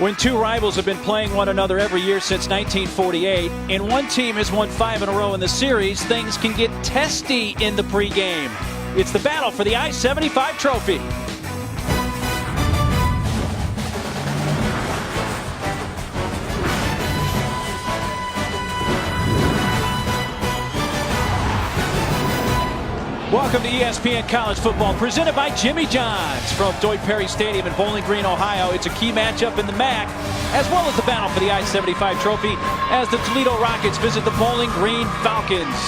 When two rivals have been playing one another every year since 1948, and one team has won 5 in a row in the series, things can get testy in the pregame. It's the battle for the I-75 trophy. Welcome to ESPN College Football, presented by Jimmy John's from Deutsch Perry Stadium in Bowling Green, Ohio. It's a key matchup in the MAC, as well as the battle for the I-75 trophy, as the Toledo Rockets visit the Bowling Green Falcons.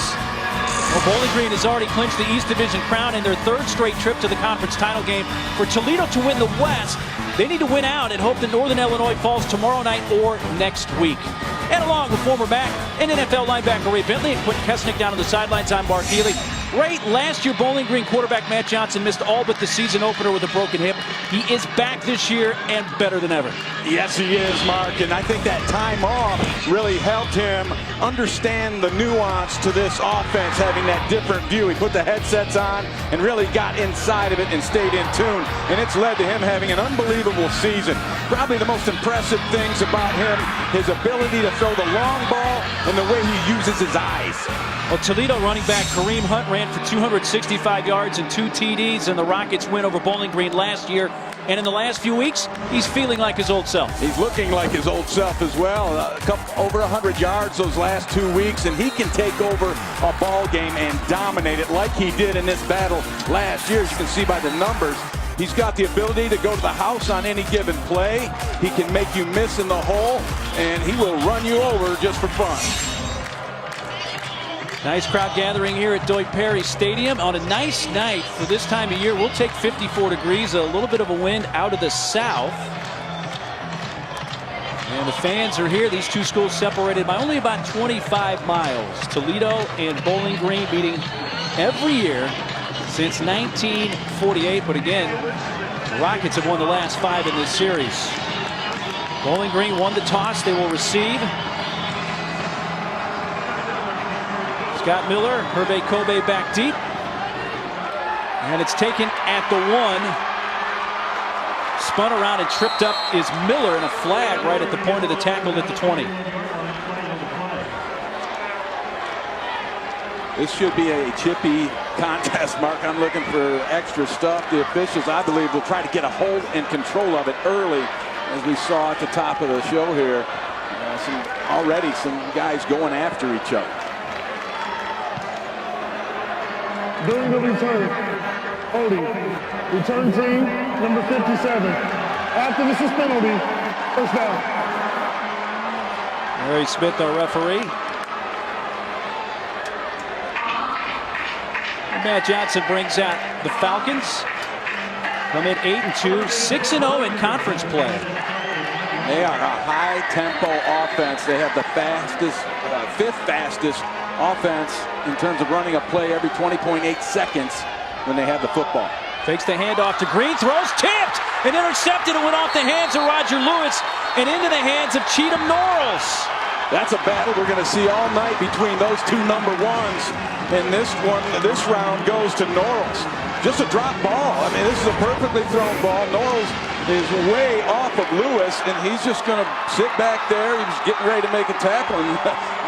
Well, Bowling Green has already clinched the East Division crown in their 3rd straight trip to the conference title game. For Toledo to win the West, they need to win out and hope that Northern Illinois falls tomorrow night or next week. And along with former MAC and NFL linebacker Ray Bentley and Quentin Kesnick down on the sidelines, I'm Mark Healy. Ray, last year Bowling Green quarterback Matt Johnson missed all but the season opener with a broken hip. He is back this year and better than ever. Yes, he is, Mark, and I think that time off really helped him understand the nuance to this offense, having that different view. He put the headsets on and really got inside of it and stayed in tune, and it's led to him having an unbelievable season. Probably the most impressive things about him, his ability to throw the long ball and the way he uses his eyes. Well, Toledo running back Kareem Hunt ran for 265 yards and 2 TDs in the Rockets' win over Bowling Green last year. And in the last few weeks, he's feeling like his old self. He's looking like his old self as well. Over 100 yards those last 2 weeks, and he can take over a ball game and dominate it like he did in this battle last year. As you can see by the numbers, he's got the ability to go to the house on any given play. He can make you miss in the hole, and he will run you over just for fun. Nice crowd gathering here at Deutsch Perry Stadium on a nice night for this time of year. We'll take 54 degrees, a little bit of a wind out of the south. And the fans are here. These two schools separated by only about 25 miles. Toledo and Bowling Green meeting every year since 1948. But again, the Rockets have won the last 5 in this series. Bowling Green won the toss. They will receive. Scott Miller, Hervé Kobe back deep. And it's taken at the 1. Spun around and tripped up is Miller, and a flag right at the point of the tackle at the 20. This should be a chippy contest, Mark. I'm looking for extra stuff. The officials, I believe, will try to get a hold and control of it early, as we saw at the top of the show here. Already some guys going after each other. During the return, holding, return team, number 57. After this is penalty, first down. Larry Smith, our referee. And Matt Johnson brings out the Falcons. Come in 8-2, 6-0 in conference play. They are a high-tempo offense. They have the fastest, 5th fastest offense in terms of running a play every 20.8 seconds when they have the football. Fakes the handoff to Green, throws, tipped, and intercepted. It went off the hands of Roger Lewis and into the hands of Cheatham Norrells. That's a battle we're going to see all night between those two number 1s. And this round goes to Norrells. Just a drop ball. I mean, this is a perfectly thrown ball. Norrells is way off of Lewis, and he's just going to sit back there. He was getting ready to make a tackle, and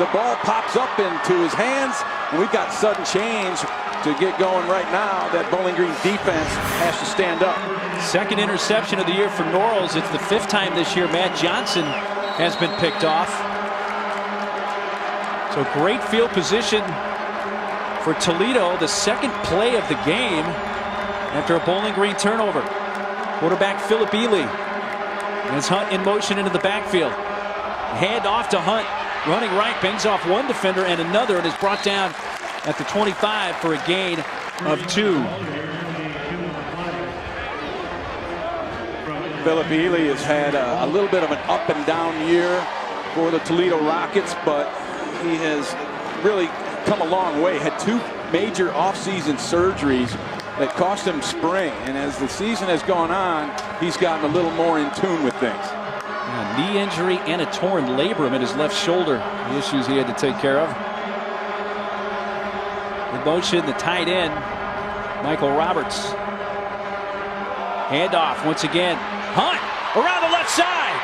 the ball pops up into his hands, and we've got sudden change to get going right now. That Bowling Green defense has to stand up. 2nd interception of the year for Norrells. It's the 5th time this year Matt Johnson has been picked off. So great field position for Toledo. The 2nd play of the game after a Bowling Green turnover. Quarterback Philip Ely. As Hunt in motion into the backfield. Hand off to Hunt. Running right, bangs off one defender and another, and is brought down at the 25 for a gain of 2. Philip Ely has had a little bit of an up and down year for the Toledo Rockets, but he has really come a long way. Had 2 major offseason surgeries that cost him spring, and as the season has gone on, he's gotten a little more in tune with things. A knee injury and a torn labrum in his left shoulder, the issues he had to take care of. In motion, the tight end, Michael Roberts. Handoff once again. Hunt around the left side.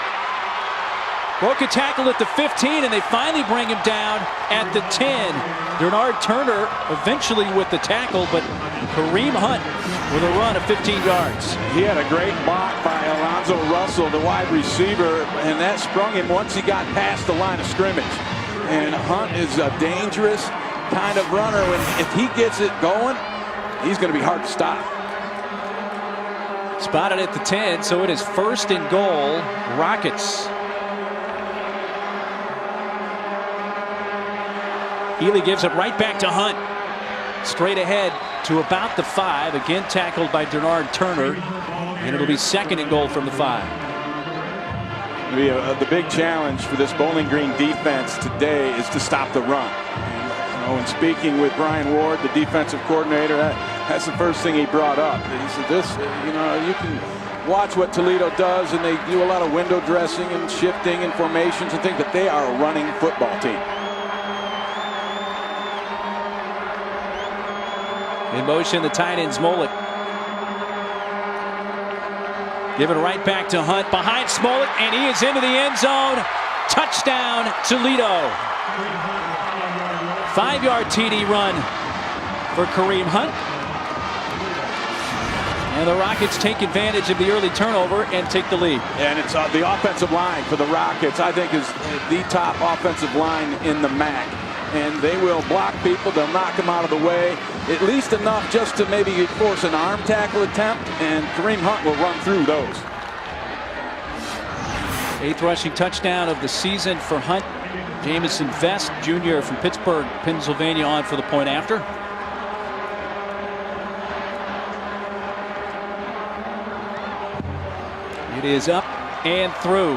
Broke a tackle at the 15, and they finally bring him down at the 10. Bernard Turner eventually with the tackle, but Kareem Hunt with a run of 15 yards. He had a great block by Alonzo Russell, the wide receiver, and that sprung him once he got past the line of scrimmage. And Hunt is a dangerous kind of runner. If he gets it going, he's going to be hard to stop. Spotted at the 10, so it is 1st and goal, Rockets. Healy gives it right back to Hunt. Straight ahead to about the 5. Again tackled by Bernard Turner. And it'll be 2nd and goal from the 5. It'll be the big challenge for this Bowling Green defense today is to stop the run. And, when speaking with Brian Ward, the defensive coordinator, that's the first thing he brought up. He said, you can watch what Toledo does, and they do a lot of window dressing and shifting and formations and things, but they are a running football team. In motion, the tight end Smolik. Give it right back to Hunt behind Smolik, and he is into the end zone. Touchdown, Toledo. 5-yard TD run for Kareem Hunt. And the Rockets take advantage of the early turnover and take the lead. And it's the offensive line for the Rockets, I think, is the top offensive line in the MAC. And they will block people. They'll knock them out of the way, at least enough just to maybe force an arm tackle attempt, and Kareem Hunt will run through those. 8th rushing touchdown of the season for Hunt. Jamison Vest, Jr. from Pittsburgh, Pennsylvania, on for the point after. It is up and through.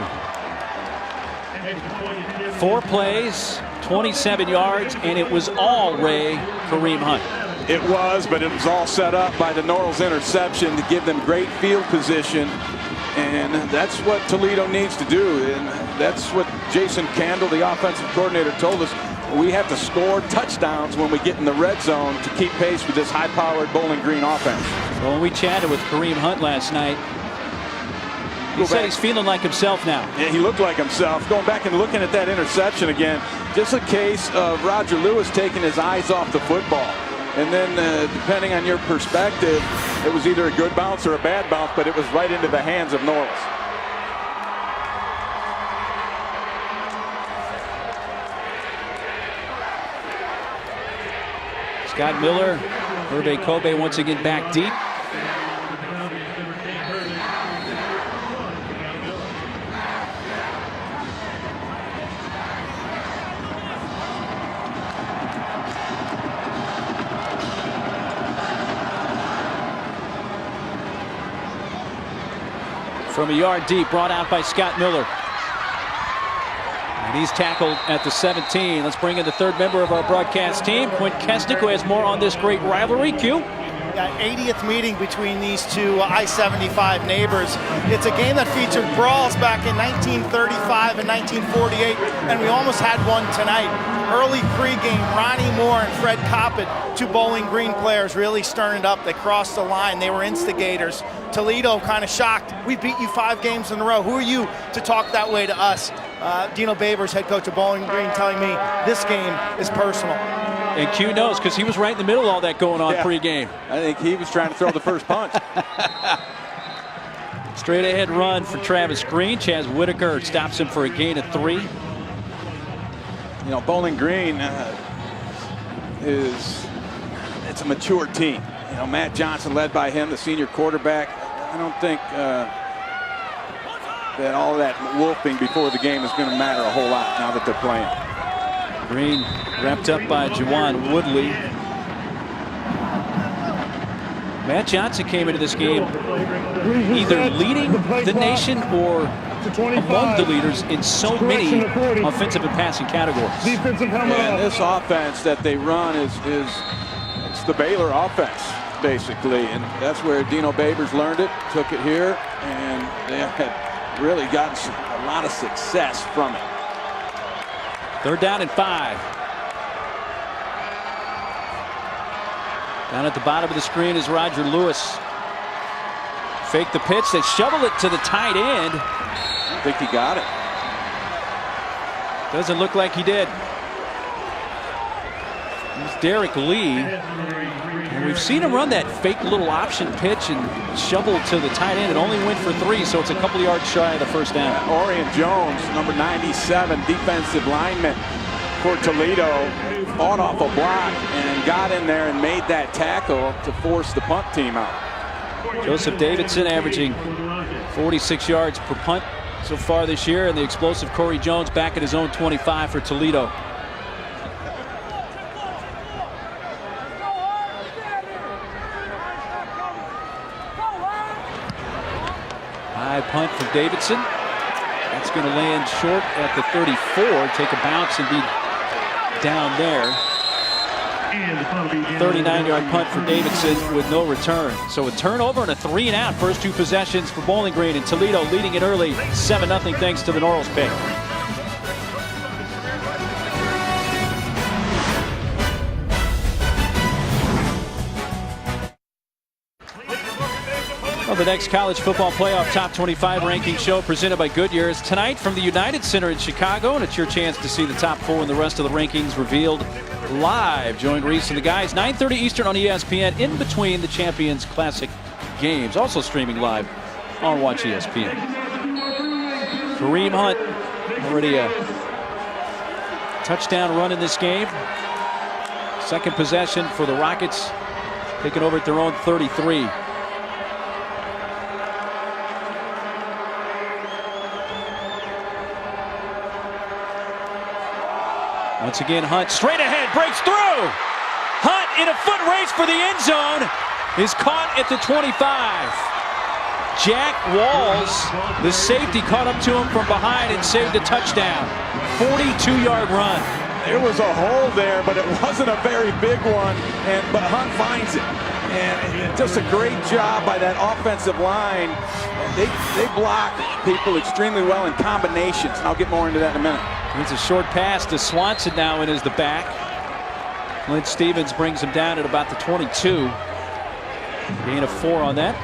4 plays, 27 yards, and it was all Kareem Hunt. It was, but it was all set up by the Norrells interception to give them great field position. And that's what Toledo needs to do. And that's what Jason Candle, the offensive coordinator, told us. We have to score touchdowns when we get in the red zone to keep pace with this high-powered Bowling Green offense. Well, when we chatted with Kareem Hunt last night, he said he's feeling like himself now. Yeah, he looked like himself. Going back and looking at that interception again, just a case of Roger Lewis taking his eyes off the football. And then depending on your perspective, it was either a good bounce or a bad bounce, but it was right into the hands of Norrells. Scott Miller, Hervé Kobe once again back deep. From a yard deep, brought out by Scott Miller. And he's tackled at the 17. Let's bring in the 3rd member of our broadcast team, Quint Kesnick, who has more on this great rivalry. Q. Yeah, 80th meeting between these two I-75 neighbors. It's a game that featured brawls back in 1935 and 1948, and we almost had one tonight. Early pregame, Ronnie Moore and Fred Coppett, 2 Bowling Green players, really stirring it up. They crossed the line. They were instigators. Toledo kind of shocked. We beat you 5 games in a row. Who are you to talk that way to us? Dino Babers, head coach of Bowling Green, telling me this game is personal. And Q knows, because he was right in the middle of all that going on pregame. I think he was trying to throw the first punch. Straight ahead run for Travis Green. Chaz Whitaker stops him for a gain of 3. You know, Bowling Green it's a mature team. You know, Matt Johnson led by him, the senior quarterback. I don't think that all that wolfing before the game is going to matter a whole lot now that they're playing. Green wrapped up by Juwan Woodley. Matt Johnson came into this game either leading the nation or among the leaders in so many offensive and passing categories. And this offense that they run it's the Baylor offense, basically. And that's where Dino Babers learned it, took it here, and they had really gotten a lot of success from it. 3rd down and 5. Down at the bottom of the screen is Roger Lewis. Fake the pitch. They shovel it to the tight end. I think he got it. Doesn't look like he did. It's Derek Lee. And we've seen him run that fake little option pitch and shovel to the tight end. It only went for 3, so it's a couple of yards shy of the first down. Orion Jones, number 97, defensive lineman for Toledo, fought off a block and got in there and made that tackle to force the punt team out. Joseph Davidson averaging 46 yards per punt so far this year, and the explosive Corey Jones back at his own 25 for Toledo. High punt from Davidson. That's going to land short at the 34, take a bounce and be down there. 39-yard punt for Davidson with no return. So a turnover and a 3-and-out. First 2 possessions for Bowling Green, and Toledo leading it early 7-0 thanks to the Norles pick. Well, the next college football playoff top 25 ranking show presented by Goodyear is tonight from the United Center in Chicago, and it's your chance to see the top 4 and the rest of the rankings revealed live. Join Reese and the guys 9:30 Eastern on ESPN in between the Champions Classic games. Also streaming live on Watch ESPN. Kareem Hunt already a touchdown run in this game. Second possession for the Rockets, taking over at their own 33. Once again, Hunt straight ahead, breaks through. Hunt in a foot race for the end zone is caught at the 25. Jack Walls, the safety, caught up to him from behind and saved a touchdown. 42-yard run. There was a hole there, but it wasn't a very big one, but Hunt finds it. And just a great job by that offensive line. They block people extremely well in combinations, and I'll get more into that in a minute. It's a short pass to Swanson now and is the back. Clint Stevens brings him down at about the 22. Gain of 4 on that.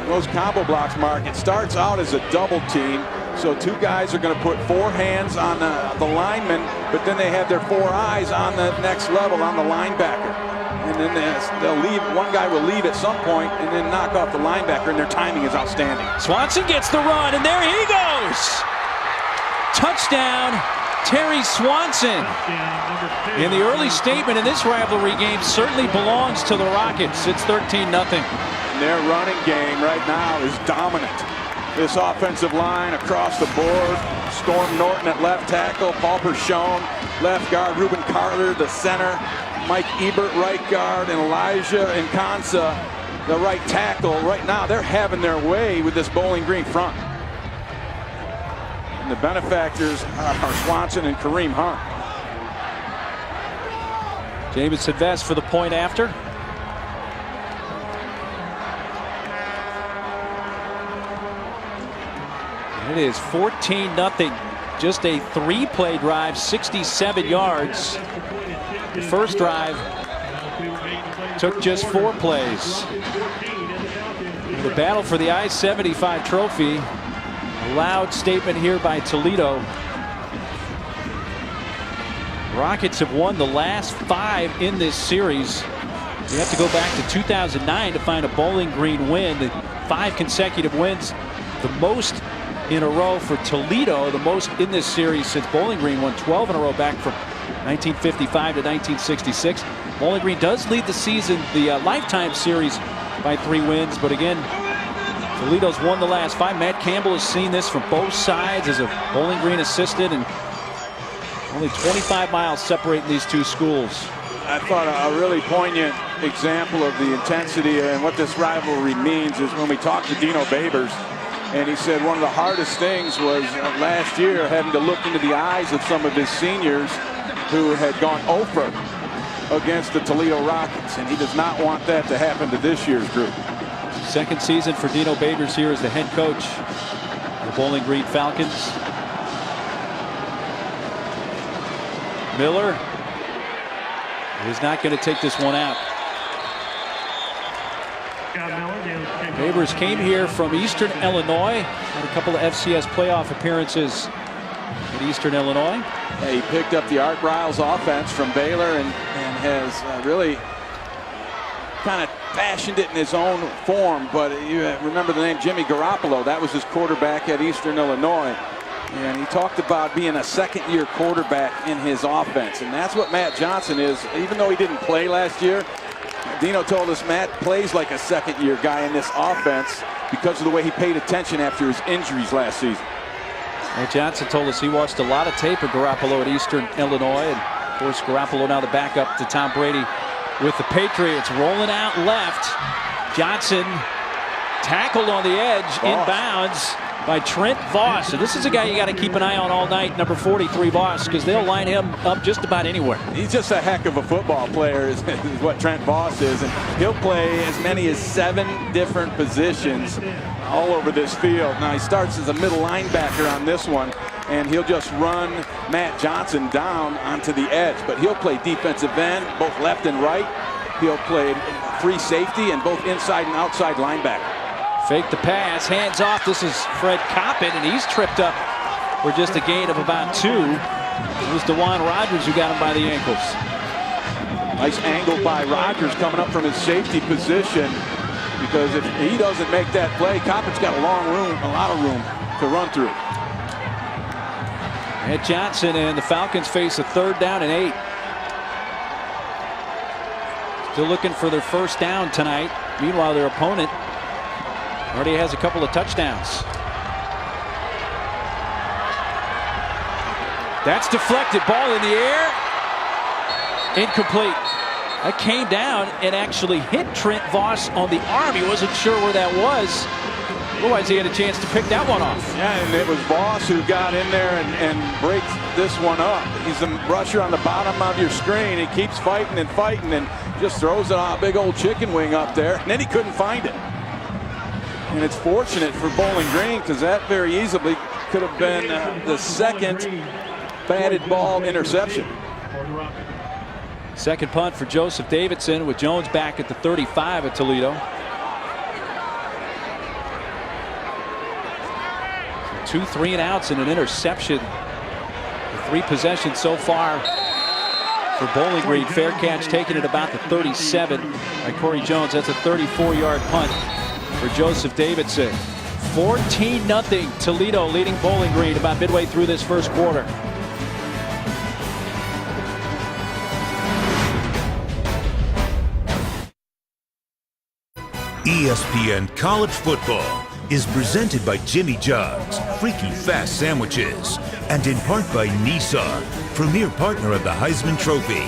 Those combo blocks, Mark, it starts out as a double team. So 2 guys are going to put 4 hands on the lineman, but then they have their 4 eyes on the next level on the linebacker. And then they'll leave. One guy will leave at some point and then knock off the linebacker, and their timing is outstanding. Swanson gets the run, and there he goes. Touchdown, Terry Swanson. And the early statement in this rivalry game certainly belongs to the Rockets. It's 13-0. Their running game right now is dominant. This offensive line across the board. Storm Norton at left tackle, Paul Pershone, left guard, Ruben Carter, the center, Mike Ebert, right guard, and Elijah Nkansa, the right tackle. Right now, they're having their way with this Bowling Green front. And the benefactors are Swanson and Kareem Hunt. Jamison Vest for the point after. It is 14-0. Just a 3-play drive, 67 yards. The first drive took just 4 plays. The battle for the I-75 trophy. A loud statement here by Toledo. Rockets have won the last 5 in this series. You have to go back to 2009 to find a Bowling Green win. 5 consecutive wins, the most in a row for Toledo, the most in this series since Bowling Green won 12 in a row back from 1955 to 1966. Bowling Green does lead the season, the lifetime series, by 3 wins, but again, Toledo's won the last 5. Matt Campbell has seen this from both sides as a Bowling Green assistant, and only 25 miles separating these 2 schools. I thought a really poignant example of the intensity and what this rivalry means is when we talked to Dino Babers. And he said one of the hardest things was last year having to look into the eyes of some of his seniors who had gone over against the Toledo Rockets. And he does not want that to happen to this year's group. Second season for Dino Babers here as the head coach of the Bowling Green Falcons. Miller is not going to take this one out. Babers came here from Eastern Illinois, had a couple of FCS playoff appearances at Eastern Illinois. Yeah, he picked up the Art Riles offense from Baylor and has really kind of fashioned it in his own form. But you remember the name Jimmy Garoppolo. That was his quarterback at Eastern Illinois. And he talked about being a second-year quarterback in his offense. And that's what Matt Johnson is. Even though he didn't play last year, Dino told us Matt plays like a second-year guy in this offense because of the way he paid attention after his injuries last season. Matt Johnson told us he watched a lot of tape of Garoppolo at Eastern Illinois. And, of course, Garoppolo now the backup to Tom Brady with the Patriots. Rolling out left. Johnson tackled on the edge, inbounds by Trent Voss. So this is a guy you got to keep an eye on all night, number 43 Voss, because they'll line him up just about anywhere. He's just a heck of a football player is what Trent Voss is, and he'll play as many as 7 different positions all over this field. Now he starts as a middle linebacker on this one, and he'll just run Matt Johnson down onto the edge, but he'll play defensive end, both left and right. He'll play free safety and both inside and outside linebacker. Fake the pass, hands off. This is Fred Coppin, and he's tripped up for just a gain of about 2. It was DeJuan Rogers who got him by the ankles. Nice angle by Rogers coming up from his safety position, because if he doesn't make that play, Coppin's got a lot of room to run through. Matt Johnson and the Falcons face a 3rd down and 8. Still looking for their first down tonight. Meanwhile, their opponent already has a couple of touchdowns. That's deflected. Ball in the air. Incomplete. That came down and actually hit Trent Voss on the arm. He wasn't sure where that was. Otherwise, he had a chance to pick that one off. Yeah, and it was Voss who got in there and breaks this one up. He's the rusher on the bottom of your screen. He keeps fighting and fighting and just throws a big old chicken wing up there. And then he couldn't find it. And it's fortunate for Bowling Green, because that very easily could have been the second batted ball interception. Second punt for Joseph Davidson, with Jones back at the 35 at Toledo. 2 3-and-outs and an interception. The 3 possessions so far for Bowling Green. Fair catch taken at about the 37 by Corey Jones. That's a 34-yard punt for Joseph Davidson. 14-0 Toledo leading Bowling Green about midway through this first quarter. ESPN College Football is presented by Jimmy John's Freaky Fast Sandwiches and in part by Nissan, premier partner of the Heisman Trophy.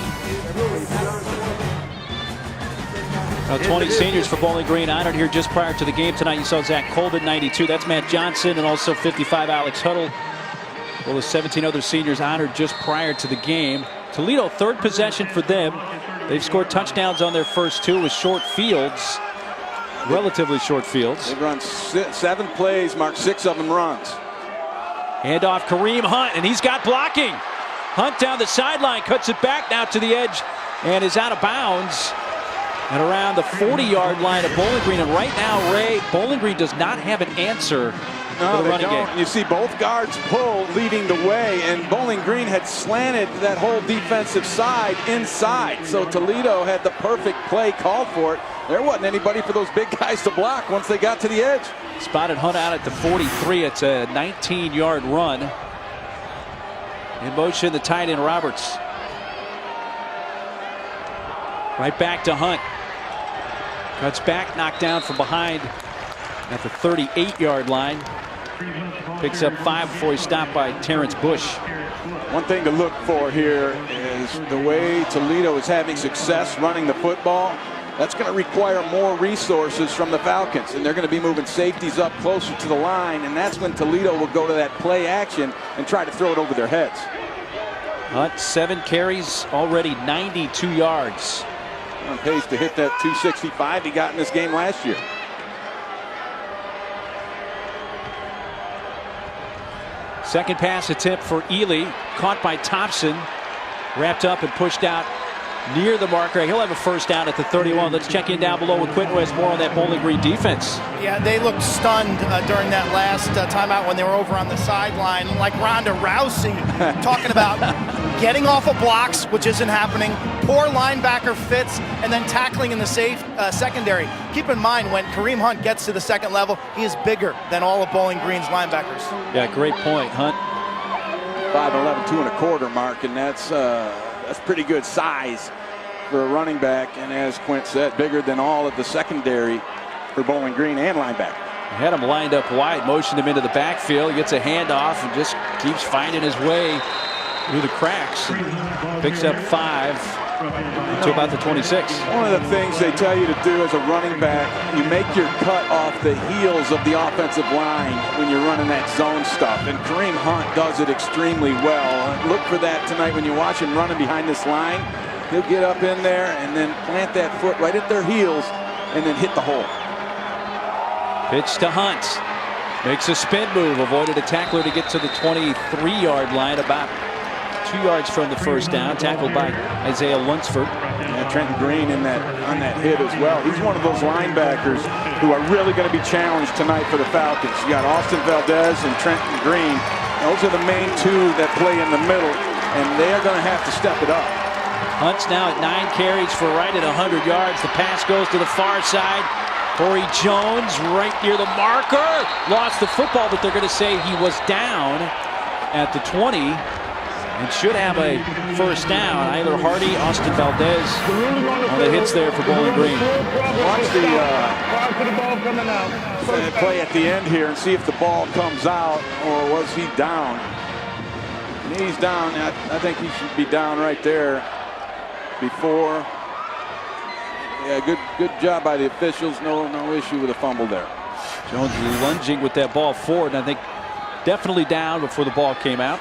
20 seniors for Bowling Green honored here just prior to the game tonight. You saw Zach Colvin, 92. That's Matt Johnson, and also 55 Alex Huddle. Well, the 17 other seniors honored just prior to the game. Toledo, 3rd possession for them. They've scored touchdowns on their first 2 with short fields. Relatively short fields. They've run 7 plays, marked 6 of them runs. Handoff Kareem Hunt, and he's got blocking. Hunt down the sideline, cuts it back now to the edge, and is out of bounds. And around the 40-yard line of Bowling Green. And right now, Ray, Bowling Green does not have an answer for the running game. You see both guards pull leading the way, and Bowling Green had slanted that whole defensive side inside. So Toledo had the perfect play called for it. There wasn't anybody for those big guys to block once they got to the edge. Spotted Hunt out at the 43. It's a 19-yard run. In motion, the tight end Roberts. Right back to Hunt. Cuts back, knocked down from behind at the 38-yard line. Picks up 5 before he's stopped by Terrence Bush. One thing to look for here is the way Toledo is having success running the football. That's going to require more resources from the Falcons, and they're going to be moving safeties up closer to the line, and that's when Toledo will go to that play action and try to throw it over their heads. Hunt, 7 carries, already 92 yards. On pace to hit that 265 he got in this game last year. Second pass attempt for Ely, caught by Thompson, wrapped up and pushed out near the marker. He'll have a first down at the 31. Let's check in down below with Quentin, who has more on that Bowling Green defense. Yeah, they looked stunned during that last timeout when they were over on the sideline, like Ronda Rousey, talking about getting off of blocks, which isn't happening, poor linebacker fits, and then tackling in the safe secondary. Keep in mind, when Kareem Hunt gets to the second level, he is bigger than all of Bowling Green's linebackers. Yeah, great point, Hunt. 5'11", 2 1/4 mark, and that's pretty good size for a running back. And as Quint said, bigger than all of the secondary for Bowling Green and linebacker. Had him lined up wide, motioned him into the backfield. He gets a handoff and just keeps finding his way through the cracks. And picks up 5 to about the 26. One of the things they tell you to do as a running back, you make your cut off the heels of the offensive line when you're running that zone stuff. And Kareem Hunt does it extremely well. Look for that tonight when you watch him running behind this line. He'll get up in there and then plant that foot right at their heels and then hit the hole. Pitch to Hunt. Makes a spin move. Avoided a tackler to get to the 23-yard line, about 2 yards from the first down. Tackled by Isaiah Lunsford. Yeah, Trenton Green on that hit as well. He's one of those linebackers who are really going to be challenged tonight for the Falcons. You got Austin Valdez and Trenton Green. Those are the main two that play in the middle, and they are going to have to step it up. Hunt's now at 9 carries for right at 100 yards. The pass goes to the far side. Corey Jones right near the marker. Lost the football, but they're going to say he was down at the 20 and should have a first down. Either Hardy, Austin Valdez on the hits there for Bowling Green. Watch the play at the end here and see if the ball comes out, or was he down? And he's down. I think he should be down right there before. Yeah, good job by the officials. No issue with a fumble there. Jones lunging with that ball forward, and I think definitely down before the ball came out.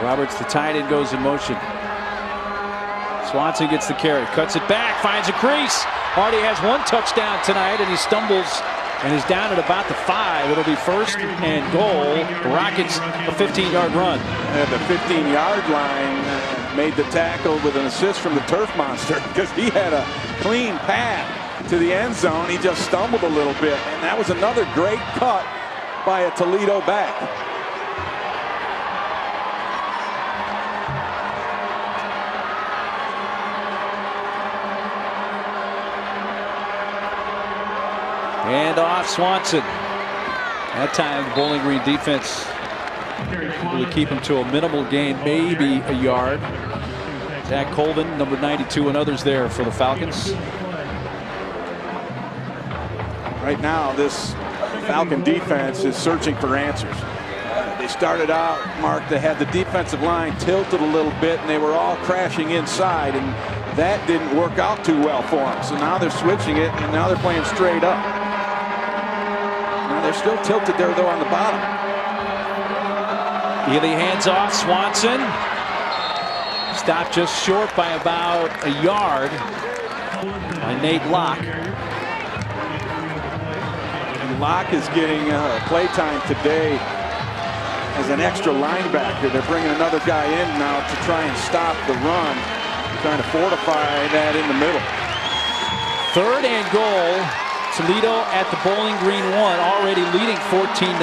Roberts, the tight end, goes in motion. Swanson gets the carry, cuts it back, finds a crease. Hardy has 1 touchdown tonight, and he stumbles and is down at about the 5. It'll be first and goal. The Rockets, a 15-yard run. At the 15-yard line, made the tackle with an assist from the Turf Monster, because he had a clean path to the end zone. He just stumbled a little bit, and that was another great cut by a Toledo back. And off Swanson. That time the Bowling Green defense able to keep him to a minimal gain, maybe a yard. Zach Colvin, number 92, and others there for the Falcons. Right now, this Falcon defense is searching for answers. They started out, Mark, they had the defensive line tilted a little bit, and they were all crashing inside, and that didn't work out too well for them. So now they're switching it, and now they're playing straight up. Now they're still tilted there, though, on the bottom. Ely hands off. Swanson stopped just short by about a yard by Nate Locke. And Locke is getting playtime today as an extra linebacker. They're bringing another guy in now to try and stop the run, trying to fortify that in the middle. 3rd and goal. Toledo at the Bowling Green 1, already leading 14-0.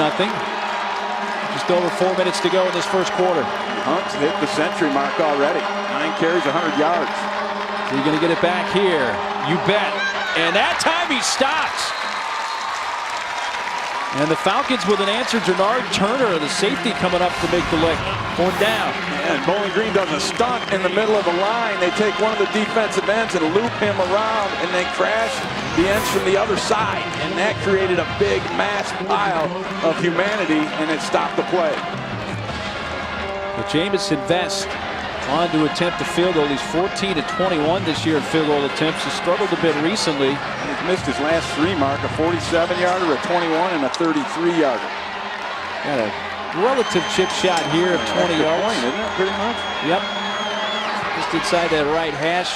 Just over 4 minutes to go in this first quarter. Hunt's hit the century mark already. 9 carries, 100 yards. So you're going to get it back here. You bet. And that time he stops. And the Falcons with an answer. Jernard Turner, the safety, coming up to make the leg. Going down. And Bowling Green does a stunt in the middle of the line. They take one of the defensive ends and loop him around, and they crash the ends from the other side. And that created a big mass pile of humanity, and it stopped the play. But Jamison Vest on to attempt the field goal. He's 14 to 21 this year in field goal attempts. He struggled a bit recently. He's missed his last 3 mark, a 47-yarder, a 21, and a 33-yarder. Got a relative chip shot here of 20 yards. Point, isn't it, pretty much? Yep. Just inside that right hash.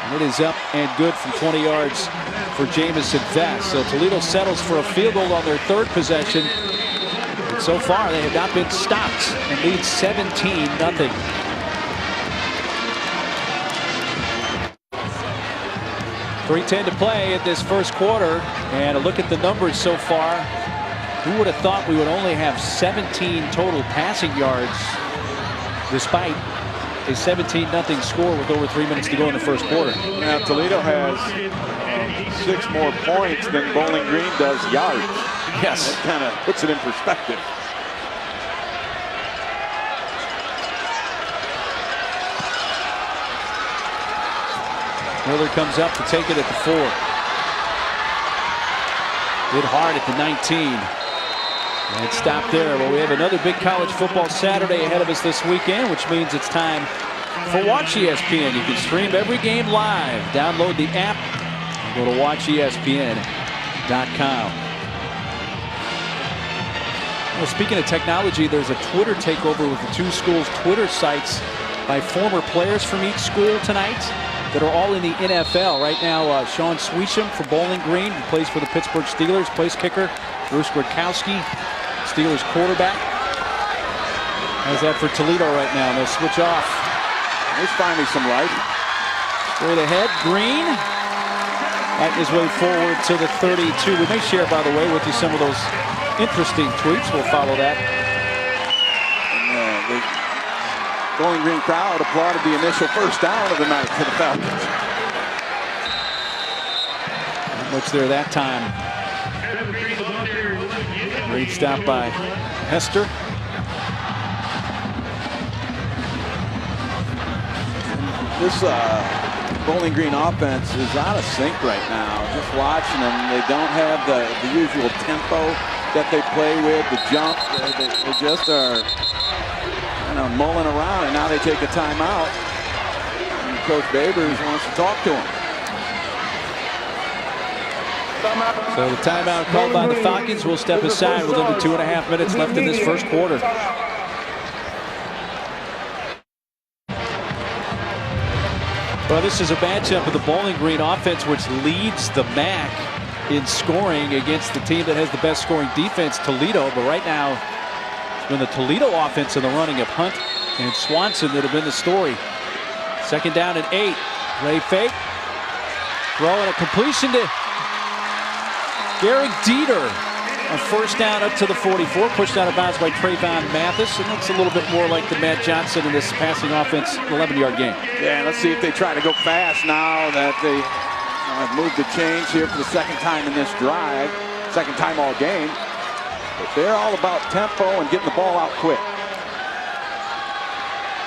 And it is up and good from 20 yards for Jamison Vest. So Toledo settles for a field goal on their 3rd possession. And so far, they have not been stopped and lead 17-0. .310 to play in this first quarter, and a look at the numbers so far. Who would have thought we would only have 17 total passing yards despite a 17-0 score with over 3 minutes to go in the first quarter? Now Toledo has 6 more points than Bowling Green does yards. Yes. That kind of puts it in perspective. Miller comes up to take it at the 4. Hit hard at the 19. And stop there. Well, we have another big college football Saturday ahead of us this weekend, which means it's time for Watch ESPN. You can stream every game live. Download the app. Go to watchespn.com. Well, speaking of technology, there's a Twitter takeover with the 2 schools' Twitter sites by former players from each school tonight that are all in the NFL. Right now, Sean Swisham for Bowling Green, who plays for the Pittsburgh Steelers, place kicker. Bruce Grodkowski, Steelers quarterback, has that for Toledo right now. And they'll switch off. He's finding some light. Straight ahead, Green at his way forward to the 32. We may share, by the way, with you some of those interesting tweets. We'll follow that. And, the Bowling Green crowd applauded the initial first down of the night for the Falcons. Not much there that time. Great stop by Hester. This Bowling Green offense is out of sync right now. Just watching them, they don't have the usual tempo that they play with, the jump. They just are kind of mulling around, and now they take a timeout. And Coach Babers wants to talk to them. So the timeout called by the Falcons will step aside with under 2.5 minutes left in this first quarter. Well, this is a matchup of the Bowling Green offense, which leads the MAC in scoring against the team that has the best scoring defense, Toledo. But right now, it's been the Toledo offense in the running of Hunt and Swanson that have been the story. 2nd down and 8. Play fake. Throw and a completion to Garrick Dieter. A 1st down up to the 44. Pushed out of bounds by Trayvon Mathis. And looks a little bit more like the Matt Johnson in this passing offense 11-yard game. Yeah, let's see if they try to go fast now that they have moved the chains here for the 2nd time in this drive. 2nd time all game. But they're all about tempo and getting the ball out quick.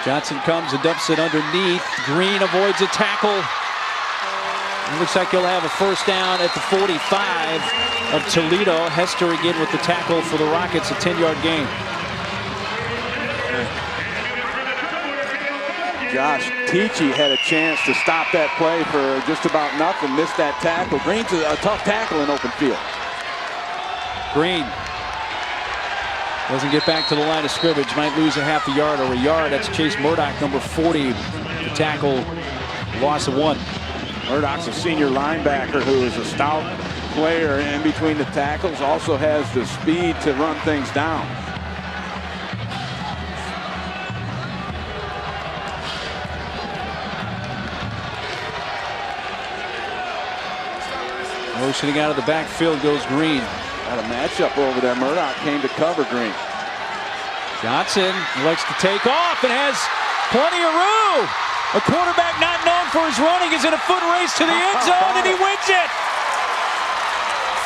Johnson comes and dumps it underneath. Green avoids a tackle. It looks like he'll have a 1st down at the 45 of Toledo. Hester again with the tackle for the Rockets, a 10-yard gain. Josh Teachy had a chance to stop that play for just about nothing. Missed that tackle. Green's a tough tackle in open field. Green doesn't get back to the line of scrimmage. Might lose a half a yard or a yard. That's Chase Murdoch, number 40. The tackle, loss of 1. Murdoch's a senior linebacker who is a stout player in between the tackles. Also has the speed to run things down. Motioning out of the backfield goes Green. Got a matchup over there. Murdoch came to cover Green. Johnson likes to take off and has plenty of room. A quarterback not known for his running is in a foot race to the end zone, and he wins it.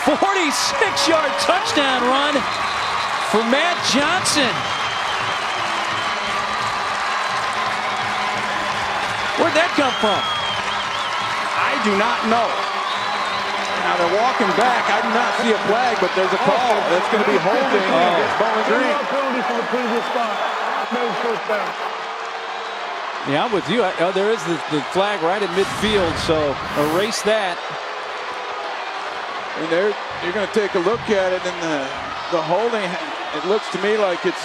46-yard touchdown run for Matt Johnson. Where'd that come from? I do not know. Now they're walking back. I do not see a flag, but there's a call. That's going to be holding against Bowling Green. Penalty for the previous spot. No 1st down. Yeah, I'm with you. There is the flag right in midfield, so erase that. And you're going to take a look at it, and the holding, it looks to me like it's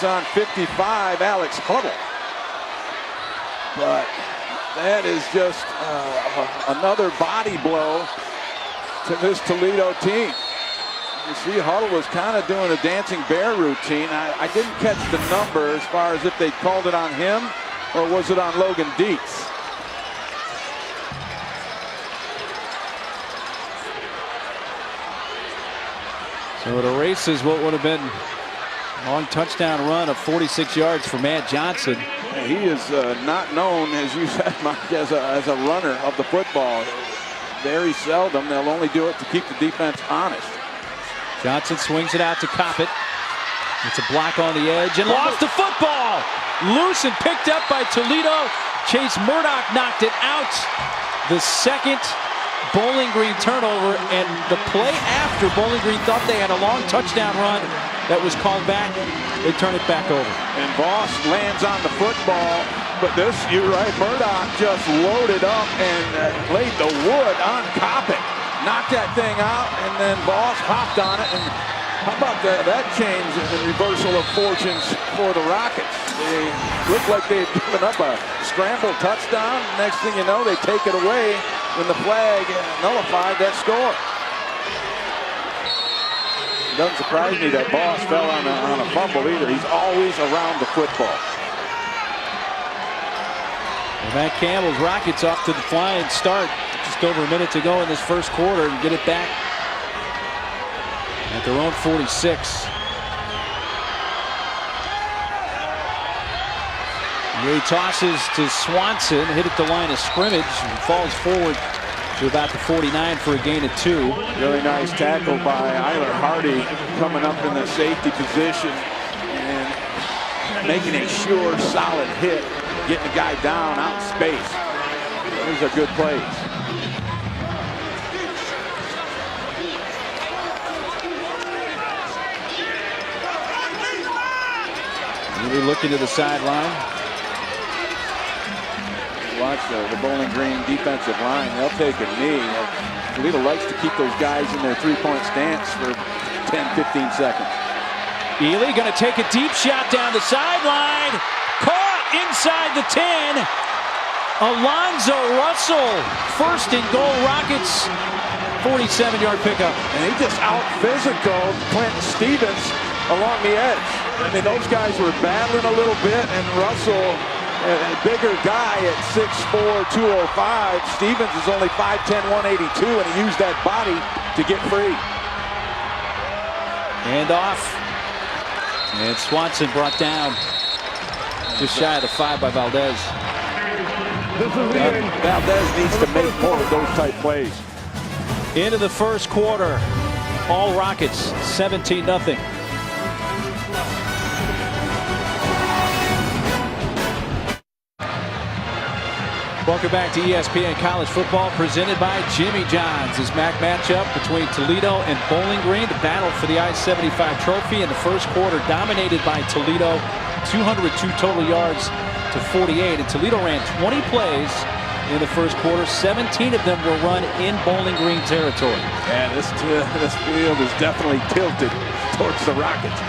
on 55, Alex Huddle. But that is just another body blow to this Toledo team. You see, Huddle was kind of doing a dancing bear routine. I didn't catch the number as far as if they called it on him or was it on Logan Dietz. So it erases what would have been a long touchdown run of 46 yards for Matt Johnson. He is not known, as you said, Mike, as a runner of the football. Very seldom. They'll only do it to keep the defense honest. Johnson swings it out to Coppett. It's a block on the edge and lost the football. Loose and picked up by Toledo. Chase Murdoch knocked it out. The second Bowling Green turnover, and the play after Bowling Green thought they had a long touchdown run that was called back. They turn it back over. And Voss lands on the football, but this, you're right, Murdoch just loaded up and laid the wood on Coppett. Knocked that thing out, and then Voss hopped on it. And how about that change in the reversal of fortunes for the Rockets? They looked like they had given up a scramble touchdown. Next thing you know, they take it away when the flag nullified that score. It doesn't surprise me that Voss fell on a fumble either. He's always around the football. And Matt Campbell's Rockets off to the flying start. Just over a minute to go in this first quarter and get it back at their own 46. He tosses to Swanson, hit at the line of scrimmage, and falls forward to about the 49 for a gain of 2. Really nice tackle by Eiler Hardy, coming up in the safety position and making a sure, solid hit, getting the guy down out in space. Those are good plays. Really looking to the sideline. Watch the Bowling Green defensive line. They'll take a knee. Toledo likes to keep those guys in their three-point stance for 10, 15 seconds. Ely going to take a deep shot down the sideline. Caught inside the 10. Alonzo Russell, first and goal, Rockets. 47-yard pickup. And he just out-physical Clinton Stevens along the edge. I mean, those guys were battling a little bit, and Russell, a bigger guy at 6'4", 205. Stevens is only 5'10", 182, and he used that body to get free. And off. And Swanson brought down just shy of the 5 by Valdez. Valdez needs to make more of those type plays. Into the first quarter. All Rockets, 17-0. Welcome back to ESPN College Football, presented by Jimmy John's. This MAC matchup between Toledo and Bowling Green, the battle for the I-75 trophy in the first quarter, dominated by Toledo, 202 total yards to 48. And Toledo ran 20 plays in the first quarter. 17 of them were run in Bowling Green territory. Yeah, this field is definitely tilted towards the Rockets.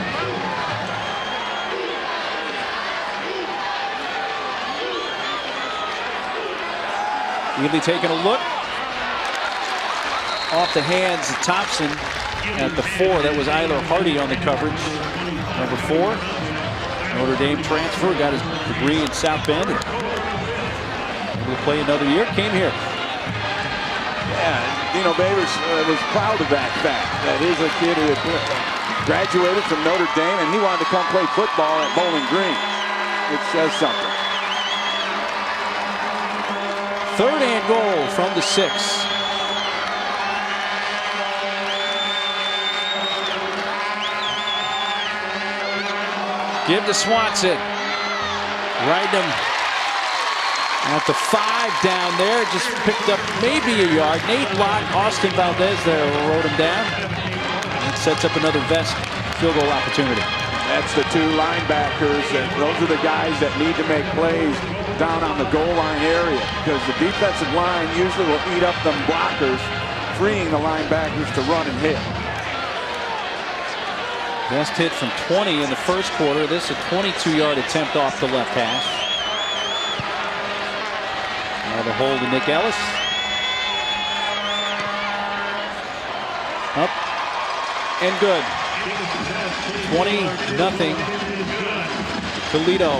Ely taking a look. Off the hands of Thompson at the 4. That was Eiler Hardy on the coverage. Number 4. Notre Dame transfer. Got his degree in South Bend. Able to play another year. Came here. Yeah, Dino Babers was proud of that fact. That is a kid who had graduated from Notre Dame and he wanted to come play football at Bowling Green. It says something. 3rd and goal from the 6. Give to Swanson. Riding him at the 5 down there. Just picked up maybe a yard. Nate Lott, Austin Valdez there rode him down. And sets up another vest field goal opportunity. That's the 2 linebackers, and those are the guys that need to make plays down on the goal line area, because the defensive line usually will eat up them blockers, freeing the linebackers to run and hit. Best hit from 20 in the first quarter. This a 22-yard attempt off the left hash. Now the hold to Nick Ellis. Up and good. 20-0 Toledo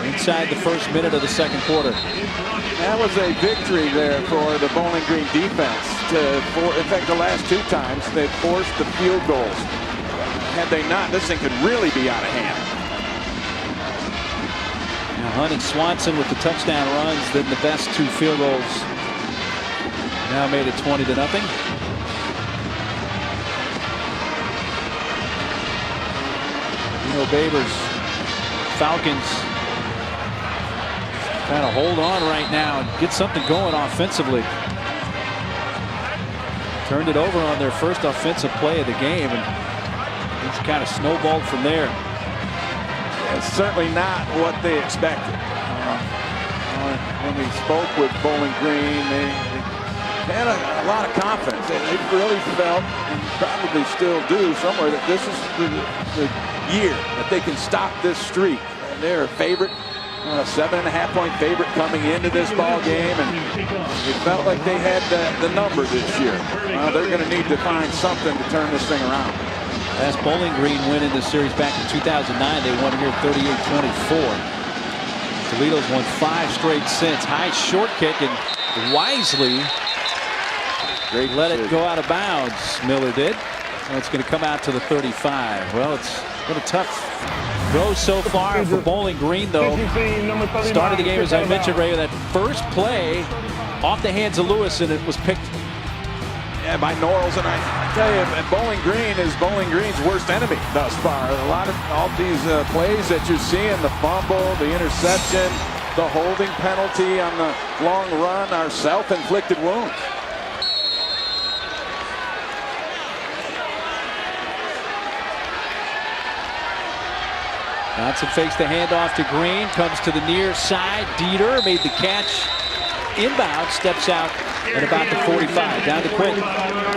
inside the first minute of the second quarter. That was a victory there for the Bowling Green defense. In fact, the last two times they forced the field goals. Had they not, this thing could really be out of hand. Now Hunt and Swanson with the touchdown runs, then the best two field goals. Now made it 20-0. Babers, Falcons trying to hold on right now and get something going offensively. Turned it over on their first offensive play of the game, and it's kind of snowballed from there. It's certainly not what they expected. When we spoke with Bowling Green, they had a lot of confidence. They really felt, and probably still do somewhere, that this is the year that they can stop this streak. And they're a favorite, a 7.5-point favorite coming into this ball game, and it felt like they had the number this year. Well, they're going to need to find something to turn this thing around. Last Bowling Green win in this series back in 2009, they won here 38-24. Toledo's won 5 straight since. High short kick, and wisely let it go out of bounds. Miller did. And it's going to come out to the 35. Well, it's been a tough go so far for Bowling Green, though. Started the game, as I mentioned, Ray, that first play off the hands of Lewis, and it was picked by Norrells, and I tell you, Bowling Green is Bowling Green's worst enemy thus far. A lot of all these plays that you're seeing, the fumble, the interception, the holding penalty on the long run are self-inflicted wounds. Johnson fakes the handoff to Green, comes to the near side. Dieter made the catch. Inbound, steps out at about the 45. Down to Quinn.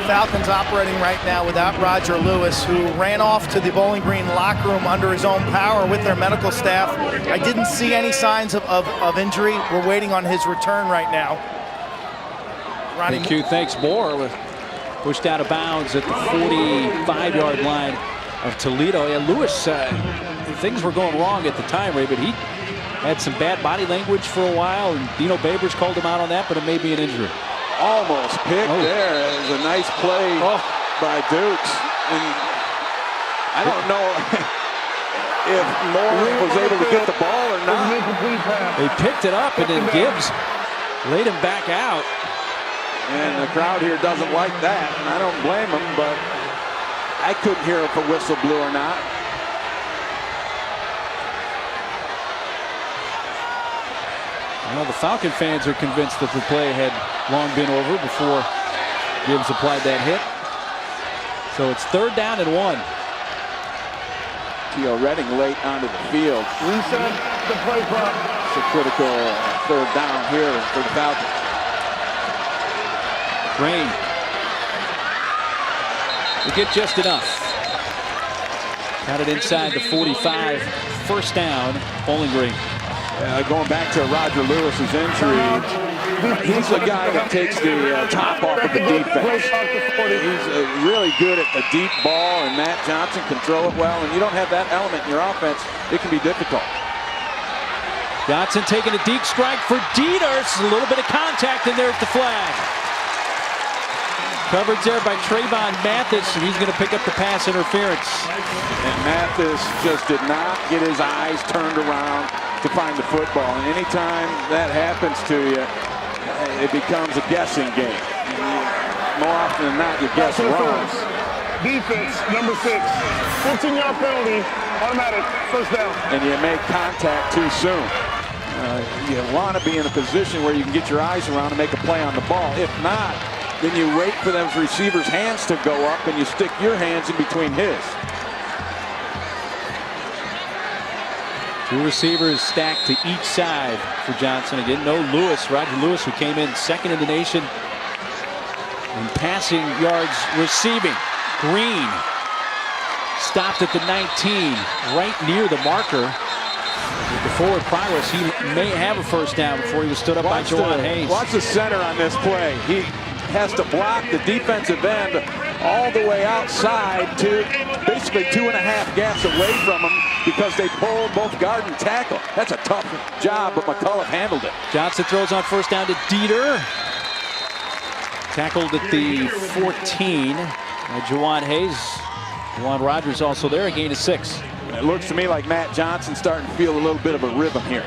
Falcons operating right now without Roger Lewis, who ran off to the Bowling Green locker room under his own power with their medical staff. I didn't see any signs of injury. We're waiting on his return right now. Thank you. Thanks, Moore. Pushed out of bounds at the 45-yard line of Toledo. Yeah, Lewis, things were going wrong at the time, Ray, but he had some bad body language for a while, and Dino Babers called him out on that, but it may be an injury. Almost picked there. It was a nice play by Dukes. And I don't know if Moore was able to get the ball or not. They picked it up, and then Gibbs laid him back out. And the crowd here doesn't like that, and I don't blame them, but I couldn't hear if a whistle blew or not. Well, the Falcon fans are convinced that the play had long been over before Gibbs applied that hit. So it's 3rd down and 1. Theo Redding late onto the field. Reset the play clock. It's a critical 3rd down here for the Falcons. Green. They get just enough. Got it inside the 45. 1st down, Bowling Green. Going back to Roger Lewis's injury, he's the guy that takes the top off of the defense. He's really good at the deep ball, and Matt Johnson can throw it well. And you don't have that element in your offense, it can be difficult. Johnson taking a deep strike for Dieter. A little bit of contact, and there's the flag. Coverage there by Trayvon Mathis, and he's going to pick up the pass interference. And Mathis just did not get his eyes turned around to find the football. And anytime that happens to you, it becomes a guessing game. More often than not, you guess wrong. Defense, number 6. 15-yard penalty, automatic, 1st down. And you make contact too soon. You want to be in a position where you can get your eyes around and make a play on the ball. If not, then you wait for those receivers' hands to go up and you stick your hands in between his. 2 receivers stacked to each side for Johnson. Again, no Lewis. Roger Lewis, who came in 2nd in the nation in passing yards receiving. Green stopped at the 19, right near the marker. With the forward progress, he may have a 1st down before he was stood up by Jawan Hayes. Watch the center on this play. He has to block the defensive end all the way outside to basically 2.5 gaps away from him because they pulled both guard and tackle. That's a tough job, but McCullough handled it. Johnson throws on first down to Dieter. Tackled at the 14 by Juwan Hayes. Juwan Rogers also there, a gain of 6. It looks to me like Matt Johnson's starting to feel a little bit of a rhythm here.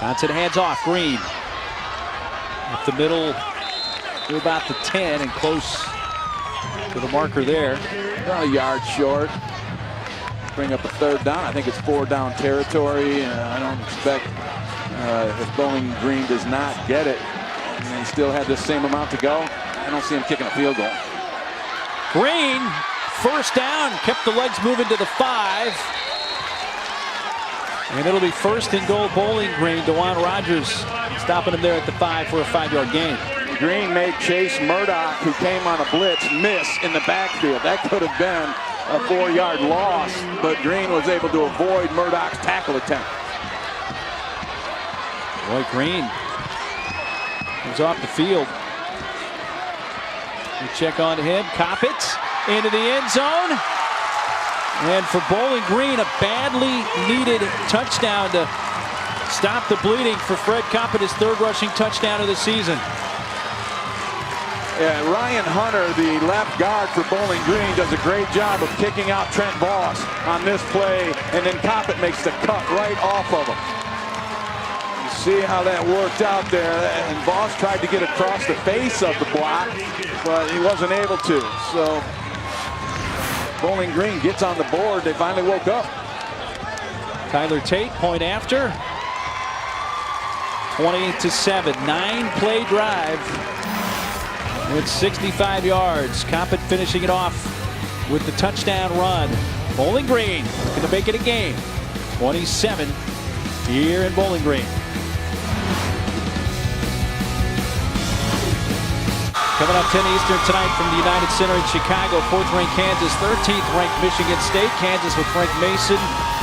Johnson hands off. Green up the middle to about the 10 and close to the marker there. A yard short. Bring up a 3rd down. I think it's 4-down territory. I don't expect if Bowling Green does not get it, and they still have the same amount to go, I don't see him kicking a field goal. Green, first down, kept the legs moving to the 5. And it'll be 1st and goal, Bowling Green. Juwan Rogers stopping him there at the 5 for a 5-yard gain. Green made Chase Murdoch, who came on a blitz, miss in the backfield. That could have been a 4-yard loss, but Green was able to avoid Murdoch's tackle attempt. Boy, Green comes off the field. We check on him. Coppett into the end zone. And for Bowling Green, a badly needed touchdown to stop the bleeding for Fred Coppett, his 3rd rushing touchdown of the season. Yeah, Ryan Hunter, the left guard for Bowling Green, does a great job of kicking out Trent Voss on this play, and then Coppett makes the cut right off of him. You see how that worked out there, and Voss tried to get across the face of the block, but he wasn't able to. So Bowling Green gets on the board. They finally woke up. Tyler Tate, point after. 28-7, 9-play drive with 65 yards. Coppett finishing it off with the touchdown run. Bowling Green going to make it a game. 27 here in Bowling Green. Coming up 10 Eastern tonight from the United Center in Chicago. 4th-ranked Kansas, 13th-ranked Michigan State. Kansas with Frank Mason,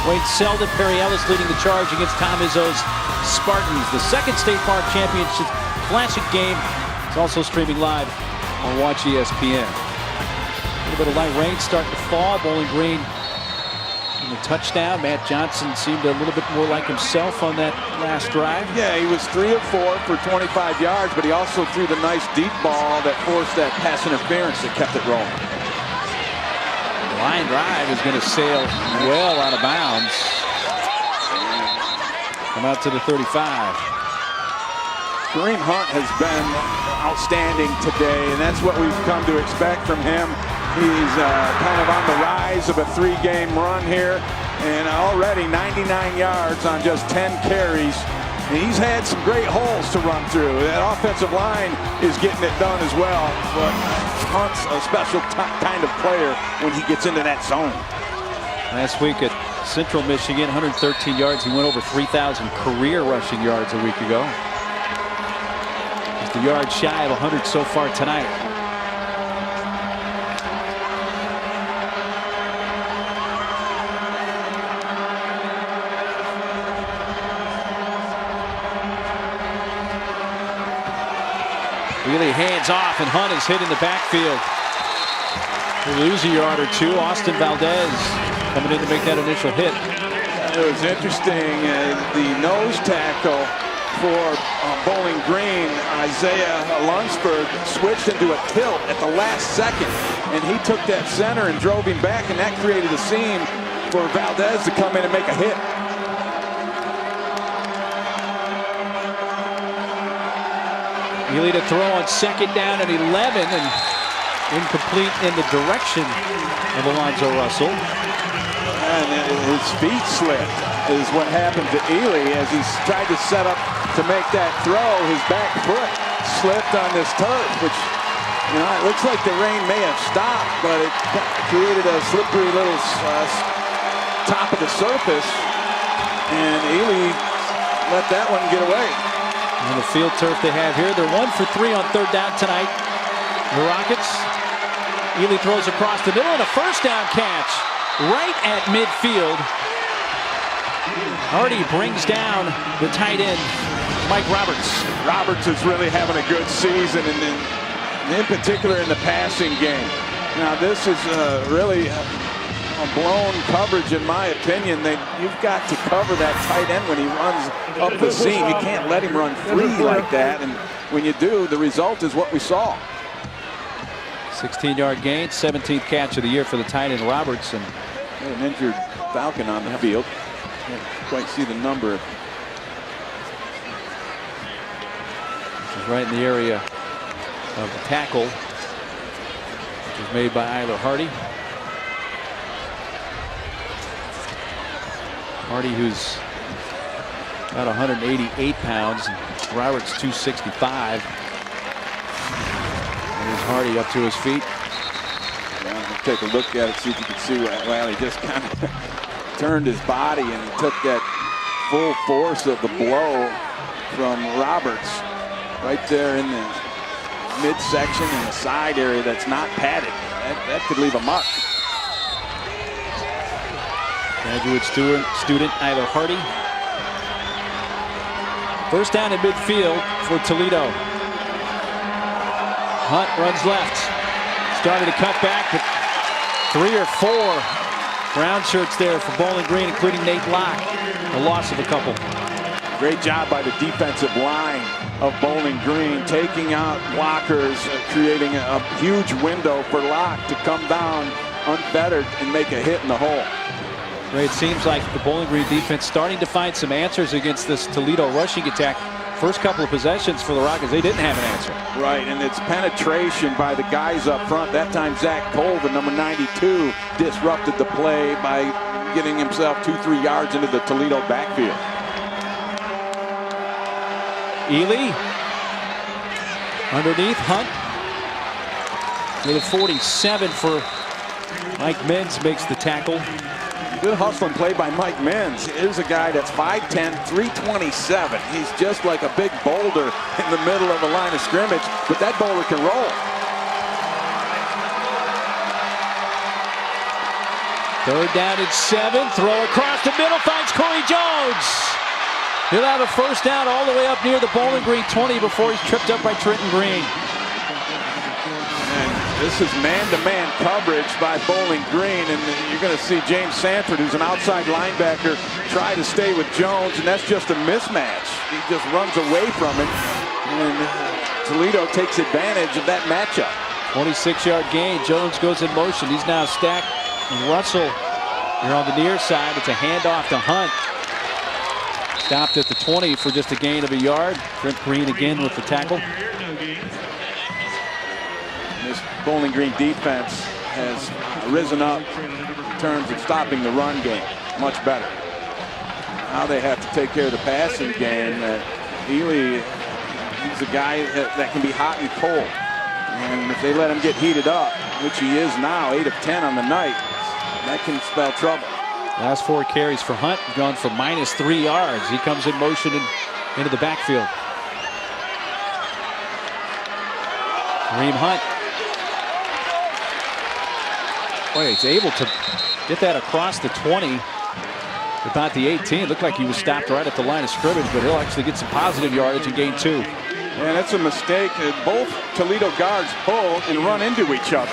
Wayne Selden, Perry Ellis leading the charge against Tom Izzo's Spartans. The 2nd State Farm Championship Classic game. It's also streaming live on Watch ESPN. A little bit of light rain starting to fall. Bowling Green in the touchdown. Matt Johnson seemed a little bit more like himself on that last drive. Yeah, he was 3 of 4 for 25 yards, but he also threw the nice deep ball that forced that pass interference that kept it rolling. The line drive is going to sail well out of bounds. Come out to the 35. Kareem Hunt has been outstanding today, and that's what we've come to expect from him. He's kind of on the rise of a 3-game run here, and already 99 yards on just 10 carries. And he's had some great holes to run through. That offensive line is getting it done as well, but Hunt's a special kind of player when he gets into that zone. Last week at Central Michigan, 113 yards. He went over 3,000 career rushing yards a week ago. Just a yard shy of 100 so far tonight. Really hands off, and Hunt is hit in the backfield. They lose a yard or 2. Austin Valdez coming in to make that initial hit. It was interesting. The nose tackle for Bowling Green, Isaiah Lunsford, switched into a tilt at the last second, and he took that center and drove him back, and that created a seam for Valdez to come in and make a hit. Ely to throw on 2nd down and 11, and incomplete in the direction of Alonzo Russell. And his feet slipped is what happened to Ely as he tried to set up to make that throw. His back foot slipped on this turf, which, you know, it looks like the rain may have stopped, but it created a slippery little top of the surface, and Ely let that one get away. And the field turf they have here. They're 1 for 3 on 3rd down tonight. The Rockets. Ely throws across the middle and a 1st down catch right at midfield. Already brings down the tight end, Mike Roberts. Roberts is really having a good season, and then in particular in the passing game. Now this is really a blown coverage in my opinion. You've got to cover that tight end when he runs up the seam. You can't let him run free like that, and when you do, the result is what we saw. 16-yard gain, 17th catch of the year for the tight end Roberts. And an injured Falcon on the field. Can't quite see the number. This is right in the area of the tackle, which was made by Eiler Hardy. Hardy, who's about 188 pounds, and Roberts 265. And here's Hardy up to his feet. Yeah, take a look at it, see if you can see. Well, he just kind of turned his body and took that full force of the blow from Roberts right there in the midsection and the side area that's not padded. That could leave a mark. Graduate student Eiler Hardy. First down in midfield for Toledo. Hunt runs left. Started to cut back, but 3 or 4 brown shirts there for Bowling Green, including Nate Locke. A loss of a couple. Great job by the defensive line of Bowling Green, taking out blockers, creating a huge window for Locke to come down unfettered and make a hit in the hole. It seems like the Bowling Green defense starting to find some answers against this Toledo rushing attack. First couple of possessions for the Rockets, they didn't have an answer. Right, and it's penetration by the guys up front. That time Zach Colvin, number 92, disrupted the play by getting himself 2-3 yards into the Toledo backfield. Ely underneath, Hunt with a 47 for Mike Menz, makes the tackle. Good hustling play by Mike Menz. Here's a guy that's 5'10", 327. He's just like a big boulder in the middle of the line of scrimmage, but that boulder can roll. Third down and 7. Throw across the middle, finds Corey Jones. He'll have a first down all the way up near the Bowling Green 20 before he's tripped up by Trenton Green. And this is man-to-man coverage by Bowling Green, and you're going to see James Sanford, who's an outside linebacker, try to stay with Jones, and that's just a mismatch. He just runs away from it, and Toledo takes advantage of that matchup. 26-yard gain. Jones goes in motion. He's now stacked. And Russell here on the near side. It's a handoff to Hunt. Stopped at the 20 for just a gain of a yard. Trent Green again with the tackle. This Bowling Green defense has risen up in terms of stopping the run game much better. Now they have to take care of the passing game. Ely, he's a guy that can be hot and cold. And if they let him get heated up, which he is now, 8 of 10 on the night, that can spell trouble. Last 4 carries for Hunt, gone for -3 yards. He comes in motion and into the backfield. Kareem Hunt. Boy, he's able to get that across the 20, about the 18. Looked like he was stopped right at the line of scrimmage, but he'll actually get some positive yardage and gain 2. And that's a mistake. Both Toledo guards pull and run into each other.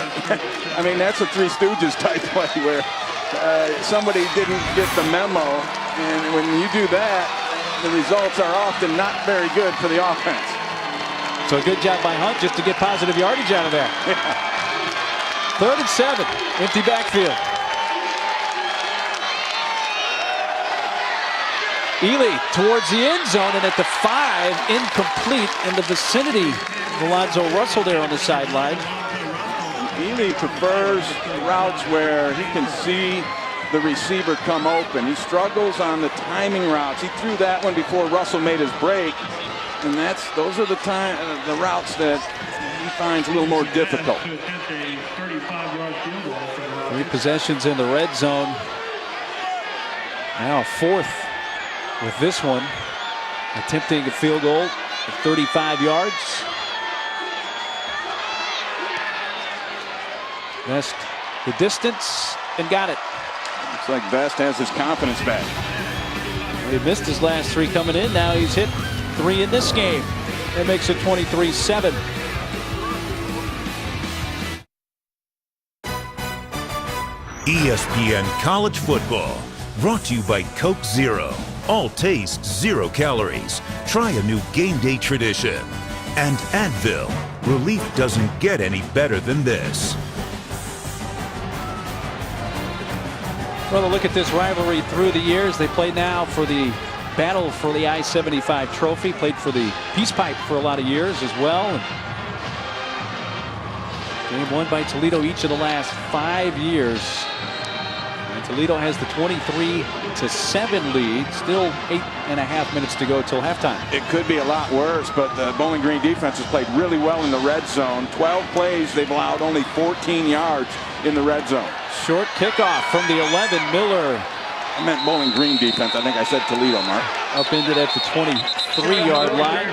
I mean, that's a Three Stooges type play where somebody didn't get the memo. And when you do that, the results are often not very good for the offense. So a good job by Hunt just to get positive yardage out of there. 3rd and 7, empty backfield. Ely towards the end zone, and at the 5, incomplete in the vicinity of Alonzo Russell there on the sideline. Ely prefers routes where he can see the receiver come open. He struggles on the timing routes. He threw that one before Russell made his break, and those are the routes that he finds a little more difficult. 3 possessions in the red zone. Now 4th. With this one, attempting a field goal at 35 yards. Vest the distance and got it. Looks like Vest has his confidence back. He missed his last 3 coming in. Now he's hit 3 in this game. That makes it 23-7. ESPN College Football, brought to you by Coke Zero. All taste, 0 calories. Try a new game day tradition. And Advil. Relief doesn't get any better than this. Well, look at this rivalry through the years. They play now for the battle for the I-75 trophy. Played for the Peace Pipe for a lot of years as well. Game won by Toledo each of the last 5 years. And Toledo has the 23-7 lead. Still 8.5 minutes to go till halftime. It could be a lot worse, but the Bowling Green defense has played really well in the red zone. 12 plays, they've allowed only 14 yards in the red zone. Short kickoff from the 11. Miller. I meant Bowling Green defense. I think I said Toledo, Mark. Upended at the 23-yard line.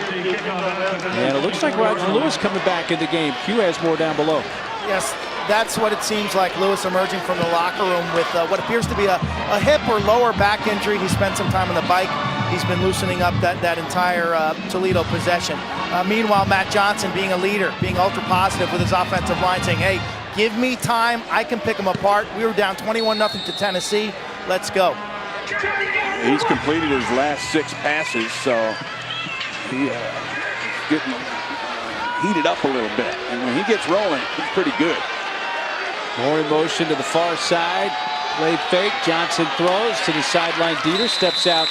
And it looks like Roger Lewis coming back in the game. Q has more down below. Yes, that's what it seems like. Lewis emerging from the locker room with what appears to be a hip or lower back injury. He spent some time on the bike. He's been loosening up that entire Toledo possession. Meanwhile, Matt Johnson being a leader, being ultra positive with his offensive line, saying, hey, give me time. I can pick them apart. We were down 21-0 to Tennessee. Let's go. He's completed his last 6 passes, so he's getting heated up a little bit. And when he gets rolling, he's pretty good. More in motion to the far side. Play fake. Johnson throws to the sideline. Dieter steps out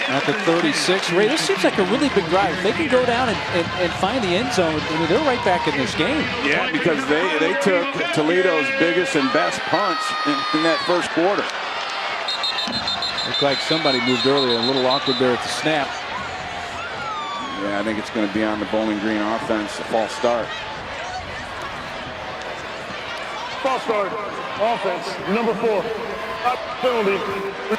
at the 36. Ray, this seems like a really big drive. If they can go down and find the end zone, I mean, they're right back in this game. Yeah, because they took Toledo's biggest and best punch in that first quarter. Looked like somebody moved earlier. A little awkward there at the snap. Yeah, I think it's going to be on the Bowling Green offense, a false start. False start. Offense. Number 4. Penalty.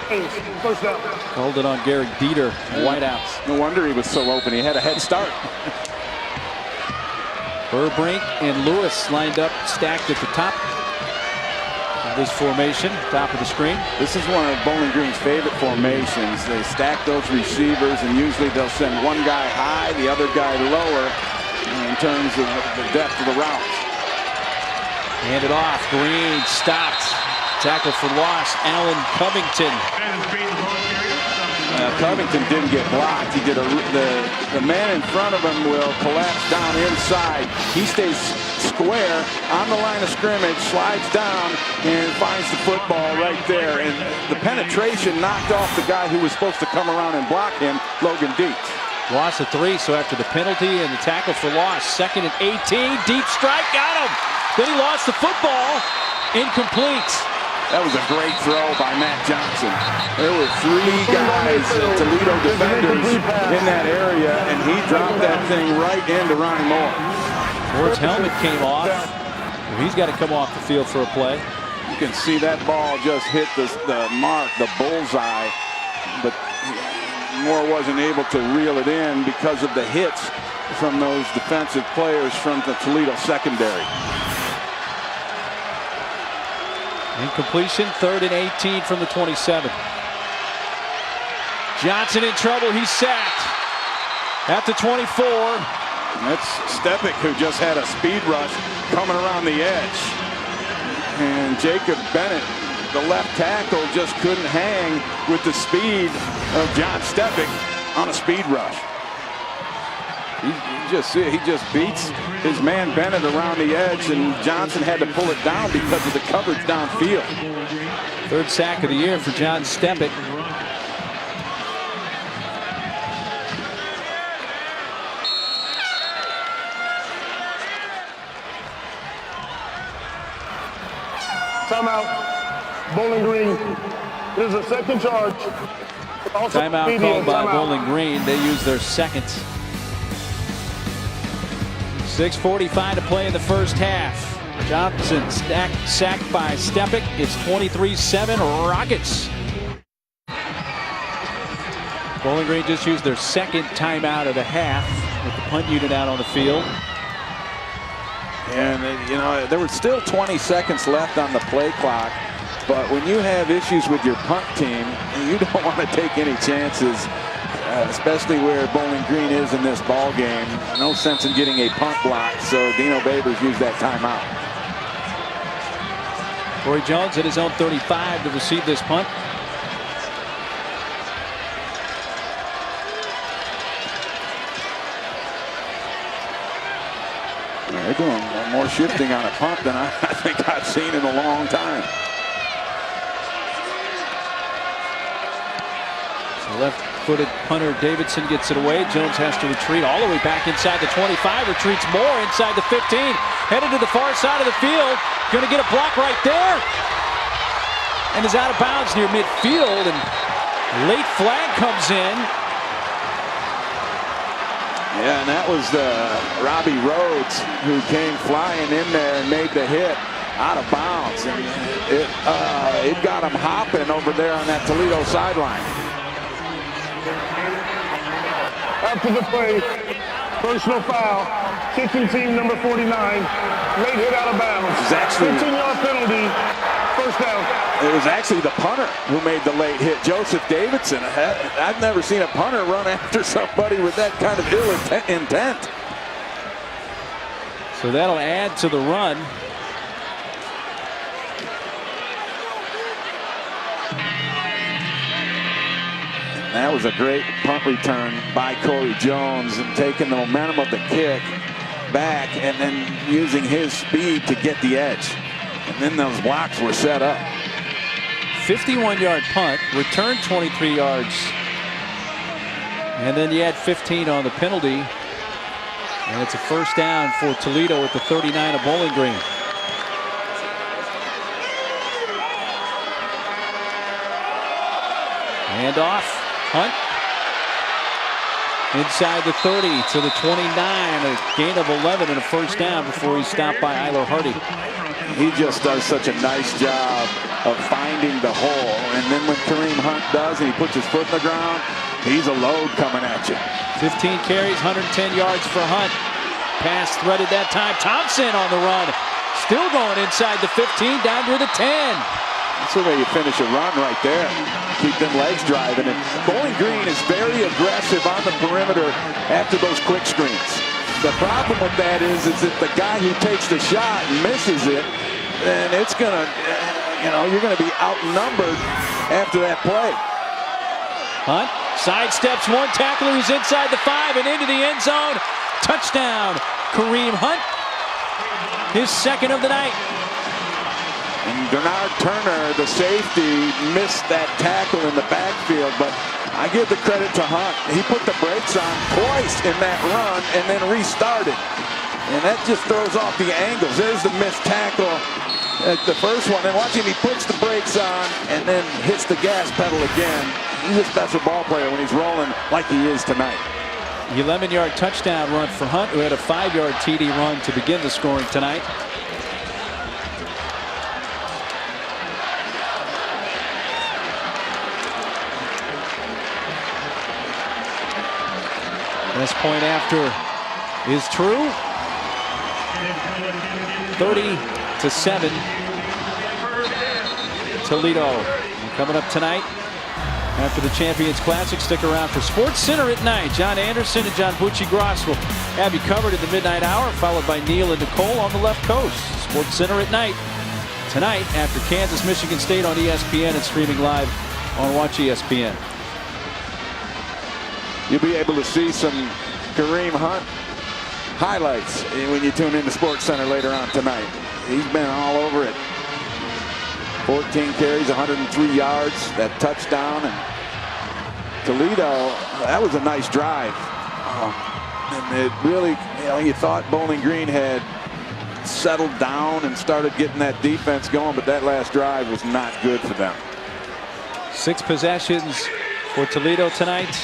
Remains. First down. Called it on Garrett Dieter. Wideouts. No wonder he was so open. He had a head start. Burbrink and Lewis lined up, stacked at the top of this formation, top of the screen. This is one of Bowling Green's favorite formations. They stack those receivers, and usually they'll send one guy high, the other guy lower in terms of the depth of the routes. Handed off. Green stopped. Tackle for loss. Allen Covington. Covington didn't get blocked. He did the man in front of him will collapse down inside. He stays square on the line of scrimmage, slides down, and finds the football right there. And the penetration knocked off the guy who was supposed to come around and block him, Logan Dietz. Loss of 3, so after the penalty and the tackle for loss, 2nd and 18. Deep strike, got him. Then he lost the football. Incomplete. That was a great throw by Matt Johnson. There were 3 guys, Toledo defenders, in that area, and he dropped that thing right into Ronnie Moore. Moore's helmet came off. He's got to come off the field for a play. You can see that ball just hit the mark, the bullseye, but Moore wasn't able to reel it in because of the hits from those defensive players from the Toledo secondary. Incompletion, 3rd and 18 from the 27. Johnson in trouble. He's sacked at the 24. That's Stepic, who just had a speed rush coming around the edge. And Jacob Bennett, the left tackle, just couldn't hang with the speed of John Stepic on a speed rush. He just beats his man Bennett around the edge, and Johnson had to pull it down because of the coverage downfield. 3rd sack of the year for John Stepic. Timeout. Bowling Green. There's a second charge. Also Timeout called by Bowling Green. They use their 2nd. 6:45 to play in the first half. Johnson sacked by Stepic. It's 23-7 Rockets. Bowling Green just used their 2nd timeout of the half with the punt unit out on the field. And, you know, there were still 20 seconds left on the play clock. But when you have issues with your punt team, you don't want to take any chances, especially where Bowling Green is in this ball game. No sense in getting a punt block, so Dino Babers used that timeout. Corey Jones at his own 35 to receive this punt. They're doing more shifting on a punt than I think I've seen in a long time. So left-footed punter Davidson gets it away. Jones has to retreat all the way back inside the 25. Retreats more inside the 15. Headed to the far side of the field. Going to get a block right there. And is out of bounds near midfield. And a late flag comes in. Yeah, and that was Robbie Rhodes who came flying in there and made the hit out of bounds. And it got him hopping over there on that Toledo sideline. After the play, personal foul, kicking team number 49, late hit out of bounds. 15-yard penalty, first down. It was actually the punter who made the late hit, Joseph Davidson. I've never seen a punter run after somebody with that kind of ill intent. So that'll add to the run. That was a great punt return by Corey Jones, and taking the momentum of the kick back and then using his speed to get the edge. And then those blocks were set up. 51-yard punt, return 23 yards. And then you add 15 on the penalty. And it's a first down for Toledo at the 39 of Bowling Green. Hand off. Hunt inside the 30 to the 29, a gain of 11 and a first down before he's stopped by Ilo Hardy. He just does such a nice job of finding the hole, and then when Kareem Hunt does and he puts his foot in the ground, he's a load coming at you. 15 carries, 110 yards for Hunt. Pass threaded that time. Thompson on the run, still going inside the 15 down to the 10. That's the way you finish a run right there. Keep them legs driving. And Bowling Green is very aggressive on the perimeter after those quick screens. The problem with that is that the guy who takes the shot and misses it, then it's gonna, you're gonna be outnumbered after that play. Hunt sidesteps one tackler who's inside the 5 and into the end zone. Touchdown, Kareem Hunt. His second of the night. And Bernard Turner, the safety, missed that tackle in the backfield, but I give the credit to Hunt. He put the brakes on twice in that run and then restarted. And that just throws off the angles. There's the missed tackle at the first one. And watch him, he puts the brakes on and then hits the gas pedal again. He's a special ball player when he's rolling like he is tonight. 11-yard touchdown run for Hunt, who had a 5-yard TD run to begin the scoring tonight. This point after is true. 30-7. Toledo coming up tonight after the Champions Classic. Stick around for Sports Center at night. John Anderson and John Bucci-Gross will have you covered at the midnight hour, followed by Neil and Nicole on the left coast. Sports Center at night tonight after Kansas, Michigan State on ESPN and streaming live on Watch ESPN. You'll be able to see some Kareem Hunt highlights when you tune in to Sports Center later on tonight. He's been all over it. 14 carries, 103 yards, that touchdown. And Toledo, that was a nice drive. And it really, you thought Bowling Green had settled down and started getting that defense going, but that last drive was not good for them. 6 possessions for Toledo tonight.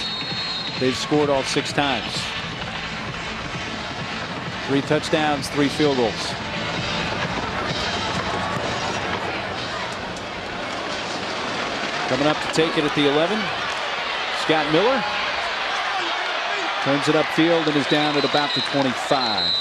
They've scored all 6 times. 3 touchdowns, 3 field goals. Coming up to take it at the 11, Scott Miller. Turns it upfield and is down at about the 25.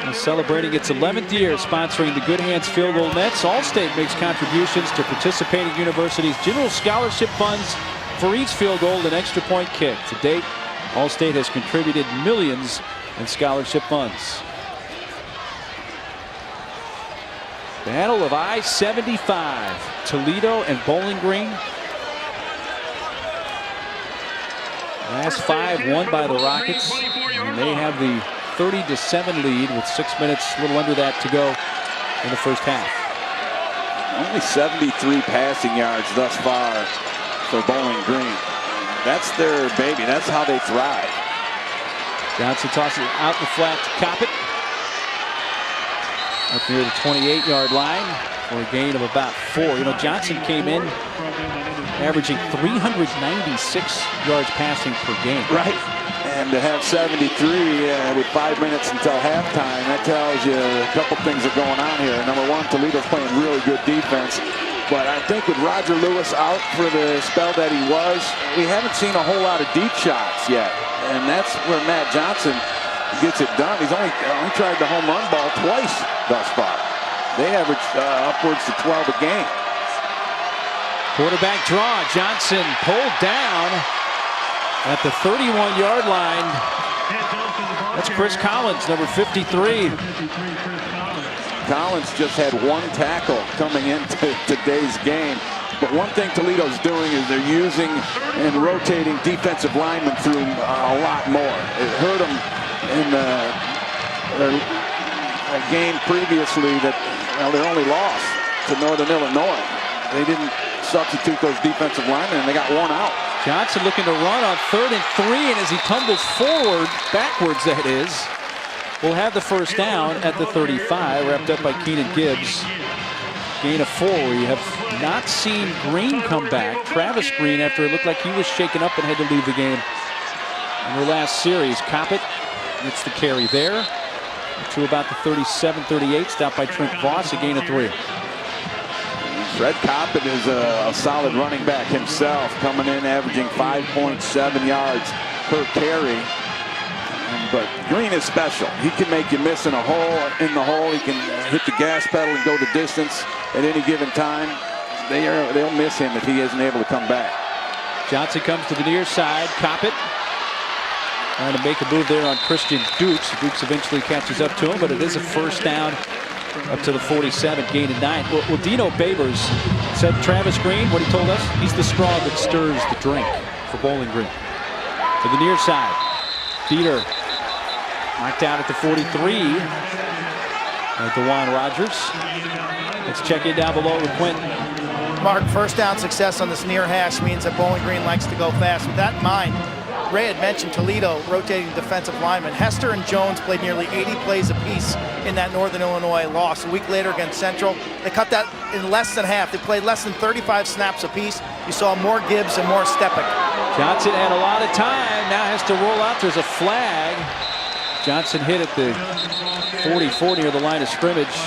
And celebrating its 11th year sponsoring the Good Hands Field Goal Nets, Allstate makes contributions to participating universities' general scholarship funds for each field goal and extra point kick. To date, Allstate has contributed millions in scholarship funds. Battle of I-75, Toledo and Bowling Green. Last 5 won by the Rockets, and they have the 30-7 lead with 6 minutes, a little under that to go in the first half. Only 73 passing yards thus far for Bowling Green. That's their baby. That's how they thrive. Johnson tosses it out in the flat to Coppett. Up near the 28-yard line for a gain of about 4. You know, Johnson came in averaging 396 yards passing per game. Right. And to have 73 with 5 minutes until halftime, that tells you a couple things are going on here. Number one, Toledo's playing really good defense. But I think with Roger Lewis out for the spell that he was, we haven't seen a whole lot of deep shots yet. And that's where Matt Johnson gets it done. He's only tried the home run ball twice thus far. They average upwards to 12 a game. Quarterback draw. Johnson pulled down at the 31-yard line. That's Chris Collins, number 53. Collins just had 1 tackle coming into today's game. But one thing Toledo's doing is they're using and rotating defensive linemen through a lot more. It hurt them in a game previously that their only loss to Northern Illinois. They didn't substitute those defensive linemen, and they got one out. Johnson looking to run on 3rd and 3, and as he tumbles forward, backwards that is, will have the first down at the 35, wrapped up by Keenan Gibbs. Gain of 4. We have not seen Green come back. Travis Green, after it looked like he was shaken up and had to leave the game in their last series. Coppett gets the carry there to about the 37-38, stopped by Trent Voss, a gain of 3. Fred Coppett is a solid running back himself, coming in averaging 5.7 yards per carry. But Green is special. He can make you miss in the hole. He can hit the gas pedal and go the distance at any given time. They'll miss him if he isn't able to come back. Johnson comes to the near side. Coppett trying to make a move there on Christian Dukes. Dukes eventually catches up to him, but it is a first down up to the 47, gain of 9. Well, Dino Babers said Travis Green, what he told us, he's the straw that stirs the drink for Bowling Green. To the near side. Peter knocked out at the 43. DeJuan Rogers. Let's check in down below with Quentin. Mark, first down success on this near hash means that Bowling Green likes to go fast. With that in mind, Ray had mentioned Toledo rotating defensive linemen. Hester and Jones played nearly 80 plays apiece in that Northern Illinois loss. A week later against Central, they cut that in less than half. They played less than 35 snaps apiece. You saw more Gibbs and more Stepek. Johnson had a lot of time, now has to roll out. There's a flag. Johnson hit at the 40 near the line of scrimmage.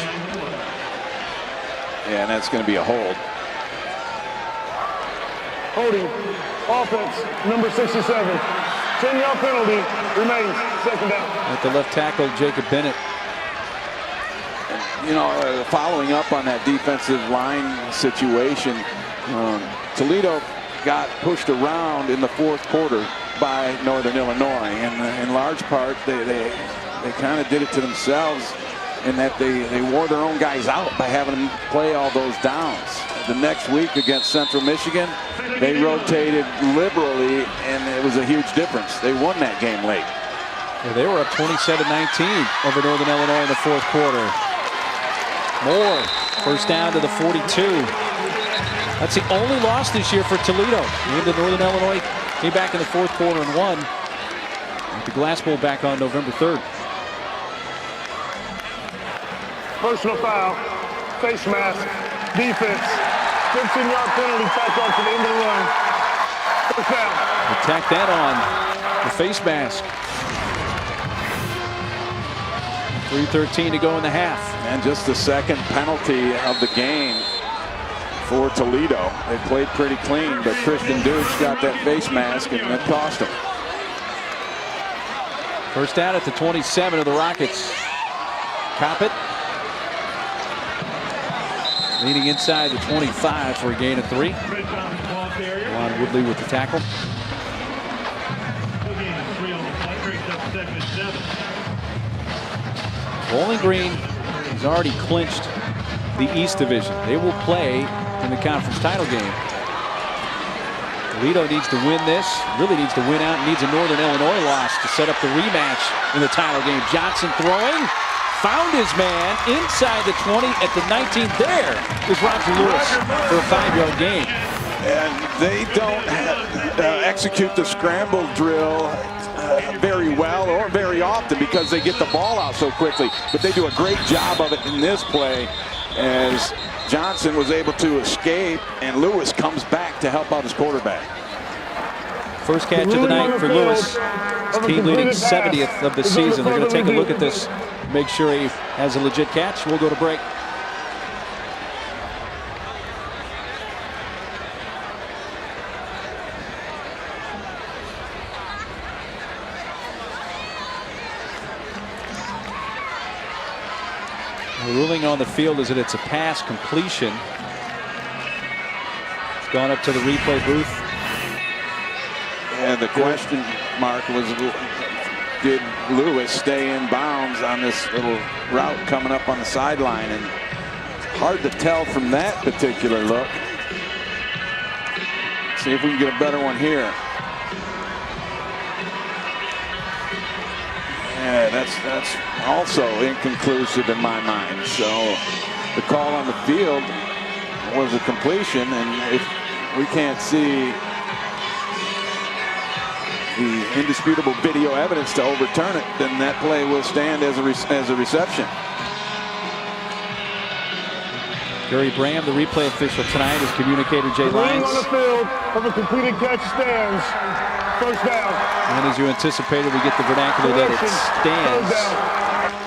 Yeah, and that's going to be a hold. Holding, offense, number 67. 10-yard penalty, remains, second down. At the left tackle, Jacob Bennett. You know, following up on that defensive line situation, Toledo got pushed around in the 4th quarter by Northern Illinois, and in large part they kind of did it to themselves in that they wore their own guys out by having them play all those downs. The next week against Central Michigan, they rotated liberally, and it was a huge difference. They won that game late. Yeah, they were up 27-19 over Northern Illinois in the 4th quarter. Moore, first down to the 42. That's the only loss this year for Toledo. Even the Northern Illinois came back in the 4th quarter and won. With the Glass Bowl back on November 3rd. Personal foul, face mask, defense, 15-yard penalty tacked on to the end of the run. First down. Attack that on the face mask. 3:13 to go in the half. And just the second penalty of the game for Toledo. They played pretty clean, but Christian Dukes got that face mask, and it cost him. First down at the 27 of the Rockets. Coppett leading inside the 25 for a gain of 3. Ron Woodley with the tackle. Bowling Green has already clinched the East Division. They will play in the conference title game. Toledo needs to win this, really needs to win out, and needs a Northern Illinois loss to set up the rematch in the title game. Johnson throwing, found his man inside the 20 at the 19. There is Roger Lewis for a 5-yard gain. And they don't execute the scramble drill very well or very often because they get the ball out so quickly. But they do a great job of it in this play as Johnson was able to escape and Lewis comes back to help out his quarterback. First catch of the night for Lewis. His team leading 70th of the season. They're going to take a look at this, make sure he has a legit catch. We'll go to break. The ruling on the field is that it's a pass completion. It's gone up to the replay booth. And the question mark was, did Lewis stay in bounds on this little route coming up on the sideline? And hard to tell from that particular look. See if we can get a better one here. Yeah, that's also inconclusive in my mind. So the call on the field was a completion, and if we can't see the indisputable video evidence to overturn it, then that play will stand as a reception. Gary Bram, the replay official tonight, is communicator Jay Lyons. On the field of a completed catch stands. First down. And as you anticipated, we get the vernacular that it stands.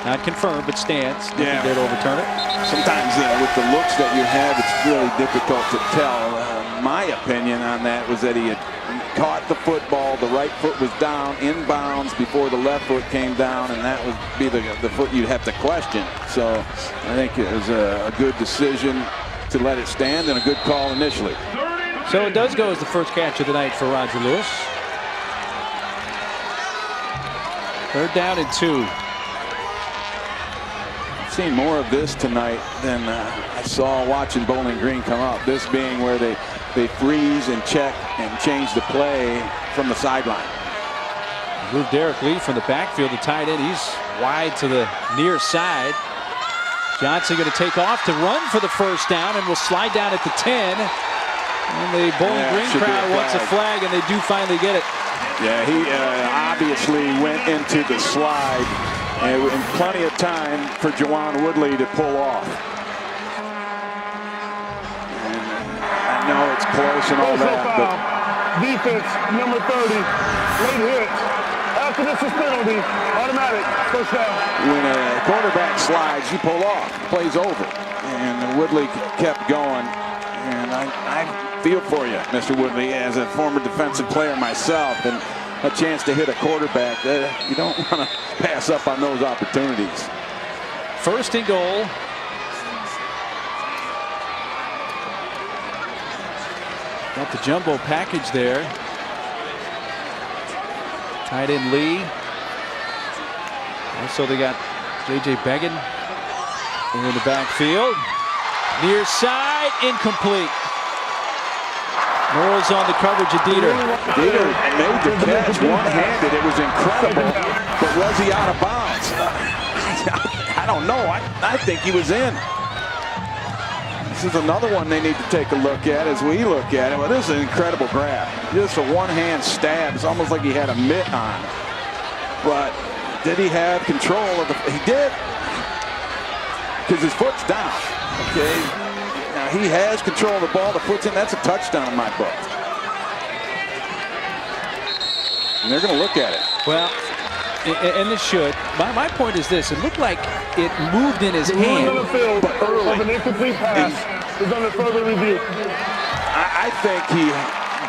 Not confirmed, but stands. Nothing there to overturn it. Sometimes with the looks that you have, it's really difficult to tell. My opinion on that was that he had caught the football. The right foot was down in bounds before the left foot came down, and that would be the foot you'd have to question. So I think it was a good decision to let it stand and a good call initially. So it does go as the first catch of the night for Roger Lewis. 3rd down and 2. I've seen more of this tonight than I saw watching Bowling Green come up. This being where they freeze and check and change the play from the sideline. Move Derek Lee from the backfield, the tight end. He's wide to the near side. Johnson going to take off to run for the first down and will slide down at the 10. And the Bowling Green crowd wants a flag, and they do finally get it. Yeah, he obviously went into the slide and plenty of time for Juwan Woodley to pull off. And I know it's close and all that, but defense number 30, late hit. After this is penalty, automatic first down. When a quarterback slides, you pull off. Play's over. And Woodley kept going. And I feel for you, Mr. Woodley, as a former defensive player myself, and a chance to hit a quarterback. You don't want to pass up on those opportunities. 1st and goal. Got the jumbo package there. Tight end Lee. Also they got J.J. Beggin in the backfield. Near side, incomplete. Norrell's on the coverage of Dieter. Dieter made the catch one-handed. It was incredible. But was he out of bounds? I don't know. I think he was in. This is another one they need to take a look at as we look at it. Well, this is an incredible grab. Just a one-hand stab. It's almost like he had a mitt on. But did he have control of the... He did. Because his foot's down. Okay. Now he has control of the ball. The foot's in. That's a touchdown in my book. And they're going to look at it. Well, and this should. My point is this. It looked like it moved in his hand. On the field of an incomplete pass is under further review. I think he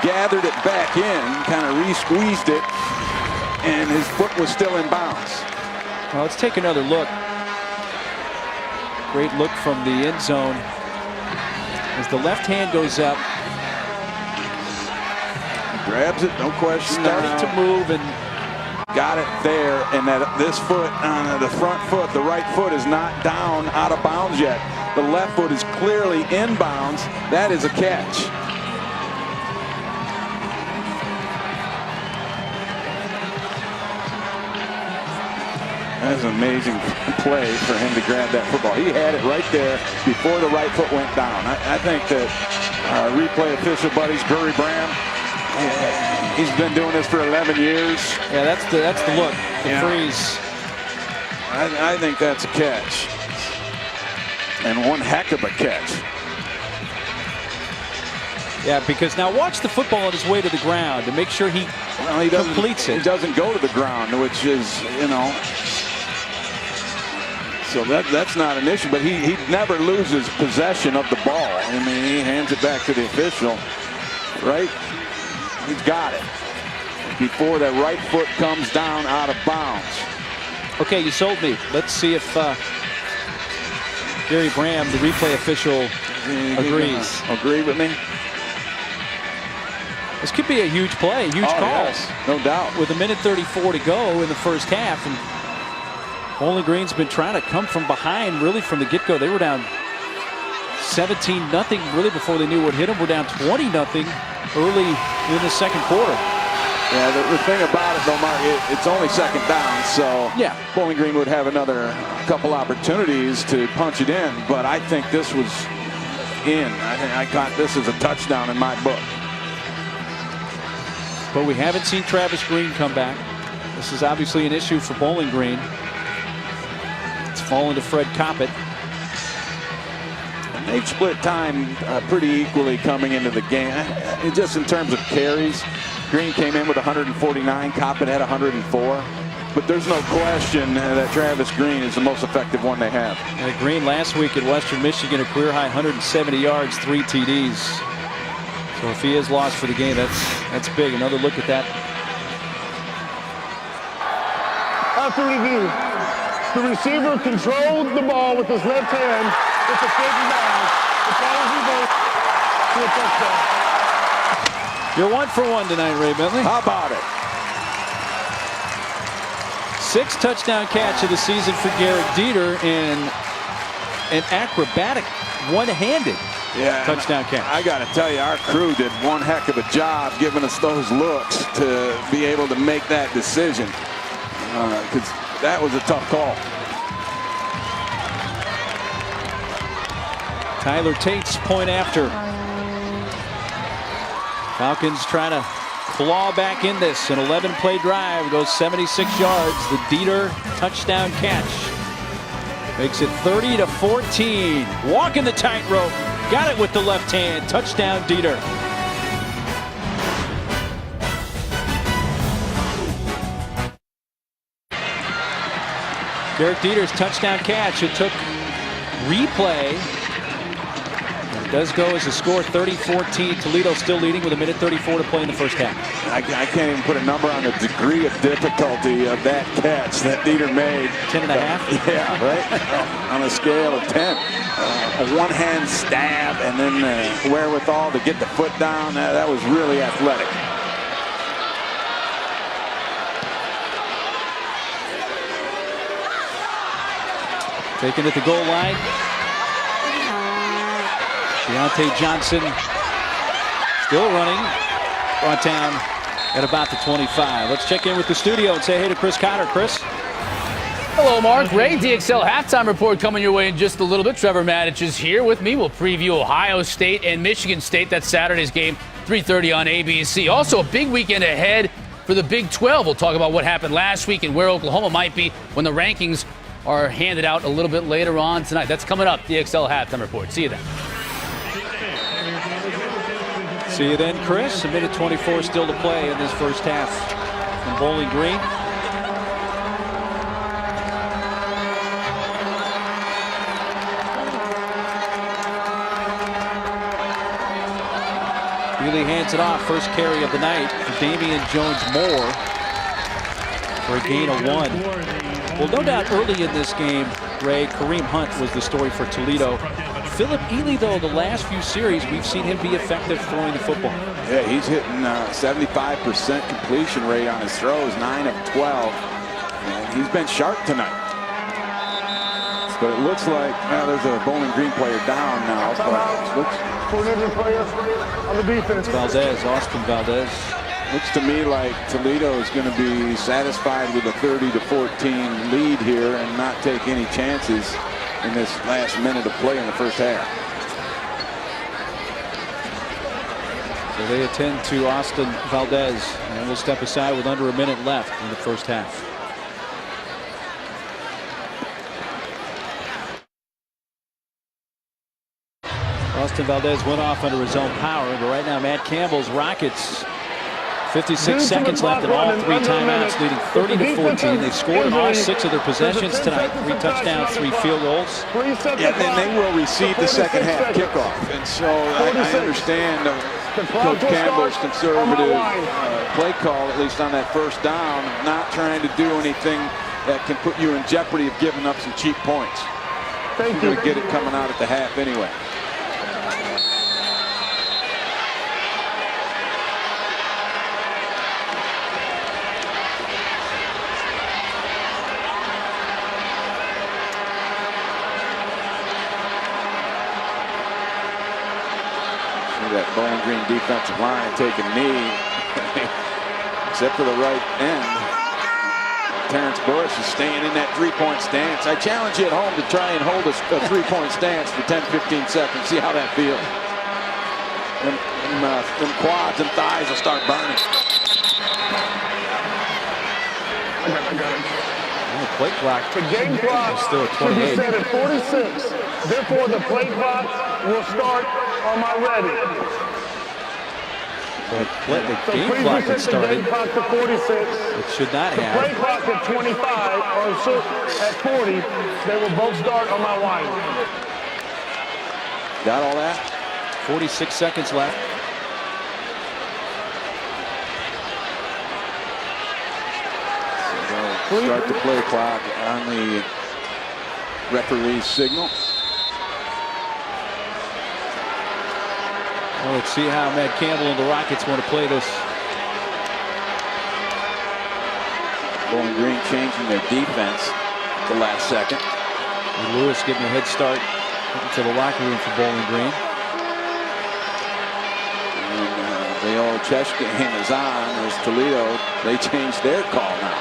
gathered it back in, kind of re-squeezed it, and his foot was still in bounds. Well, let's take another look. Great look from the end zone as the left hand goes up. He grabs it, no question. Starting to move and got it there, and that this foot, the front foot, the right foot is not down out of bounds yet. The left foot is clearly inbounds. That is a catch. That's an amazing play for him to grab that football. He had it right there before the right foot went down. I think that replay official buddies, Gurry Bram, he's been doing this for 11 years. Yeah, that's the look, the freeze. I think that's a catch. And one heck of a catch. Yeah, because now watch the football on his way to the ground to make sure he completes it. He doesn't go to the ground, which is, you know, so that's not an issue. But he never loses possession of the ball. I mean, he hands it back to the official, right? He's got it before that right foot comes down out of bounds. Okay, you sold me. Let's see if Gary Bram, the replay official, agrees. Agree with me? This could be a huge play, huge call. Yes, no doubt. With 1:34 to go in the first half, and Bowling Green's been trying to come from behind really from the get-go. They were down 17-0 really before they knew what hit them. We're down 20-0 early in the second quarter. Yeah, the thing about it, though, Mark, it's only second down, so yeah, Bowling Green would have another couple opportunities to punch it in, but I think this was in. I got this as a touchdown in my book. But we haven't seen Travis Green come back. This is obviously an issue for Bowling Green. It's fallen to Fred Coppett. And they've split time pretty equally coming into the game. Just in terms of carries, Green came in with 149, Coppett had 104. But there's no question that Travis Green is the most effective one they have. Green last week at Western Michigan, a career high 170 yards, 3 TDs. So if he is lost for the game, that's big. Another look at that. After review, the receiver controlled the ball with his left hand. It's a 5th down. The ball is reversed to a touchdown. You're 1 for 1 tonight, Ray Bentley. How about it? 6th touchdown catch of the season for Garrett Dieter, and an acrobatic one-handed touchdown catch. I got to tell you, our crew did one heck of a job giving us those looks to be able to make that decision, because that was a tough call. Tyler Tate's point after. Falcons trying to claw back in this. An 11-play drive goes 76 yards. The Dieter touchdown catch makes it 30-14. Walking the tightrope. Got it with the left hand. Touchdown, Dieter. Garrett Dieter's touchdown catch. It took replay. It does go as a score, 30-14. Toledo still leading with 1:34 to play in the first half. I can't even put a number on the degree of difficulty of that catch that Dieter made. 10.5? Yeah, right? On a scale of 10. A one-hand stab and then the wherewithal to get the foot down. That was really athletic. Taken at the goal line. Deontay Johnson still running. On town at about the 25. Let's check in with the studio and say hey to Chris Cotter. Chris. Hello, Mark. Ray, DXL halftime report coming your way in just a little bit. Trevor Maddich is here with me. We'll preview Ohio State and Michigan State. That's Saturday's game, 3:30 on ABC. Also, a big weekend ahead for the Big 12. We'll talk about what happened last week and where Oklahoma might be when the rankings are handed out a little bit later on tonight. That's coming up. DXL halftime report. See you then. See you then, Chris. 1:24 still to play in this first half from Bowling Green. Really hands it off. First carry of the night for Damian Jones-Moore for a gain of 1. Well, no doubt early in this game, Ray, Kareem Hunt was the story for Toledo. Philip Ely, though, the last few series, we've seen him be effective throwing the football. Yeah, he's hitting 75% completion rate on his throws, 9 of 12. And he's been sharp tonight. But it looks like, now there's a Bowling Green player down now. Player on the defense. Valdez, Austin Valdez. Looks to me like Toledo is going to be satisfied with a 30-14 lead here and not take any chances in this last minute of play in the first half. So they attend to Austin Valdez, and we'll step aside with under a minute left in the first half. Austin Valdez went off under his own power, but right now Matt Campbell's Rockets, 56 seconds left and all 3 timeouts, leading 30-14. They scored in all 6 of their possessions tonight. 3 touchdowns, 3 field goals. Yeah, and they will receive the second half kickoff. And so I understand Coach Campbell's conservative play call, at least on that first down, not trying to do anything that can put you in jeopardy of giving up some cheap points. You're going to get it coming out at the half anyway. That Bowling Green defensive line taking a knee, except for the right end. Terrence Bush is staying in that 3-point stance. I challenge you at home to try and hold a 3-point stance for 10-15 seconds. See how that feels. Them quads and thighs will start burning. The play clock. The game clock still at should be 28. set at 46. Therefore, the play clock will start on my ready. The game please clock reset had started. the game clock to 46. It should not The play have. clock at 25 or so at 40. They will both start on my line. Got all that? 46 seconds left. So start the play clock on the referee's signal. Well, let's see how Matt Campbell and the Rockets want to play this. Bowling Green changing their defense at the last second. And Lewis getting a head start into the locker room for Bowling Green. And the old chess game is on as Toledo. They changed their call now.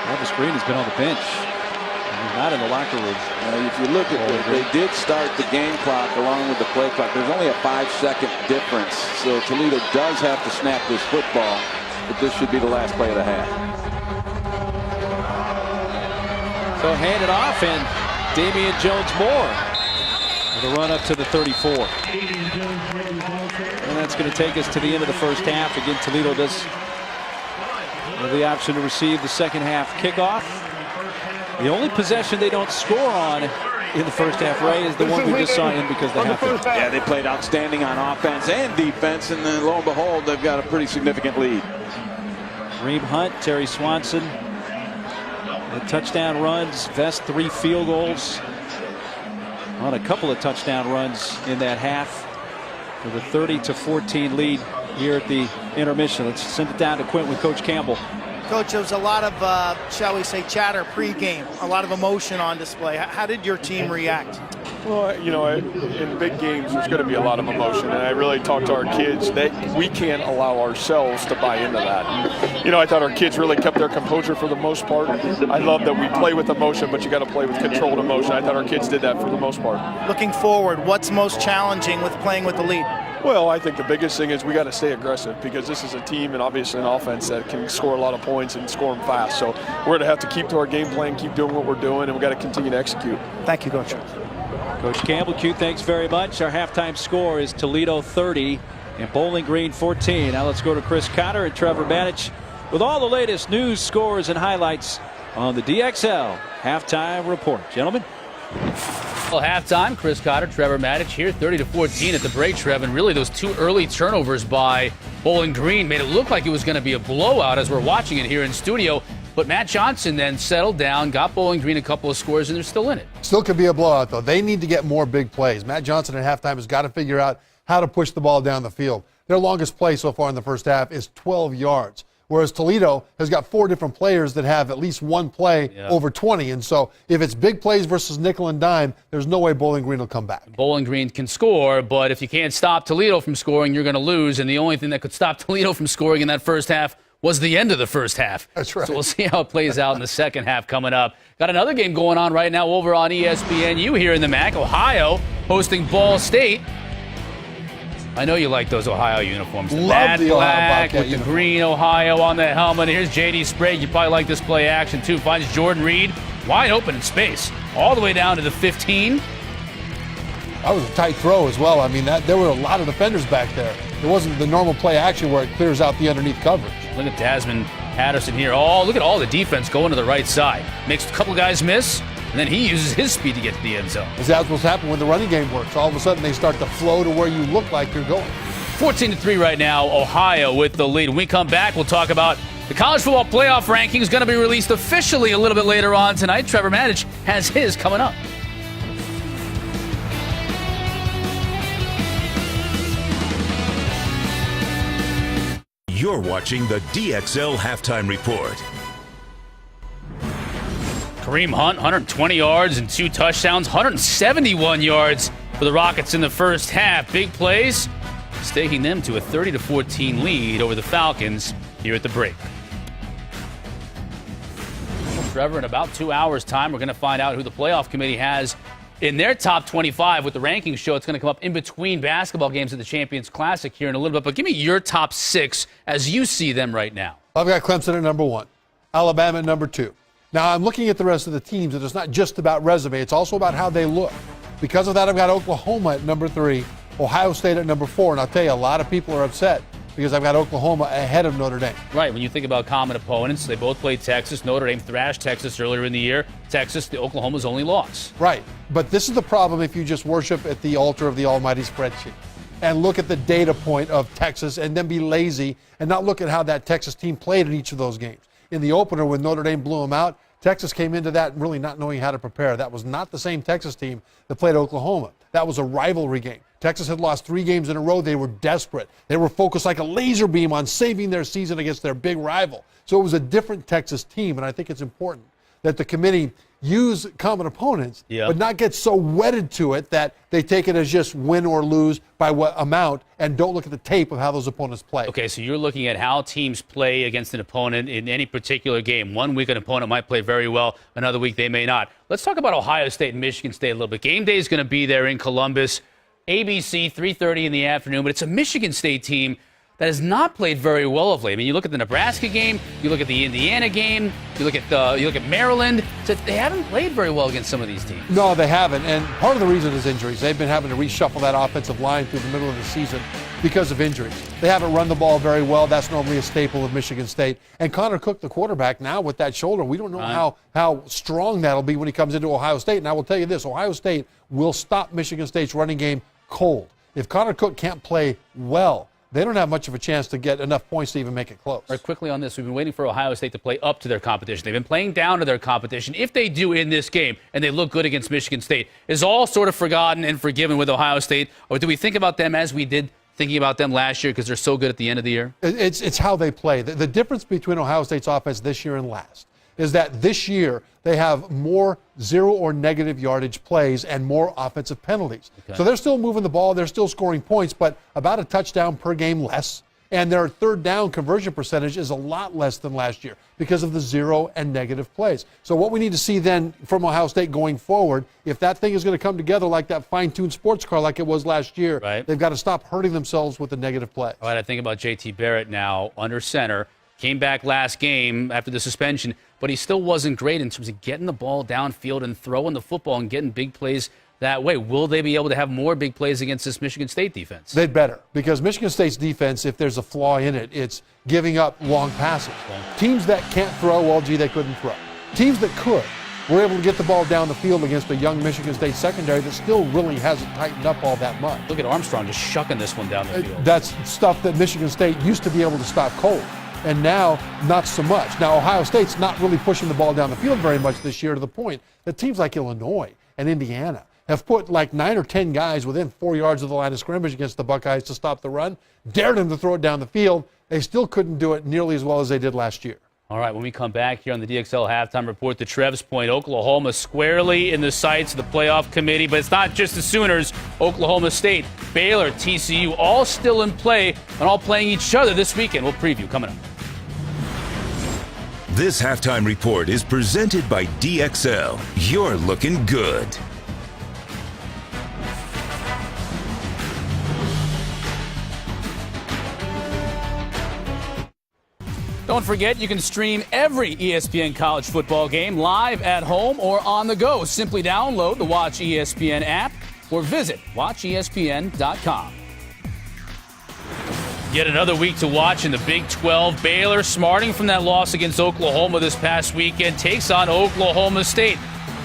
Travis Green has been on the bench. He's not in the locker room. If you look at it, they did start the game clock along with the play clock. There's only a 5-second difference. So Toledo does have to snap this football, but this should be the last play of the half. So hand it off, and Damian Jones-Moore with a run up to the 34. And that's going to take us to the end of the first half. Again, Toledo does have the option to receive the second half kickoff. The only possession they don't score on in the first half, Ray, is the one we just saw in because they have to. Yeah, they played outstanding on offense and defense, and then lo and behold, they've got a pretty significant lead. Kareem Hunt, Terry Swanson, the touchdown runs, Vest 3 field goals on a couple of touchdown runs in that half with a 30-14 lead here at the intermission. Let's send it down to Quint with Coach Campbell. Coach, there was a lot of, shall we say, chatter pregame, a lot of emotion on display. How did your team react? Well, you know, in big games, there's going to be a lot of emotion, and I really talked to our kids that we can't allow ourselves to buy into that. And, you know, I thought our kids really kept their composure for the most part. I love that we play with emotion, but you got to play with controlled emotion. I thought our kids did that for the most part. Looking forward, what's most challenging with playing with the lead? Well, I think the biggest thing is we got to stay aggressive because this is a team and obviously an offense that can score a lot of points and score them fast. So we're going to have to keep to our game plan, keep doing what we're doing, and we got to continue to execute. Thank you, Coach. Coach Campbell, Q, thanks very much. Our halftime score is Toledo 30 and Bowling Green 14. Now let's go to Chris Cotter and Trevor Manich with all the latest news, scores, and highlights on the DXL Halftime Report. Gentlemen. Well, halftime, Chris Cotter, Trevor Manich here, 30-14 at the break, Trev. And really those 2 early turnovers by Bowling Green made it look like it was going to be a blowout as we're watching it here in studio. But Matt Johnson then settled down, got Bowling Green a couple of scores, and they're still in it. Still could be a blowout, though. They need to get more big plays. Matt Johnson at halftime has got to figure out how to push the ball down the field. Their longest play so far in the first half is 12 yards, whereas Toledo has got 4 different players that have at least one play over 20. And so if it's big plays versus nickel and dime, there's no way Bowling Green will come back. Bowling Green can score, but if you can't stop Toledo from scoring, you're going to lose. And the only thing that could stop Toledo from scoring in that first half was the end of the first half. That's right. So we'll see how it plays out in the second half coming up. Got another game going on right now over on ESPNU here in the MAC. Ohio hosting Ball State. I know you like those Ohio uniforms. Love the Ohio black Bobcat with the uniform. green Ohio on the helmet. Here's J.D. Sprague. You probably like this play action too. Finds Jordan Reed wide open in space, all the way down to the 15. That was a tight throw as well. I mean, there were a lot of defenders back there. It wasn't the normal play action where it clears out the underneath coverage. Look at Desmond Patterson here. Oh, look at all the defense going to the right side. Makes a couple guys miss, and then he uses his speed to get to the end zone. That's what's happened when the running game works. All of a sudden, they start to flow to where you look like you're going. 14-3 right now, Ohio with the lead. When we come back, we'll talk about the college football playoff rankings going to be released officially a little bit later on tonight. Trevor Matich has his coming up. You're watching the DXL Halftime Report. Kareem Hunt, 120 yards and 2 touchdowns, 171 yards for the Rockets in the first half. Big plays, staking them to a 30-14 lead over the Falcons here at the break. Trevor, in about 2 hours' time, we're going to find out who the playoff committee has in their top 25 with the rankings show. It's going to come up in between basketball games at the Champions Classic here in a little bit. But give me your top 6 as you see them right now. I've got Clemson at number 1, Alabama at number 2. Now, I'm looking at the rest of the teams, and it's not just about resume. It's also about how they look. Because of that, I've got Oklahoma at number 3, Ohio State at number 4. And I'll tell you, a lot of people are upset because I've got Oklahoma ahead of Notre Dame. Right, when you think about common opponents, they both played Texas. Notre Dame thrashed Texas earlier in the year. Texas, the Oklahoma's only loss. Right, but this is the problem if you just worship at the altar of the almighty spreadsheet and look at the data point of Texas and then be lazy and not look at how that Texas team played in each of those games. In the opener, when Notre Dame blew them out, Texas came into that really not knowing how to prepare. That was not the same Texas team that played Oklahoma. That was a rivalry game. Texas had lost 3 games in a row. They were desperate. They were focused like a laser beam on saving their season against their big rival. So it was a different Texas team, and I think it's important that the committee use common opponents, but not get so wedded to it that they take it as just win or lose by what amount and don't look at the tape of how those opponents play. Okay, so you're looking at how teams play against an opponent in any particular game. One week an opponent might play very well, another week they may not. Let's talk about Ohio State and Michigan State a little bit. Game day is going to be there in Columbus. ABC, 3:30 in the afternoon, but it's a Michigan State team that has not played very well of late. I mean, you look at the Nebraska game, you look at the Indiana game, you look at Maryland. So they haven't played very well against some of these teams. No, they haven't, and part of the reason is injuries. They've been having to reshuffle that offensive line through the middle of the season because of injuries. They haven't run the ball very well. That's normally a staple of Michigan State. And Connor Cook, the quarterback, now with that shoulder, we don't know how strong that'll be when he comes into Ohio State. And I will tell you this, Ohio State will stop Michigan State's running game cold. If Connor Cook can't play well, they don't have much of a chance to get enough points to even make it close. All right, quickly on this, we've been waiting for Ohio State to play up to their competition. They've been playing down to their competition. If they do in this game and they look good against Michigan State, is all sort of forgotten and forgiven with Ohio State? Or do we think about them as we did thinking about them last year because they're so good at the end of the year? It's how they play. The difference between Ohio State's offense this year and last is that this year they have more 0 or negative yardage plays and more offensive penalties. Okay. So they're still moving the ball, they're still scoring points, but about a touchdown per game less. And their third down conversion percentage is a lot less than last year because of the 0 and negative plays. So what we need to see then from Ohio State going forward, if that thing is going to come together like that fine-tuned sports car like it was last year, they've got to stop hurting themselves with the negative plays. All right, I think about J.T. Barrett now under center. Came back last game after the suspension, but he still wasn't great in terms of getting the ball downfield and throwing the football and getting big plays that way. Will they be able to have more big plays against this Michigan State defense? They'd better, because Michigan State's defense, if there's a flaw in it, it's giving up long passes. Teams that can't throw, well, gee, they couldn't throw. Teams that could were able to get the ball down the field against a young Michigan State secondary that still really hasn't tightened up all that much. Look at Armstrong just shucking this one down the field. That's stuff that Michigan State used to be able to stop cold. and now not so much. Now, Ohio State's not really pushing the ball down the field very much this year, to the point that teams like Illinois and Indiana have put like 9 or 10 guys within 4 yards of the line of scrimmage against the Buckeyes to stop the run, dared them to throw it down the field. They still couldn't do it nearly as well as they did last year. All right, when we come back here on the DXL Halftime Report, to Trev's point, Oklahoma squarely in the sights of the playoff committee, but it's not just the Sooners. Oklahoma State, Baylor, TCU, all still in play and all playing each other this weekend. We'll preview coming up. This Halftime Report is presented by DXL. You're looking good. Don't forget, you can stream every ESPN college football game live at home or on the go. Simply download the Watch ESPN app or visit watchespn.com. Yet another week to watch in the Big 12. Baylor, smarting from that loss against Oklahoma this past weekend, takes on Oklahoma State.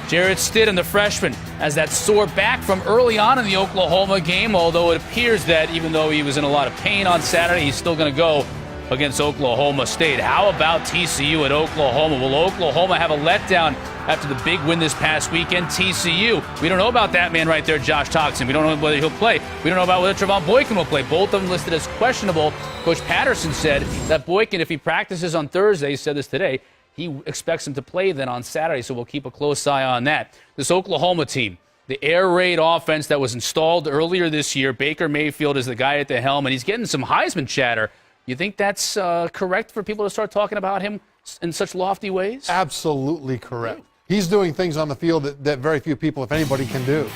Jarrett Stidham, the freshman, has that sore back from early on in the Oklahoma game, although it appears that even though he was in a lot of pain on Saturday, he's still going to go against Oklahoma State. How about TCU at Oklahoma? Will Oklahoma have a letdown after the big win this past weekend? TCU, we don't know about that man right there, Josh Toxin. We don't know whether he'll play. We don't know about whether Trevon Boykin will play. Both of them listed as questionable. Coach Patterson said that Boykin, if he practices on Thursday, he said this today, he expects him to play then on Saturday, so we'll keep a close eye on that. This Oklahoma team, the air raid offense that was installed earlier this year, Baker Mayfield is the guy at the helm, and he's getting some Heisman chatter. You think that's correct for people to start talking about him in such lofty ways? Absolutely correct. He's doing things on the field that very few people, if anybody, can do.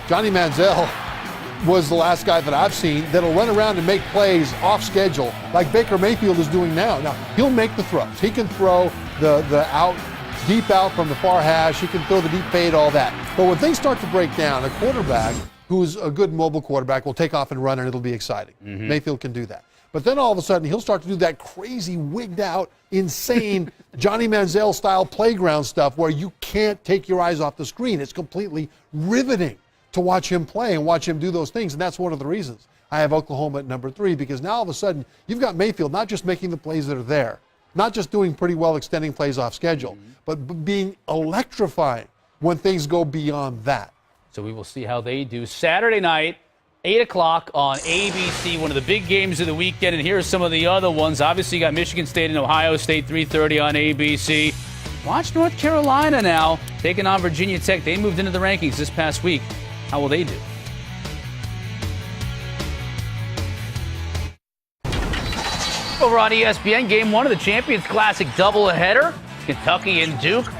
Johnny Manziel was the last guy that I've seen that'll run around and make plays off schedule like Baker Mayfield is doing now. Now, he'll make the throws. He can throw the out, deep out from the far hash. He can throw the deep fade, all that. But when things start to break down, a quarterback who's a good mobile quarterback will take off and run, and it'll be exciting. Mayfield can do that. But then all of a sudden, he'll start to do that crazy, wigged-out, insane Johnny Manziel-style playground stuff where you can't take your eyes off the screen. It's completely riveting to watch him play and watch him do those things, and that's one of the reasons I have Oklahoma at number 3, because now all of a sudden, you've got Mayfield not just making the plays that are there, not just doing pretty well extending plays off schedule, but being electrifying when things go beyond that. So we will see how they do Saturday night. 8 o'clock on ABC, one of the big games of the weekend, and here are some of the other ones. Obviously, you got Michigan State and Ohio State, 3:30 on ABC. Watch North Carolina now, taking on Virginia Tech. They moved into the rankings this past week. How will they do? Over on ESPN, Game 1 of the Champions Classic doubleheader, Kentucky and Duke.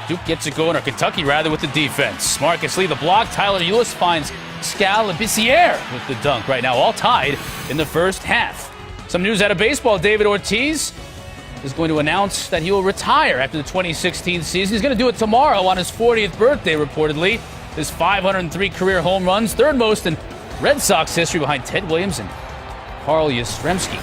Duke gets it going, or Kentucky rather, with the defense. Marcus Lee, the block. Tyler Ulis finds Scalabissiere with the dunk. Right now, all tied in the first half. Some news out of baseball. David Ortiz is going to announce that he will retire after the 2016 season. He's going to do it tomorrow on his 40th birthday, reportedly. His 503 career home runs, third most in Red Sox history behind Ted Williams and Carl Yastrzemski.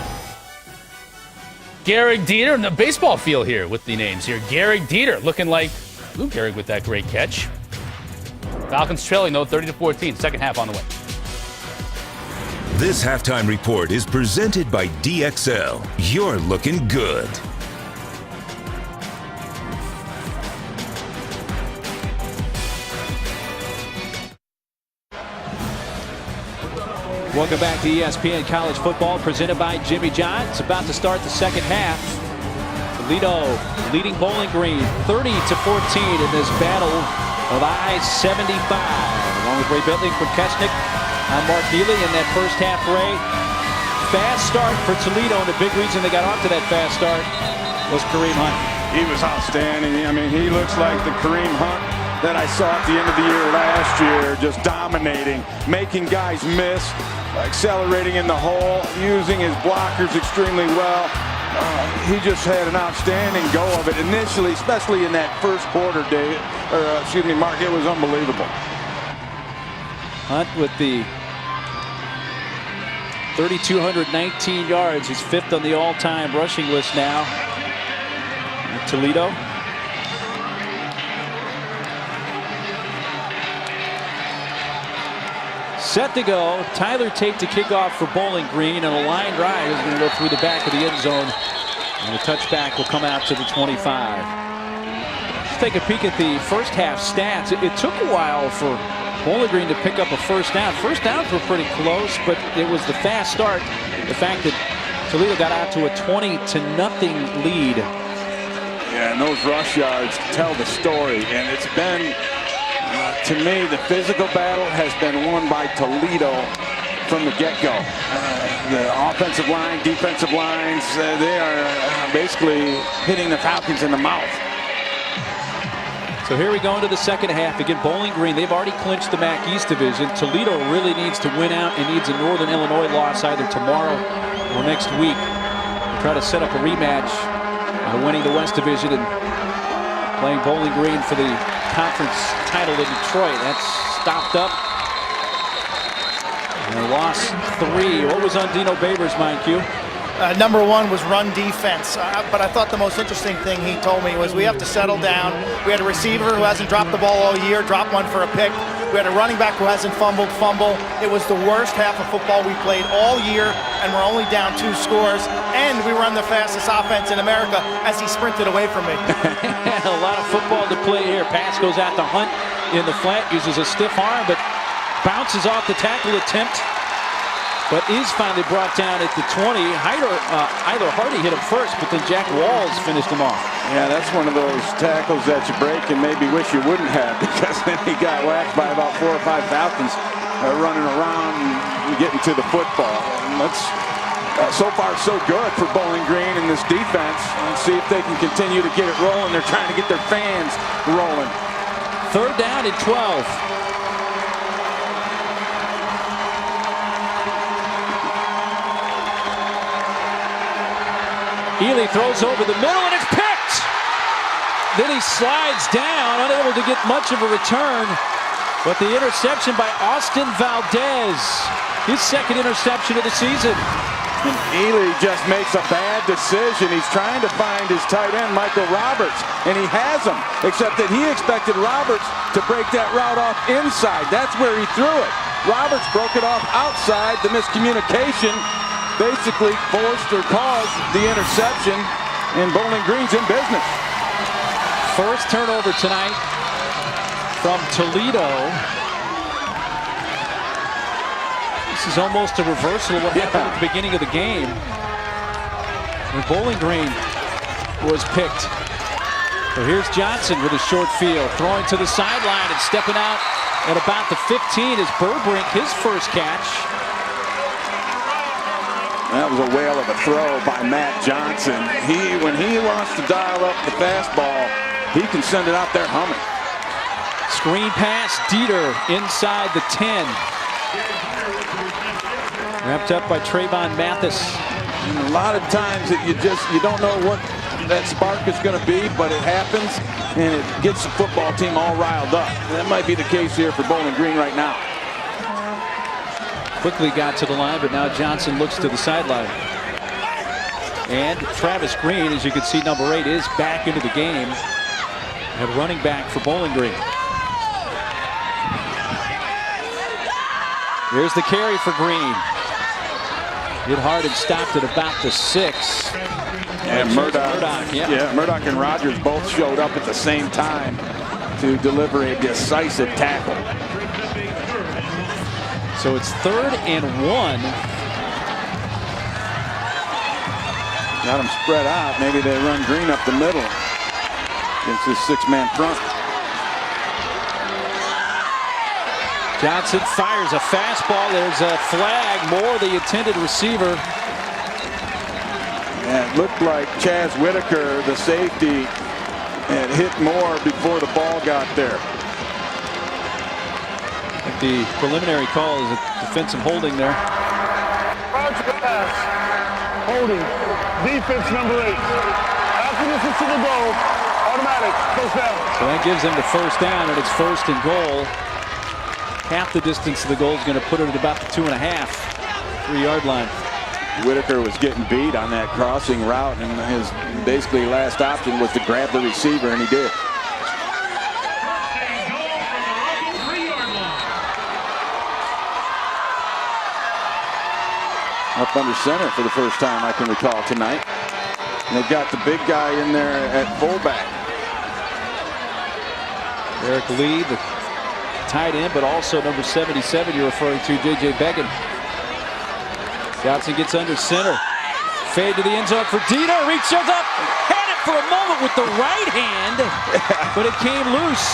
Gehrig Dieter, in the baseball feel here with the names here. Gehrig Dieter looking like Lou Gehrig with that great catch. Falcons trailing, though, 30-14. Second half on the way. This Halftime Report is presented by DXL. You're looking good. Welcome back to ESPN College Football, presented by Jimmy John. It's about to start the second half. Toledo leading Bowling Green 30-14 in this battle of I-75. Along with Ray Bentley from Kesnick, I'm Mark Neely in that first half. Ray, fast start for Toledo, and the big reason they got off to that fast start was Kareem Hunt. He was outstanding. I mean, he looks like the Kareem Hunt that I saw at the end of the year last year, just dominating, making guys miss, accelerating in the hole, using his blockers extremely well. He just had an outstanding go of it initially, especially in that first quarter, Mark. It was unbelievable. Hunt with the 3,219 yards. He's fifth on the all-time rushing list now at Toledo. Set to go. Tyler Tate to kick off for Bowling Green, and a line drive is going to go through the back of the end zone And the touchback will come out to the 25. Let's take a peek at the first half stats. It took a while for Bowling Green to pick up a first down. First downs were pretty close, but it was the fast start. The fact that Toledo got out to a 20-0 lead. Yeah, and those rush yards tell the story. And it's been, to me, the physical battle has been won by Toledo from the get-go. The offensive line, defensive lines, they are basically hitting the Falcons in the mouth. So here we go into the second half. Again, Bowling Green, they've already clinched the MAC East Division. Toledo really needs to win out and needs a Northern Illinois loss either tomorrow or next week to try to set up a rematch by winning the West Division and playing Bowling Green for the conference title in Detroit. That's stopped up. And they lost 3. What was on Dino Baber's mind, Q? Number one was run defense, but I thought the most interesting thing he told me was we have to settle down. We had a receiver who hasn't dropped the ball all year, drop one for a pick. We had a running back who hasn't fumbled. It was the worst half of football we played all year, and we're only down 2 scores. And we run the fastest offense in America as he sprinted away from me. A lot of football to play here. Pass goes out to Hunt in the flat, uses a stiff arm, but bounces off the tackle attempt, but is finally brought down at the 20. Either Hardy hit him first, but then Jack Walls finished him off. Yeah, that's one of those tackles that you break and maybe wish you wouldn't have, because then he got whacked by about 4 or 5 Falcons running around and getting to the football. And that's so far so good for Bowling Green in this defense. Let's see if they can continue to get it rolling. They're trying to get their fans rolling. 3rd down and 12. Ely throws over the middle, and it's picked! Then he slides down, unable to get much of a return. But the interception by Austin Valdez, his 2nd interception of the season. And Ely just makes a bad decision. He's trying to find his tight end, Michael Roberts, and he has him, except that he expected Roberts to break that route off inside. That's where he threw it. Roberts broke it off outside. The miscommunication basically forced or caused the interception, and Bowling Green's in business. First turnover tonight from Toledo. This is almost a reversal of what happened at the beginning of the game, when Bowling Green was picked. So here's Johnson with a short field, throwing to the sideline and stepping out at about the 15 is Burbrink, his first catch. That was a whale of a throw by Matt Johnson. When he wants to dial up the fastball, he can send it out there humming. Screen pass, Dieter inside the 10. Wrapped up by Trayvon Mathis. And a lot of times you don't know what that spark is going to be, but it happens, and it gets the football team all riled up. That might be the case here for Bowling Green right now. Quickly got to the line, but now Johnson looks to the sideline. And Travis Green, as you can see, number 8, is back into the game at running back for Bowling Green. Here's the carry for Green. Hit hard and stopped at about the 6. And Murdoch and Rogers both showed up at the same time to deliver a decisive tackle. So it's 3rd and 1. Got them spread out. Maybe they run Green up the middle against this 6-man front. Johnson fires a fastball. There's a flag. Moore, the intended receiver. And it looked like Chaz Whitaker, the safety, had hit Moore before the ball got there. The preliminary call is a defensive holding there. Pass. Holding. Defense number 8. After this is to the goal. Automatic. First down. So that gives them the first down, and it's 1st and goal. Half the distance to the goal is going to put it at about the 2.5, 3-yard line. Whitaker was getting beat on that crossing route, and his basically last option was to grab the receiver, and he did. Up under center for the first time I can recall tonight. And they've got the big guy in there at fullback. Eric Lee, the tight end, but also number 77 you're referring to, J.J. Beggin. Johnson gets under center. Fade to the end zone for Dieter. Reaches up. Had it for a moment with the right hand, but it came loose.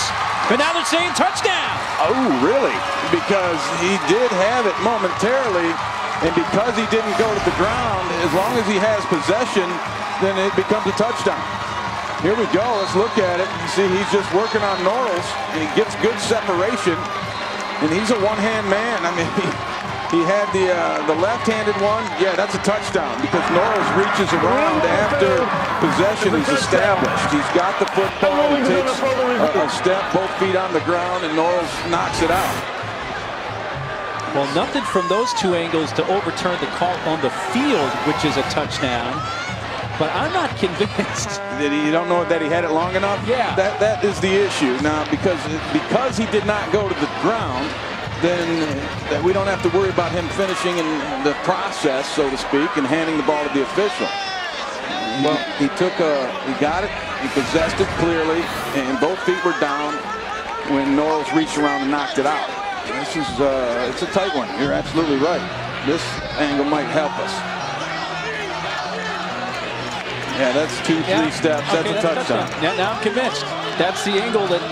But now they're saying touchdown. Oh, really? Because he did have it momentarily, and because he didn't go to the ground, as long as he has possession, then it becomes a touchdown. Here we go. Let's look at it. You see, he's just working on Norris, and he gets good separation, and he's a one-hand man. I mean, he had the left-handed one. Yeah, that's a touchdown because Norris reaches around after possession is established. He's got the football. He takes a step, both feet on the ground, and Norris knocks it out. Well, nothing from those two angles to overturn the call on the field, which is a touchdown. But I'm not convinced. You don't know that he had it long enough? Yeah. That is the issue. Now, because he did not go to the ground, then that we don't have to worry about him finishing in the process, so to speak, and handing the ball to the official. Well, he got it, he possessed it clearly, and both feet were down when Norris reached around and knocked it out. This is it's a tight one. You're absolutely right. This angle might help us. Yeah, that's 2-3 steps. Okay, that's a touchdown. Now I'm convinced. That's the angle that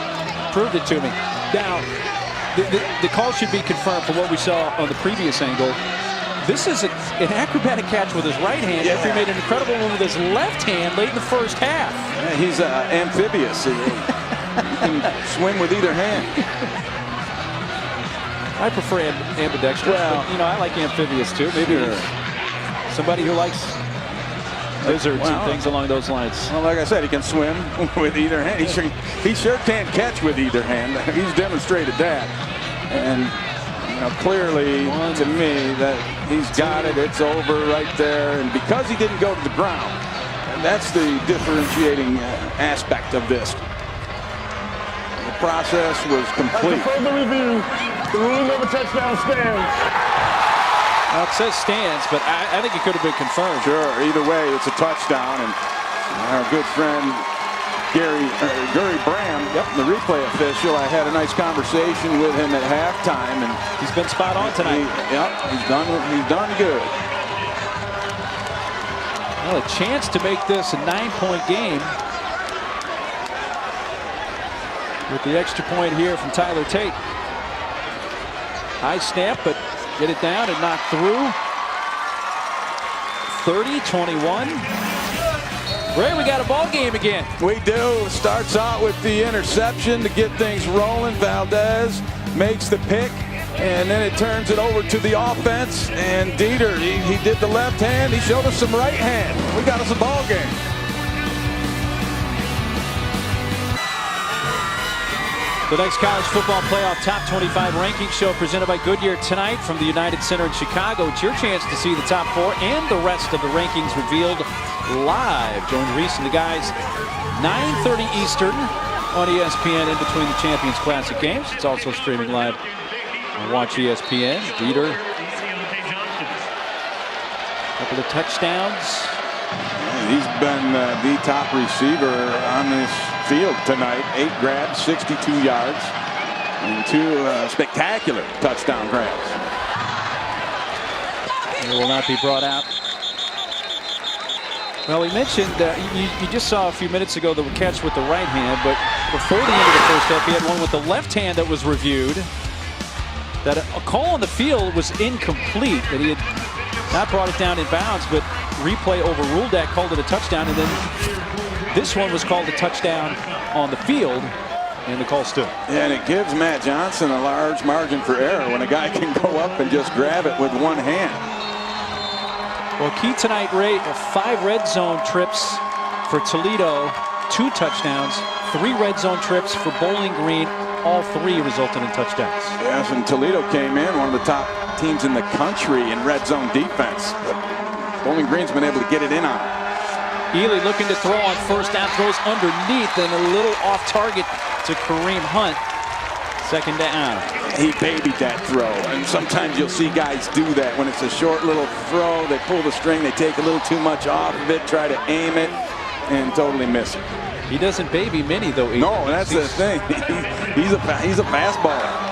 proved it to me. Now, the call should be confirmed for what we saw on the previous angle. This is an acrobatic catch with his right hand after he made an incredible one with his left hand late in the first half. Yeah, he's amphibious. He can swim with either hand. I prefer ambidextrous, but, you know, I like amphibious too. Maybe somebody who likes lizards and things along those lines. Well, like I said, he can swim with either hand. He sure can't catch with either hand. He's demonstrated that. And you know, clearly to me that he's got it. It's over right there. And because he didn't go to the ground, and that's the differentiating aspect of this. The process was complete. After further review, the ruling of a touchdown stands. Well, it says stands, but I think it could have been confirmed. Sure, either way, it's a touchdown. And our good friend Gary Bram, the replay official, I had a nice conversation with him at halftime, and he's been spot on tonight. He's done good. Well, a chance to make this a 9-point game with the extra point here from Tyler Tate. High snap, but get it down and knock through. 30-21. Ray, we got a ball game again. We do. Starts out with the interception to get things rolling. Valdez makes the pick, and then it turns it over to the offense. And Dieter, he did the left hand. He showed us some right hand. We got us a ball game. The next college football playoff top 25 ranking show presented by Goodyear tonight from the United Center in Chicago. It's your chance to see the top 4 and the rest of the rankings revealed live. Join Reese and the guys 9:30 Eastern on ESPN in between the Champions Classic games. It's also streaming live on Watch ESPN. Dieter, couple of touchdowns. He's been the top receiver on this field tonight. 8 grabs, 62 yards, and 2 spectacular touchdown grabs. It will not be brought out. Well, we mentioned you just saw a few minutes ago the catch with the right hand, but before the end of the first half, he had one with the left hand that was reviewed. That a call on the field was incomplete, that he had not brought it down in bounds, but replay overruled that, called it a touchdown, and then this one was called a touchdown on the field, and the call stood. Yeah, and it gives Matt Johnson a large margin for error when a guy can go up and just grab it with one hand. Well, key tonight, Ray, 5 red zone trips for Toledo, 2 touchdowns, 3 red zone trips for Bowling Green, all 3 resulted in touchdowns. Yes, and Toledo came in, one of the top teams in the country in red zone defense. But Bowling Green's been able to get it in on him. Ely looking to throw on first down, throws underneath and a little off target to Kareem Hunt. Second down. He babied that throw, and sometimes you'll see guys do that when it's a short little throw. They pull the string, they take a little too much off of it, try to aim it, and totally miss it. He doesn't baby many though. No, that's the thing. He's a fastballer.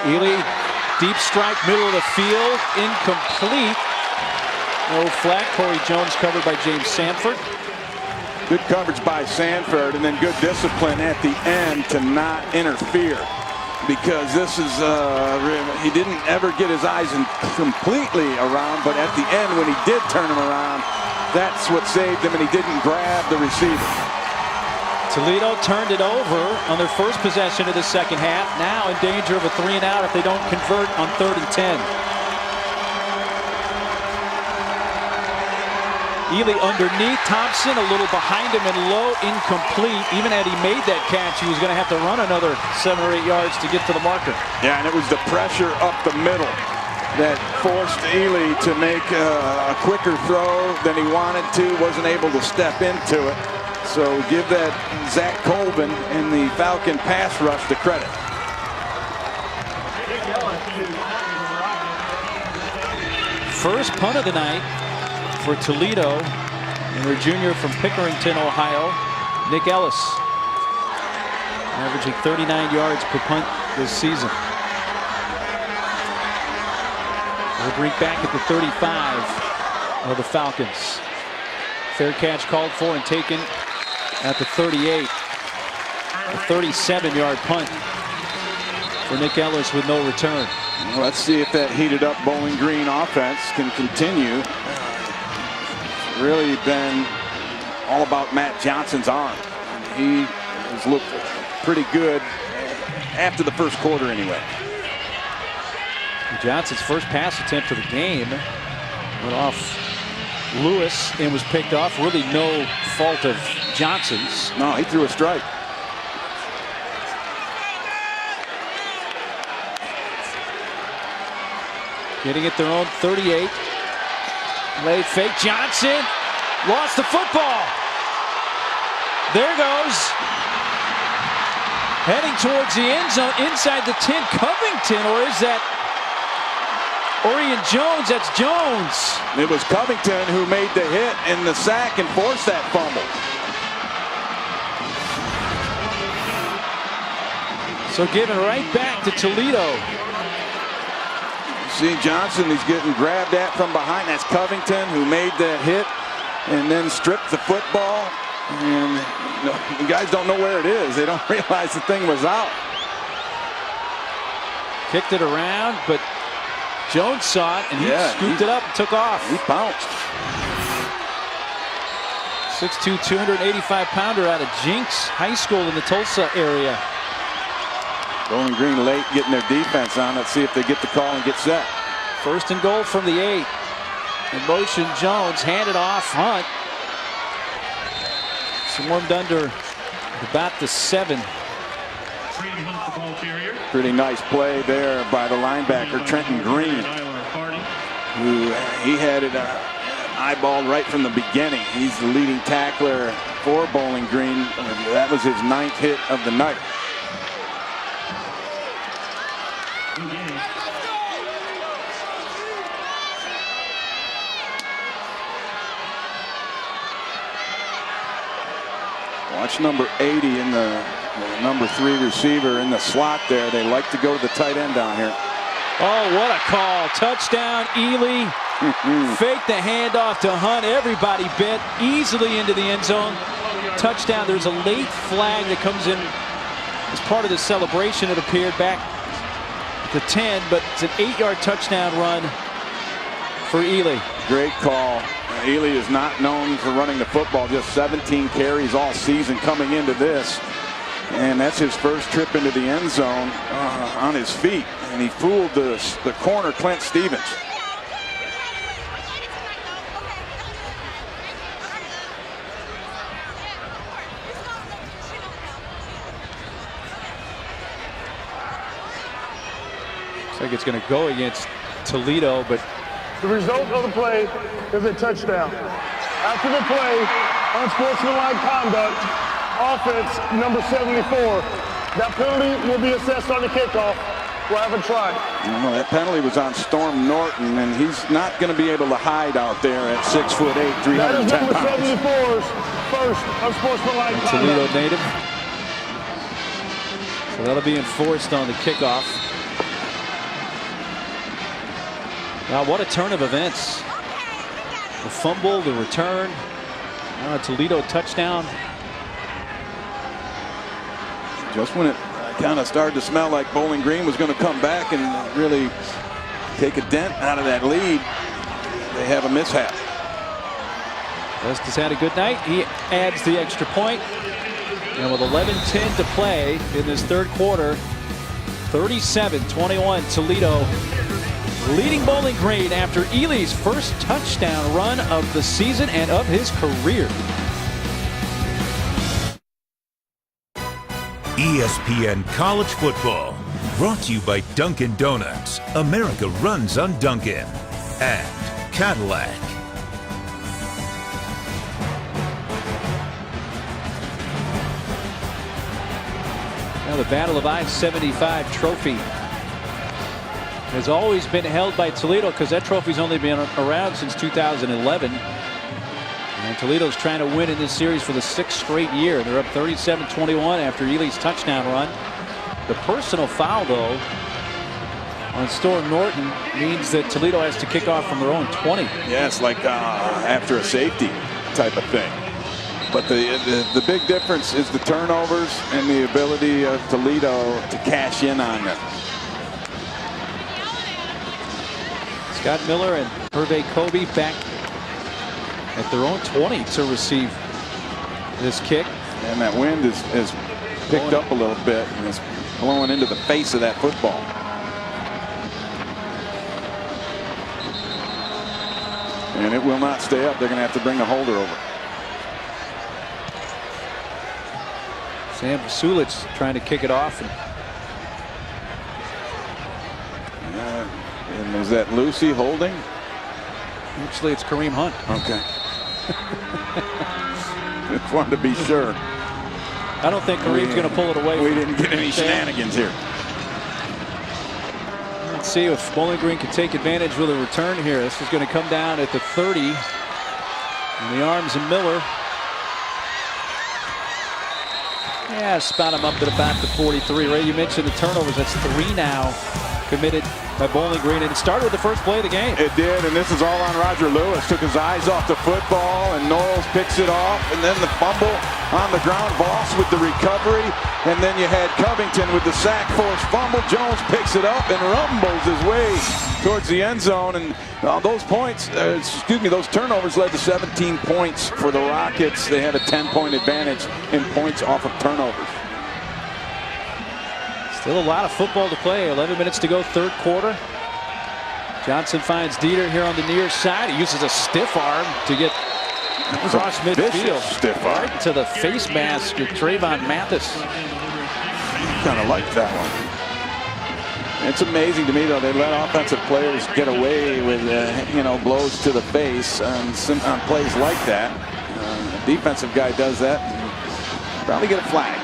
Ely, deep strike, middle of the field, incomplete. No flag. Corey Jones covered by James Sanford. Good coverage by Sanford, and then good discipline at the end to not interfere. Because this is, he didn't ever get his eyes completely around, but at the end when he did turn him around, that's what saved him, and he didn't grab the receiver. Toledo turned it over on their first possession of the second half. Now in danger of a 3-and-out if they don't convert on 3rd and 10. Ely underneath. Thompson a little behind him and low, incomplete. Even had he made that catch, he was going to have to run another 7 or 8 yards to get to the marker. Yeah, and it was the pressure up the middle that forced Ely to make a quicker throw than he wanted to. Wasn't able to step into it. So give that Zach Colvin and the Falcon pass rush the credit. First punt of the night for Toledo, and their junior from Pickerington, Ohio, Nick Ellis, averaging 39 yards per punt this season. They'll bring back at the 35 of the Falcons. Fair catch called for and taken at the 38. A 37-yard punt for Nick Ellis with no return. Well, let's see if that heated up Bowling Green offense can continue. Really been all about Matt Johnson's arm. He has looked pretty good after the first quarter anyway. Johnson's first pass attempt of the game went off Lewis and was picked off. Really no fault of Johnson's. No, he threw a strike. Getting at their own 38. Late fake. Johnson lost the football. There goes. Heading towards the end zone inside the 10. Covington, or is that Orion Jones? That's Jones. It was Covington who made the hit in the sack and forced that fumble. So given right back to Toledo. See Johnson, he's getting grabbed at from behind. That's Covington who made that hit and then stripped the football. And the guys don't know where it is. They don't realize the thing was out. Kicked it around, but Jones saw it and he scooped it up and took off. He bounced. 6'2", 285-pounder out of Jinx High School in the Tulsa area. Bowling Green late getting their defense on. Let's see if they get the call and get set. 1st and goal from the 8. In motion, Jones handed off. Hunt swarmed under about the 7. Pretty nice play there by the linebacker Trenton Green, who he had it eyeballed right from the beginning. He's the leading tackler for Bowling Green. That was his 9th hit of the night. Watch number 80 in the number 3 receiver in the slot there. They like to go to the tight end down here. Oh, what a call. Touchdown, Ely. Fake the handoff to Hunt. Everybody bit easily into the end zone. Touchdown. There's a late flag that comes in as part of the celebration. It appeared back at the 10, but it's an 8-yard touchdown run for Ely. Great call. Ely is not known for running the football. Just 17 carries all season coming into this. And that's his first trip into the end zone on his feet. And he fooled the corner, Clint Stevens. like it's going to go against Toledo, but The result of the play is a touchdown. After the play, unsportsmanlike conduct, offense number 74. That penalty will be assessed on the kickoff. We'll have a try. Well, that penalty was on Storm Norton, and he's not going to be able to hide out there at 6'8", 310 That is number pounds. 74's first unsportsmanlike Toledo conduct. native. So that'll be enforced on the kickoff. Now, what a turn of events. The fumble, the return, Toledo touchdown. Just when it kind of started to smell like Bowling Green was going to come back and really take a dent out of that lead, they have a mishap. West has had a good night. He adds the extra point. And with 11:10 to play in this third quarter, 37-21 Toledo leading Bowling Green after Ely's first touchdown run of the season and of his career. ESPN College Football, brought to you by Dunkin' Donuts. America runs on Dunkin'. And Cadillac. Now the Battle of I-75 trophy has always been held by Toledo because that trophy's only been around since 2011. And Toledo's trying to win in this series for the 6th straight year. They're up 37-21 after Ely's touchdown run. The personal foul, though, on Storm Norton means that Toledo has to kick off from their own 20. Yeah, it's like after a safety type of thing. But the big difference is the turnovers and the ability of Toledo to cash in on them. Scott Miller and Hervé Kobe back at their own 20 to receive this kick. And that wind is picked up a little bit and it's blowing into the face of that football. And it will not stay up. They're going to have to bring the holder over. Sam Sulich trying to kick it off. And is that Lucy holding? Actually, it's Kareem Hunt. Okay. Just wanted to be sure. I don't think Kareem's going to pull it away. We didn't get any shenanigans here. Let's see if Bowling Green can take advantage with a return here. This is going to come down at the 30. In the arms of Miller. Yeah, spot him up at about the 43. Ray, you mentioned the turnovers. That's 3 now committed by Bowling Green, and it started with the first play of the game. It did, and this is all on Roger Lewis. Took his eyes off the football, and Norles picks it off, and then the fumble on the ground. Voss with the recovery, and then you had Covington with the sack, forced fumble. Jones picks it up and rumbles his way towards the end zone, and those points, those turnovers led to 17 points for the Rockets. They had a 10-point advantage in points off of turnovers. Still a lot of football to play. 11 minutes to go, third quarter. Johnson finds Dieter here on the near side. He uses a stiff arm to get across midfield. Stiff arm. Right to the face mask of Trayvon Mathis. Kind of like that one. It's amazing to me, though, they let offensive players get away with, blows to the face on plays like that. A defensive guy does that, probably get a flag.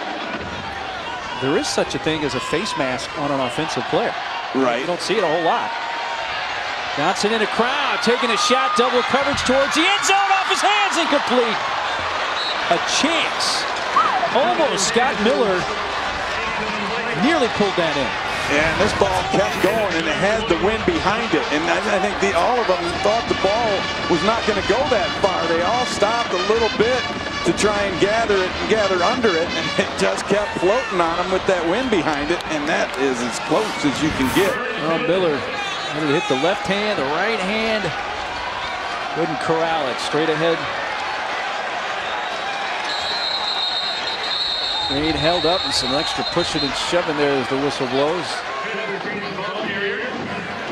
There is such a thing as a face mask on an offensive player. Right. You don't see it a whole lot. Johnson in a crowd, taking a shot, double coverage towards the end zone, off his hands, incomplete. A chance. Almost. Scott Miller nearly pulled that in. Yeah, and this ball kept going, and it had the wind behind it. And I think all of them thought the ball was not going to go that far. They all stopped a little bit to try and gather under it, and it just kept floating on them with that wind behind it, and that is as close as you can get. Miller wanted to hit the left hand, the right hand. Couldn't corral it. Straight ahead. Reed held up and some extra pushing and shoving there as the whistle blows.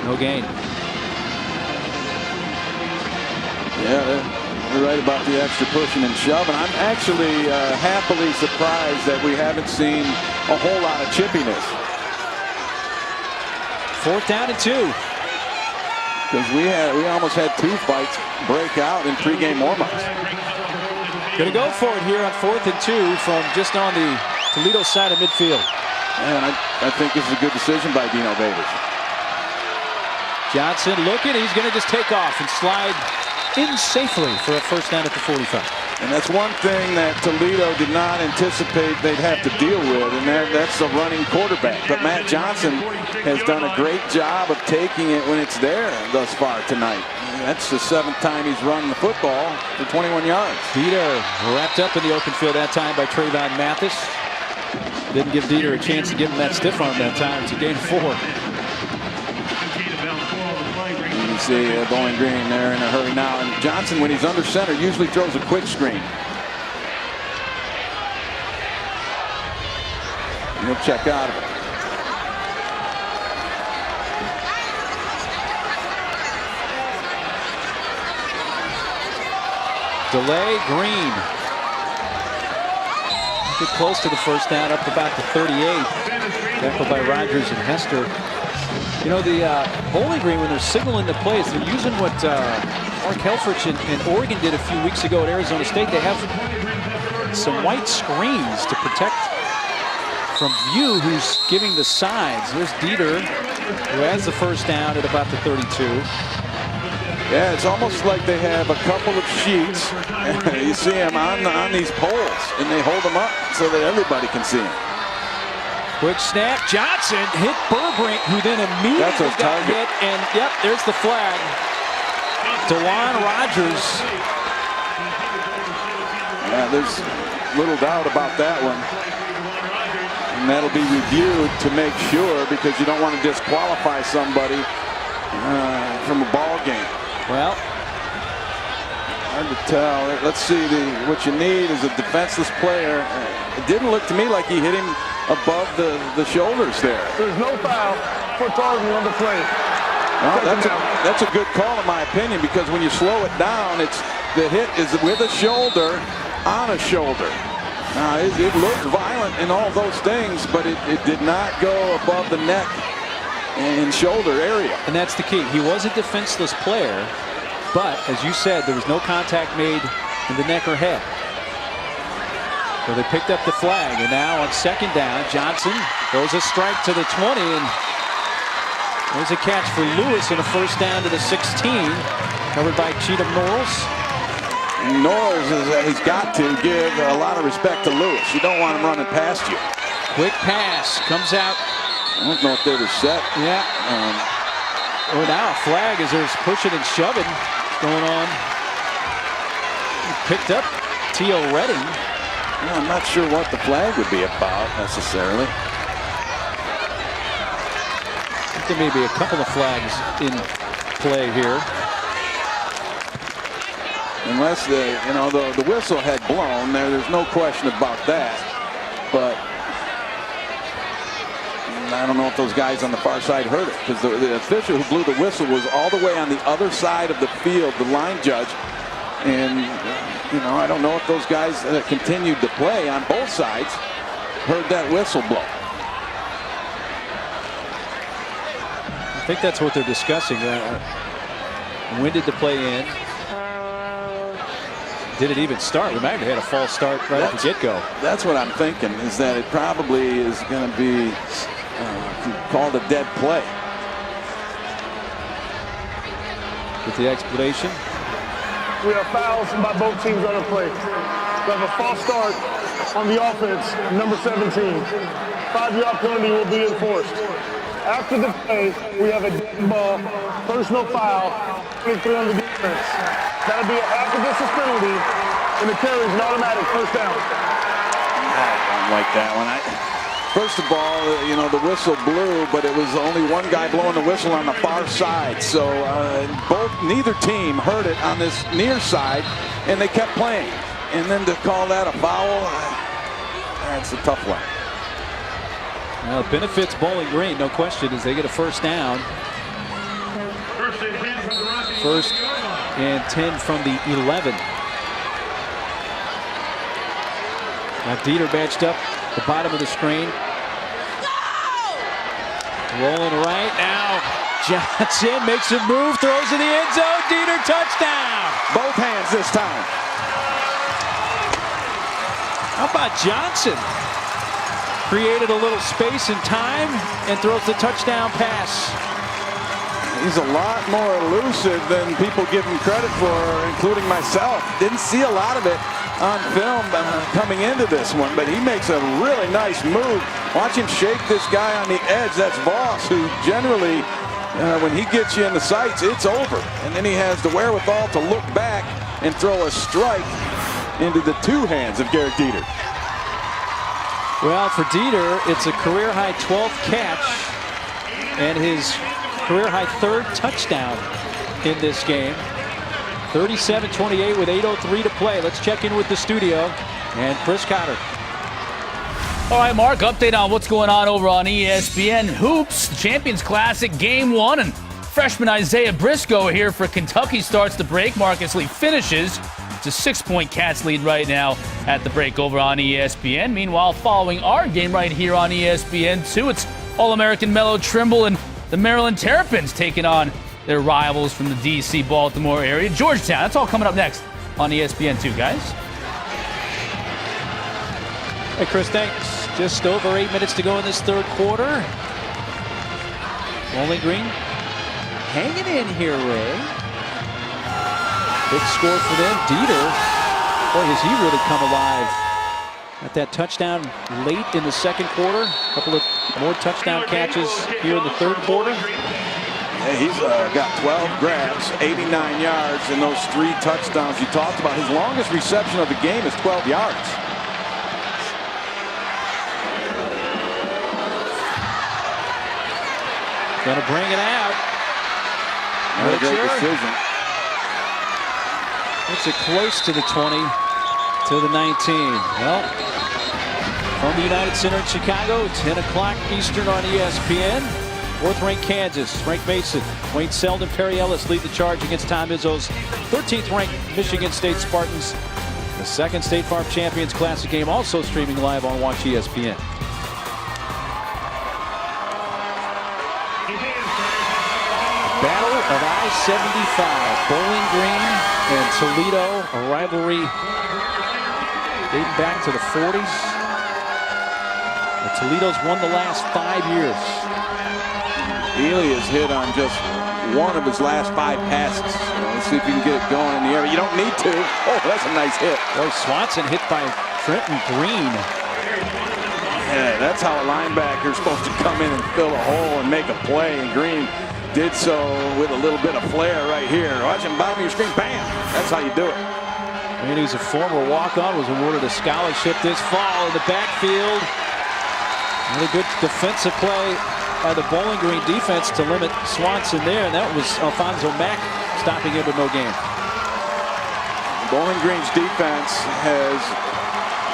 No gain. Yeah, you're right about the extra pushing and shoving. I'm actually happily surprised that we haven't seen a whole lot of chippiness. 4th down and 2. Because we almost had 2 fights break out in pregame warm-ups. Going to go for it here on 4th and 2 from just on the Toledo side of midfield. And I think this is a good decision by Dino Babers. Johnson looking. He's going to just take off and slide in safely for a 1st down at the 45. And that's one thing that Toledo did not anticipate they'd have to deal with, and that's the running quarterback. But Matt Johnson has done a great job of taking it when it's there thus far tonight. That's the 7th time he's run the football for 21 yards. Dieter wrapped up in the open field that time by Trayvon Mathis. Didn't give Dieter a chance to give him that stiff arm that time. It's a gain of 4. You see Bowling Green there in a hurry now. And Johnson, when he's under center, usually throws a quick screen. And he'll check out of it. Delay, Green. Get close to the 1st down, up about the 38. Tackled by Rogers and Hester. You know, the Bowling Green, when they're signaling the plays, they're using what Mark Helfrich in Oregon did a few weeks ago at Arizona State. They have some white screens to protect from view who's giving the sides. There's Dieter, who has the 1st down at about the 32. Yeah, it's almost like they have a couple of sheets. You see them on these poles, and they hold them up so that everybody can see them. Quick snap. Johnson hit Burbrink, who then immediately got hit. And, yep, there's the flag. DeJuan Rogers. Yeah, there's little doubt about that one. And that'll be reviewed to make sure, because you don't want to disqualify somebody from a ball game. Well, hard to tell. Let's see. What you need is a defenseless player. It didn't look to me like he hit him above the shoulders there. There's no foul for targeting on the play. Well, that's a good call in my opinion, because when you slow it down, the hit is with a shoulder on a shoulder. Now, it looked violent in all those things, but it did not go above the neck and shoulder area. And that's the key. He was a defenseless player, but as you said, there was no contact made in the neck or head. So they picked up the flag, and now on 2nd down, Johnson throws a strike to the 20, and there's a catch for Lewis and a 1st down to the 16, covered by Cheatham Norris. And Norris he's got to give a lot of respect to Lewis. You don't want him running past you. Quick pass comes out. I don't know if they were set. Yeah. Oh, now a flag as there's pushing and shoving going on. Picked up T.O. Redding. Well, I'm not sure what the flag would be about necessarily. I think there may be a couple of flags in play here. Unless the whistle had blown there, there's no question about that. But I don't know if those guys on the far side heard it, because the official who blew the whistle was all the way on the other side of the field, the line judge. And, I don't know if those guys that continued to play on both sides heard that whistle blow. I think that's what they're discussing. When did the play end? Did it even start? We might have had a false start right at the get-go. That's what I'm thinking, is that it probably is going to be called a dead play. With the explanation. We have fouls by both teams on the play. We have a false start on the offense, number 17. 5-yard penalty will be enforced. After the play, we have a dead ball, personal foul, 23 on the defense. That'll be a half a distance penalty, and the carry is an automatic 1st down. I don't like that one. First of all, the whistle blew, but it was only one guy blowing the whistle on the far side. So neither team heard it on this near side, and they kept playing. And then to call that a foul, that's a tough one. Well, it benefits Bowling Green, no question, as they get a 1st down. 1st and 10 from the 11. Now Dieter matched up the bottom of the screen. rolling right now. Johnson makes a move, throws in the end zone. Dieter, touchdown. Both hands this time. How about Johnson? Created a little space and time and throws the touchdown pass. He's a lot more elusive than people give him credit for, including myself. Didn't see a lot of it on film coming into this one, but he makes a really nice move. Watch him shake this guy on the edge. That's Voss, who generally, when he gets you in the sights, it's over. And then he has the wherewithal to look back and throw a strike into the two hands of Garrett Dieter. Well, for Dieter, it's a career-high 12th catch and his career-high 3rd touchdown in this game. 37-28 with 8:03 to play. Let's check in with the studio and Chris Cotter. All right, Mark, update on what's going on over on ESPN Hoops. The Champions Classic Game 1, and freshman Isaiah Briscoe here for Kentucky starts the break. Marcus Lee finishes. It's a 6-point Cats lead right now at the break over on ESPN. Meanwhile, following our game right here on ESPN2, it's All-American Melo Trimble and the Maryland Terrapins taking on their rivals from the D.C. Baltimore area, Georgetown. That's all coming up next on ESPN2, guys. Hey, Chris, thanks. Just over 8 minutes to go in this 3rd quarter. Bowling Green hanging in here, Ray. Big score for them. Dieter, boy, has he really come alive. Got that touchdown late in the 2nd quarter. A couple of more touchdown catches here in the 3rd quarter. Hey, he's got 12 grabs, 89 yards, and those 3 touchdowns you talked about. His longest reception of the game is 12 yards. Gonna bring it out. What a great decision. It's it close to the 20, to the 19. Well, from the United Center in Chicago, 10 o'clock Eastern on ESPN. 4th-ranked Kansas, Frank Mason, Wayne Selden, Perry Ellis lead the charge against Tom Izzo's 13th-ranked Michigan State Spartans. The 2nd State Farm Champions Classic game also streaming live on Watch ESPN. Battle of I-75, Bowling Green and Toledo, a rivalry dating back to the 40s. Toledo's won the last 5 years. Ely has hit on just one of his last 5 passes. Let's see if you can get it going in the air. You don't need to. Oh, that's a nice hit. Oh, Swanson hit by Trenton Green. Yeah, that's how a linebacker is supposed to come in and fill a hole and make a play. And Green did so with a little bit of flair right here. Watch him, bottom of your screen, bam! That's how you do it. And he's a former walk-on, was awarded a scholarship this fall in the backfield. Really good defensive play by the Bowling Green defense to limit Swanson there, and that was Alfonso Mack stopping him with no gain. Bowling Green's defense has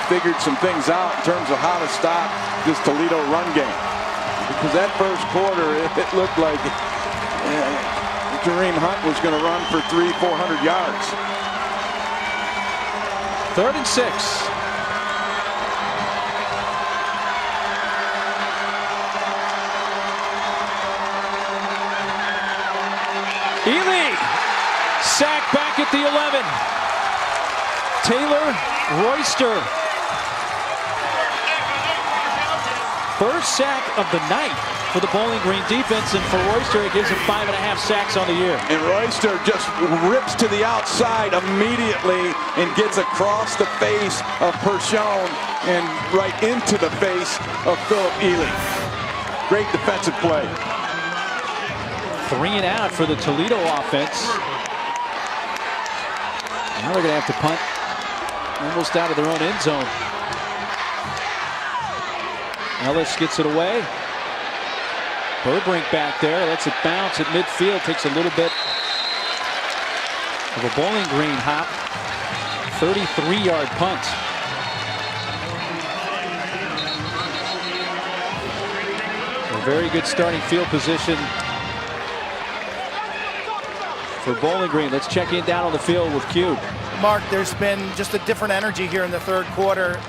figured some things out in terms of how to stop this Toledo run game. Because that first quarter, it looked like Kareem Hunt was going to run for 300-400 yards. 3rd and 6. Ely, sack back at the 11. Taylor Royster. First sack of the night for the Bowling Green defense, and for Royster, it gives him 5.5 sacks on the year. And Royster just rips to the outside immediately and gets across the face of Pershone and right into the face of Philip Ely. Great defensive play. 3 and out for the Toledo offense. Now they're going to have to punt almost out of their own end zone. Ellis gets it away. Burbrink back there, lets it bounce at midfield, takes a little bit of a Bowling Green hop. 33-yard punt. A very good starting field position for Bowling Green. Let's check in down on the field with Q. Mark, there's been just a different energy here in the 3rd quarter.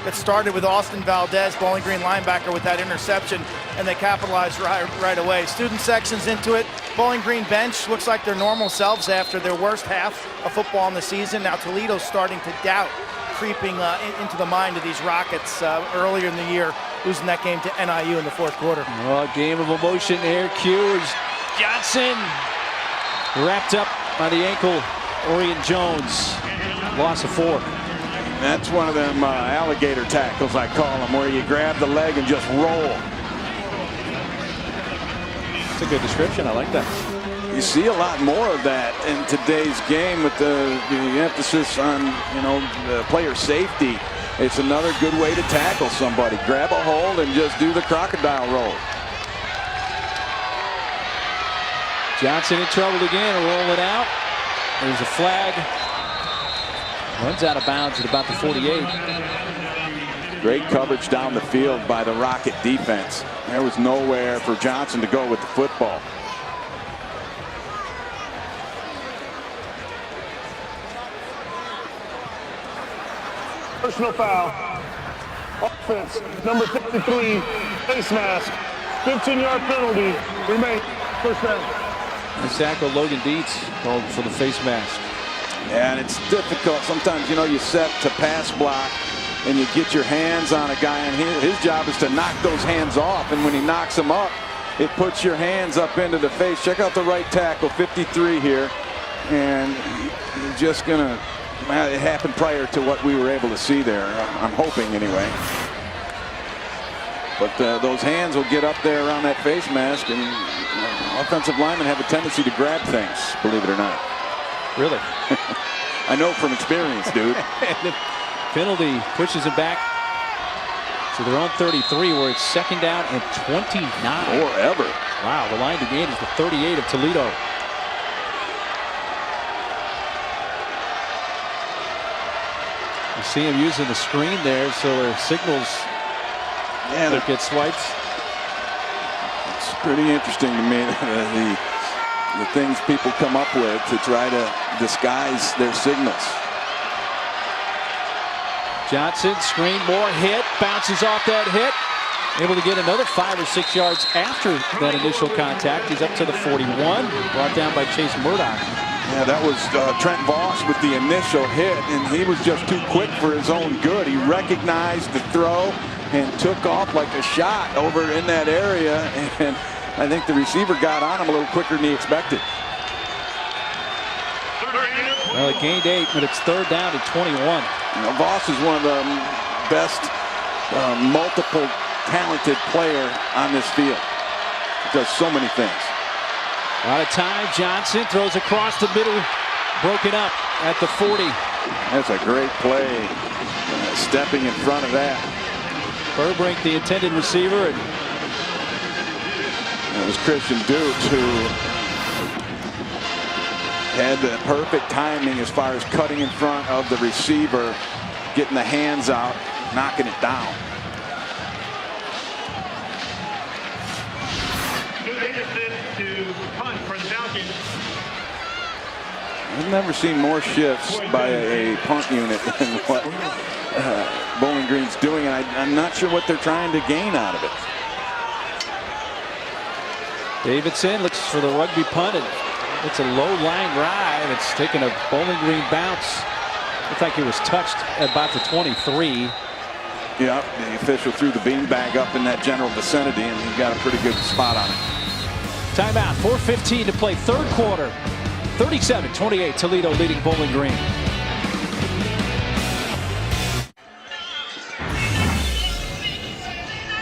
It started with Austin Valdez, Bowling Green linebacker, with that interception, and they capitalized right away. Student section's into it. Bowling Green bench looks like their normal selves after their worst half of football in the season. Now Toledo's starting to doubt, creeping into the mind of these Rockets earlier in the year, losing that game to NIU in the fourth quarter. Oh, game of emotion here. Q is Johnson, wrapped up by the ankle. Orion Jones, loss of 4. That's one of them alligator tackles, I call them, where you grab the leg and just roll. That's a good description. I like that. You see a lot more of that in today's game with the emphasis on, the player safety. It's another good way to tackle somebody. Grab a hold and just do the crocodile roll. Johnson in trouble again. Roll it out. There's a flag. Runs out of bounds at about the 48. Great coverage down the field by the Rocket defense. There was nowhere for Johnson to go with the football. Personal foul. Offense, number 53, face mask. 15-yard penalty. Remain first down. The sack of Logan Dietz called for the face mask. Yeah, and it's difficult. Sometimes, you set to pass block and you get your hands on a guy, and his job is to knock those hands off. And when he knocks them up, it puts your hands up into the face. Check out the right tackle, 53 here. And he's just going to, it happened prior to what we were able to see there. I'm hoping anyway. But those hands will get up there around that face mask, and offensive linemen have a tendency to grab things, believe it or not. Really? I know from experience, dude. The penalty pushes him back. So they're on 33, where it's second down and 29. Or ever. Wow, the line to gain is the 38 of Toledo. You see him using the screen there, so their signals that get swiped. It's pretty interesting to me, the things people come up with to try to disguise their signals. Johnson, screen, more hit, bounces off that hit. Able to get another 5 or 6 yards after that initial contact. He's up to the 41, brought down by Chase Murdoch. Yeah, that was Trent Voss with the initial hit, and he was just too quick for his own good. He recognized the throw and took off like a shot over in that area, and I think the receiver got on him a little quicker than he expected. Well, it gained 8, but it's third down to 21. Voss is one of the best multiple talented player on this field. He does so many things. A lot of time. Johnson throws across the middle, broken up at the 40. That's a great play. Stepping in front of that. Burbrink, the intended receiver, and it was Christian Dukes who had the perfect timing as far as cutting in front of the receiver, getting the hands out, knocking it down. I've never seen more shifts by a punt unit than what Bowling Green's doing, and I'm not sure what they're trying to gain out of it. Davidson looks for the rugby punt, and it's a low line drive. It's taking a Bowling Green bounce. Looks like it was touched at about the 23. Yeah, the official threw the beanbag up in that general vicinity, and he got a pretty good spot on it. Timeout, 4:15 to play, third quarter. 37-28, Toledo leading Bowling Green.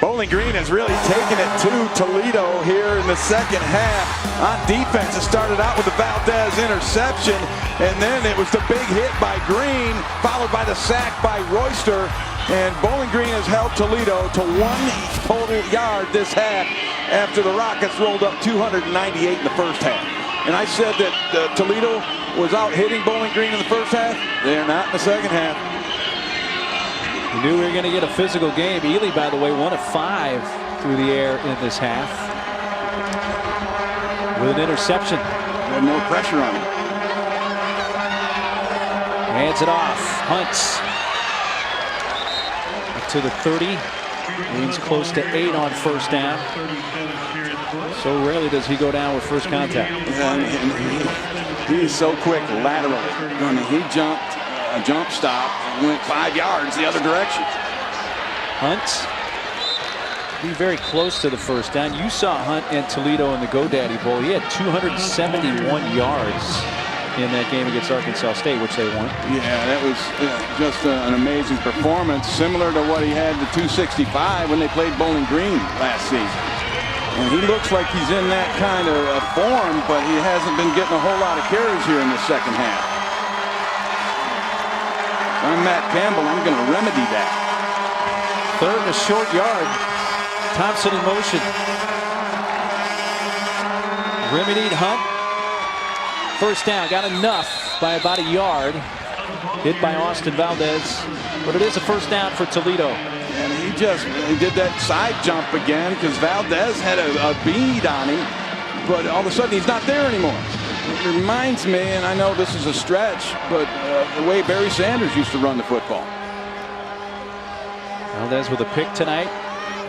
Bowling Green has really taken it to Toledo here in the second half. On defense, it started out with the Valdez interception, and then it was the big hit by Green, followed by the sack by Royster. And Bowling Green has held Toledo to 1 total yard this half after the Rockets rolled up 298 in the first half. And I said that Toledo was out hitting Bowling Green in the first half. They're not in the second half. We knew we were going to get a physical game. Ely, by the way, 1 of 5 through the air in this half. With an interception. Had more pressure on him. Hands it off. Hunts. to the 30. Gains close to 8 on first down. So rarely does he go down with first contact. And he's so quick laterally. I mean, he jumped a jump stop and went 5 yards the other direction. Hunt be very close to the first down. You saw Hunt and Toledo in the GoDaddy Bowl. He had 271 yards in that game against Arkansas State, which they won. Yeah, that was just an amazing performance, similar to what he had the 265 when they played Bowling Green last season. And he looks like he's in that kind of form, but he hasn't been getting a whole lot of carries here in the second half. If I'm Matt Campbell, I'm going to remedy that. Third and a short yard. Thompson in motion. Remedied Hunt. First down, got enough by about a yard. Hit by Austin Valdez, but it is a first down for Toledo. And he did that side jump again because Valdez had a bead on him, but all of a sudden he's not there anymore. It reminds me, and I know this is a stretch, but the way Barry Sanders used to run the football. Valdez with a pick tonight.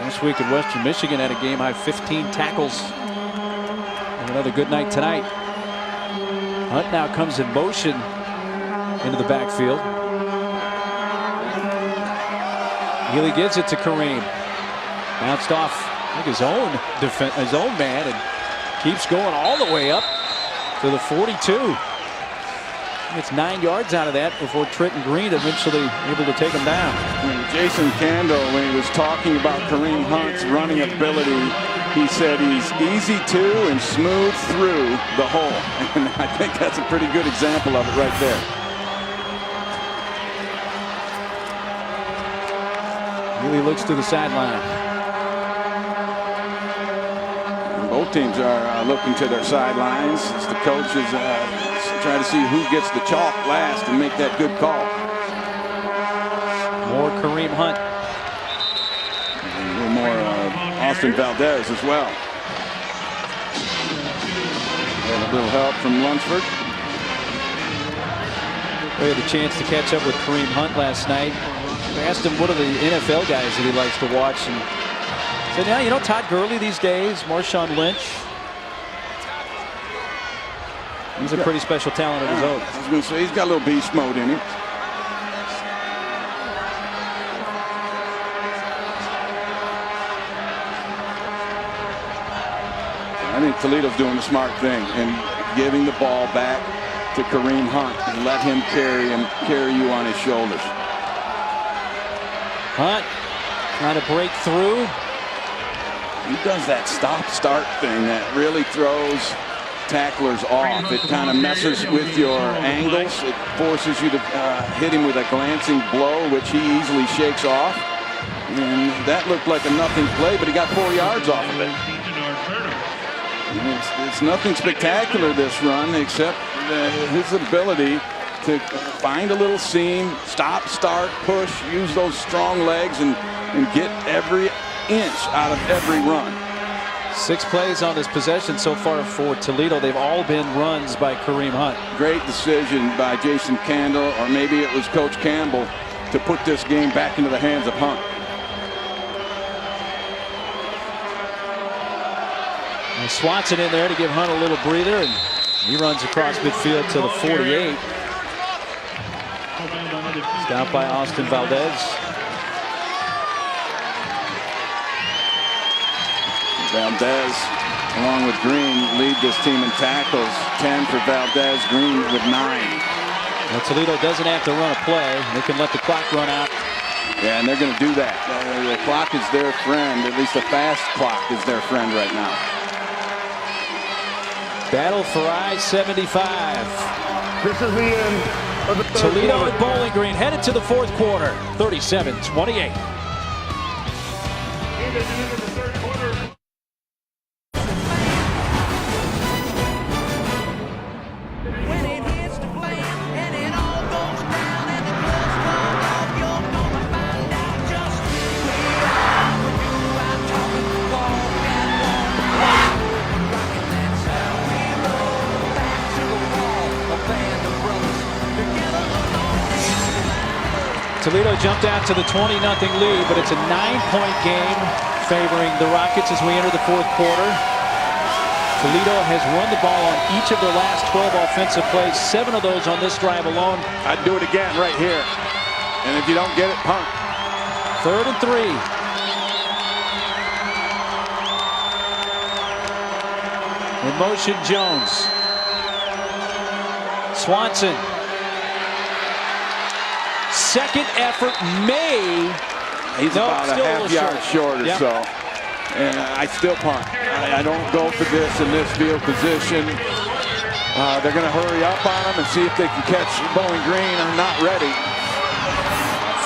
Last week at Western Michigan had a game-high 15 tackles. And another good night tonight. Hunt now comes in motion into the backfield. Healy gives it to Kareem. Bounced off his own man and keeps going all the way up to the 42. Gets 9 yards out of that before Trenton Green eventually able to take him down. Jason Candle, when he was talking about Kareem Hunt's running ability, he said he's easy to and smooth through the hole. And I think that's a pretty good example of it right there. Healy looks to the sideline. Both teams are looking to their sidelines as the coaches try to see who gets the chalk last and make that good call. More Kareem Hunt. And a little more Austin Valdez as well. And a little help from Lunsford. We had a chance to catch up with Kareem Hunt last night. I asked him what are the NFL guys that he likes to watch, and said, yeah, you know, Todd Gurley these days, Marshawn Lynch. He's a pretty special talent of his own. I was going to say, he's got a little beast mode in him. I think Toledo's doing the smart thing and giving the ball back to Kareem Hunt and let him carry you on his shoulders. Hunt trying to break through. He does that stop-start thing that really throws tacklers off. It kind of messes with your angles. It forces you to hit him with a glancing blow, which he easily shakes off. And that looked like a nothing play, but he got 4 yards off of it. It's nothing spectacular, this run, except his ability to find a little seam, stop, start, push, use those strong legs, and get every inch out of every run. 6 plays on this possession so far for Toledo. They've all been runs by Kareem Hunt. Great decision by Jason Candle, or maybe it was Coach Campbell, to put this game back into the hands of Hunt. And Swanson in there to give Hunt a little breather, and he runs across midfield to the 48. Stopped by Austin Valdez. Valdez, along with Green, lead this team in tackles. 10 for Valdez, Green with 9. Well, Toledo doesn't have to run a play. They can let the clock run out. Yeah, and they're going to do that. The clock is their friend. At least the fast clock is their friend right now. Battle for I-75. This is the end of the third Toledo quarter. and Bowling Green headed to the fourth quarter. 37-28. Toledo jumped out to the 20-0 lead, but it's a 9-point game favoring the Rockets as we enter the fourth quarter. Toledo has run the ball on each of their last 12 offensive plays, 7 of those on this drive alone. I'd do it again right here. And if you don't get it, punt. 3rd and 3. In motion, Jones. Swanson. Second effort, May. He's about a half yard short or so. And I still punt. I don't go for this in this field position. They're going to hurry up on him and see if they can catch Bowling Green. I'm not ready.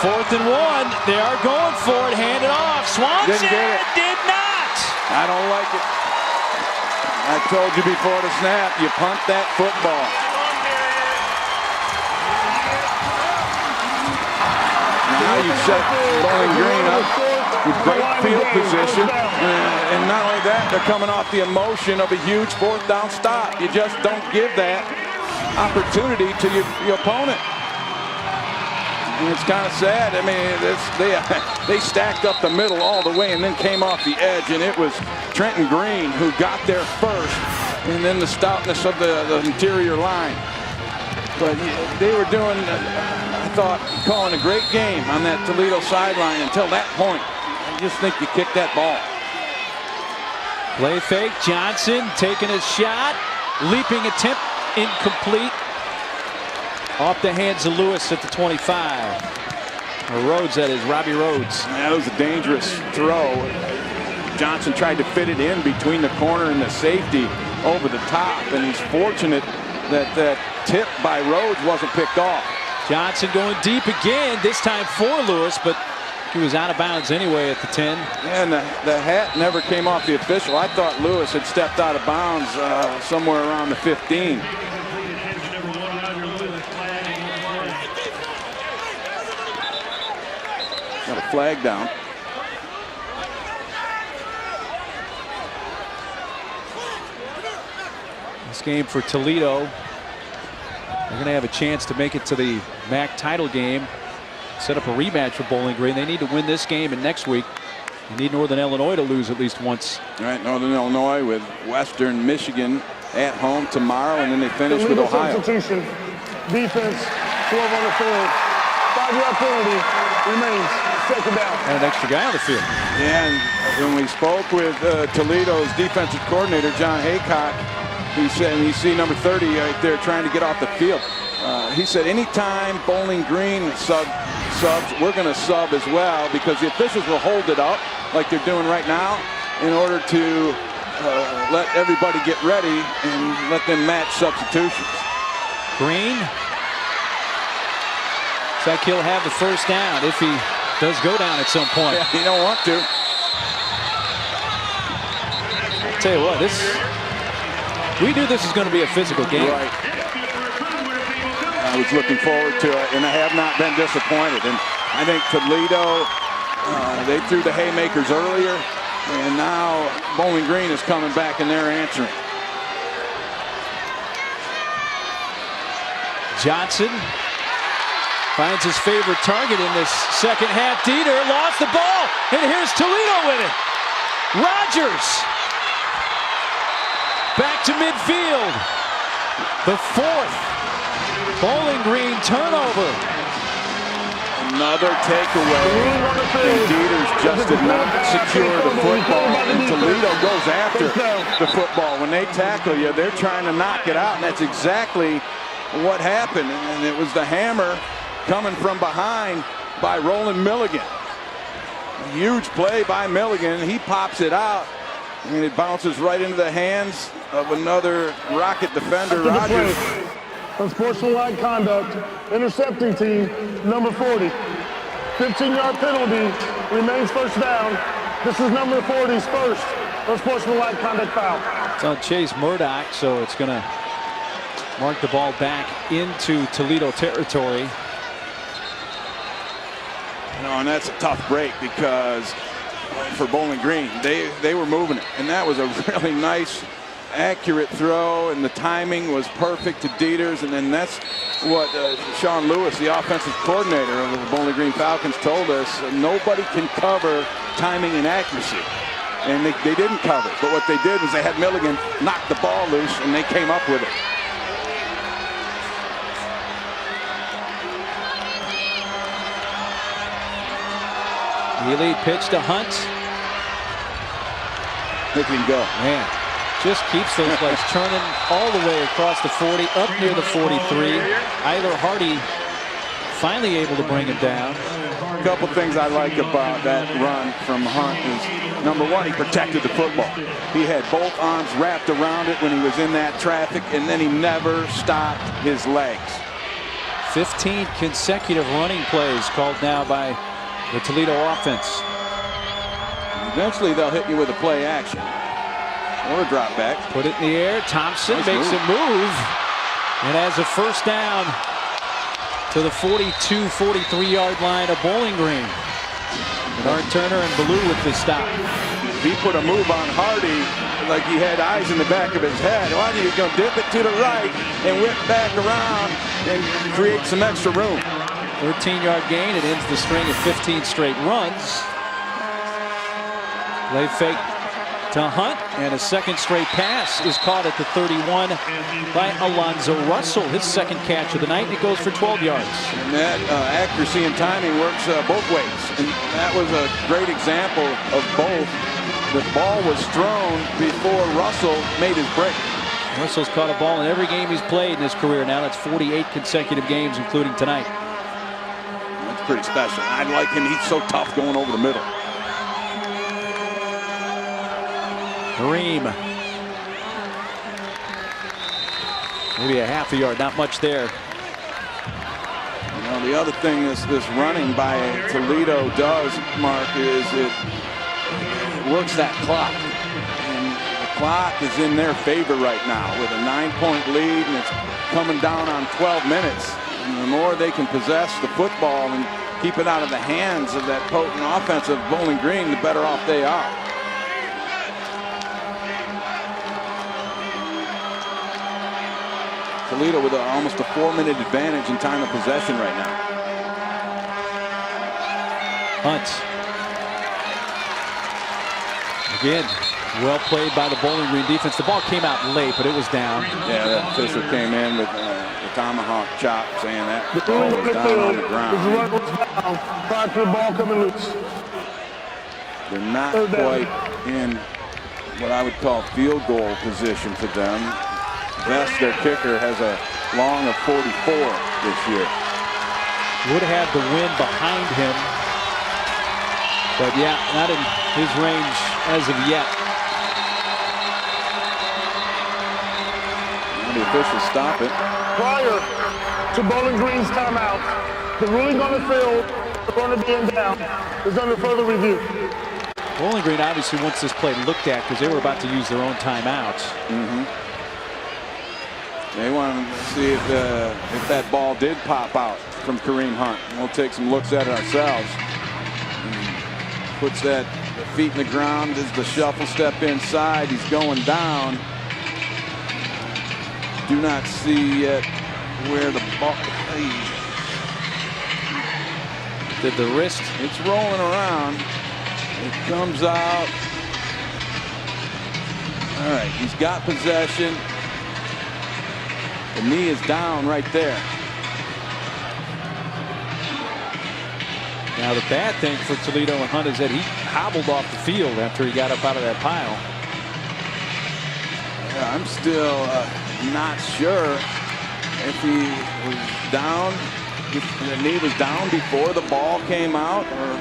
4th and 1. They are going for it. Hand it off. Swanson Didn't get it. did not. I don't like it. I told you before the snap, you punt that football. Now you set Bowling Green up with great field position. And not only that, they're coming off the emotion of a huge 4th down stop. You just don't give that opportunity to your opponent. And it's kind of sad. I mean, they stacked up the middle all the way and then came off the edge. And it was Trenton Green who got there first. And then the stoutness of the interior line. But they were doing, I thought, calling a great game on that Toledo sideline until that point. I just think you kicked that ball. Play fake. Johnson taking a shot. Leaping attempt. Incomplete. Off the hands of Lewis at the 25. Or Rhodes, that is. Robbie Rhodes. That was a dangerous throw. Johnson tried to fit it in between the corner and the safety over the top. And he's fortunate that that tip by Rhodes wasn't picked off. Johnson going deep again, this time for Lewis, but he was out of bounds anyway at the 10. And the hat never came off the official. I thought Lewis had stepped out of bounds somewhere around the 15. Got a flag down. This game for Toledo, they're going to have a chance to make it to the MAC title game, set up a rematch for Bowling Green. They need to win this game, and next week you need Northern Illinois to lose at least once. All right, Northern Illinois with Western Michigan at home tomorrow, and then they finish with Ohio. Substitution, defense, 12 on the field, 5-yard penalty, remains 2nd down. And an extra guy on the field. Yeah, and when we spoke with Toledo's defensive coordinator, John Haycock, he said, and you see number 30 right there trying to get off the field. He said anytime Bowling Green subs, we're going to sub as well, because the officials will hold it up like they're doing right now in order to let everybody get ready and let them match substitutions. Green. Looks like he'll have the 1st down if he does go down at some point. Yeah, you don't want to. I'll tell you what, we knew this was going to be a physical game. Right. I was looking forward to it, and I have not been disappointed. And I think Toledo, they threw the haymakers earlier, and now Bowling Green is coming back and they're answering. Johnson finds his favorite target in this second half. Dieter lost the ball, and here's Toledo with it. Rogers back to midfield. The 4th Bowling Green turnover. Another takeaway. And Dieters just did not secure the football. And Toledo goes after the football. When they tackle you, they're trying to knock it out. And that's exactly what happened. And it was the hammer coming from behind by Roland Milligan. A huge play by Milligan. He pops it out. And it bounces right into the hands of another Rocket defender, Rogers. Unsportsmanlike conduct, intercepting team, number 40. 15-yard penalty, remains 1st down. This is number 40's first unsportsmanlike conduct foul. It's on Chase Murdoch, so it's going to mark the ball back into Toledo territory. You know, and that's a tough break because for Bowling Green, they were moving it, and that was a really nice accurate throw, and the timing was perfect to Dieters. And then that's what Sean Lewis, the offensive coordinator of the Bowling Green Falcons, told us. Nobody can cover timing and accuracy. And they didn't cover. But what they did was they had Milligan knock the ball loose, and they came up with it. Healy pitch to Hunt. Look at him go. Man, just keeps those legs turning all the way across the 40, up near the 43. Eiler Hardy finally able to bring him down. A couple things I like about that run from Hunt is, number one, he protected the football. He had both arms wrapped around it when he was in that traffic, and then he never stopped his legs. 15 consecutive running plays called now by the Toledo offense. Eventually they'll hit you with a play action or a drop back. Put it in the air. Thompson Nice makes move. a move and has a first down to the 42-43 yard line of Bowling Green. Bernard Turner and Ballou with the stop. He put a move on Hardy like he had eyes in the back of his head. Why do you go dip it to the right and whip back around and create some extra room? 13-yard gain. It ends the string of 15 straight runs. Play fake to Hunt, and a second straight pass is caught at the 31 by Alonzo Russell. His second catch of the night. It goes for 12 yards. And that accuracy and timing works both ways. And that was a great example of both. The ball was thrown before Russell made his break. Russell's caught a ball in every game he's played in his career. Now that's 48 consecutive games, including tonight. That's pretty special. I like him. He's so tough going over the middle. Kareem. Maybe a half a yard, not much there. You know, the other thing this running by Toledo does, Mark, is it works that clock. And the clock is in their favor right now with a 9-point lead, and it's coming down on 12 minutes. And the more they can possess the football and keep it out of the hands of that potent offense of Bowling Green, the better off they are. Toledo with almost a 4-minute advantage in time of possession right now. Hunt. Again, well played by the Bowling Green defense. The ball came out late, but it was down. Yeah, that official came in with the tomahawk chop, saying that the ball was down on the ground. The run was down prior to the ball coming loose. They're not quite in what I would call field goal position for them. Best, their kicker, has a long of 44 this year. Would have had the wind behind him, but yeah, not in his range as of yet. Now the officials stop it. Prior to Bowling Green's timeout, the ruling on the field, the runner being down, is under further review. Bowling Green obviously wants this play looked at because they were about to use their own timeout. They want to see if that ball did pop out from Kareem Hunt. We'll take some looks at it ourselves. Puts that feet in the ground as the shuffle step inside. He's going down. Do not see yet where the ball. Did the wrist? It's rolling around. It comes out. All right, he's got possession. The knee is down right there. Now the bad thing for Toledo and Hunt is that he hobbled off the field after he got up out of that pile. Yeah, I'm still not sure if he was down, if the knee was down before the ball came out, or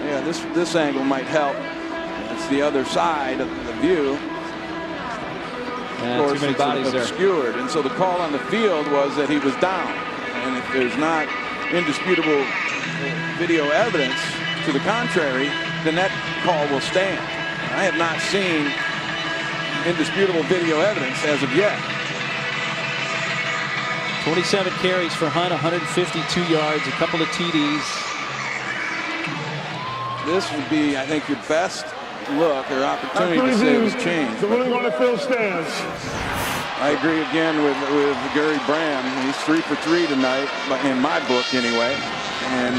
yeah, this angle might help. It's the other side of the view. Too many bodies there. Obscured, and so the call on the field was that he was down. And if there's not indisputable video evidence to the contrary, then that call will stand. I have not seen indisputable video evidence as of yet. 27 carries for Hunt, 152 yards, a couple of TDs. This would be, I think, your best look or opportunity After to say it was review, changed. the ruling on the field stands. I agree again with Gary Bram. He's 3 for 3 tonight, in my book anyway. And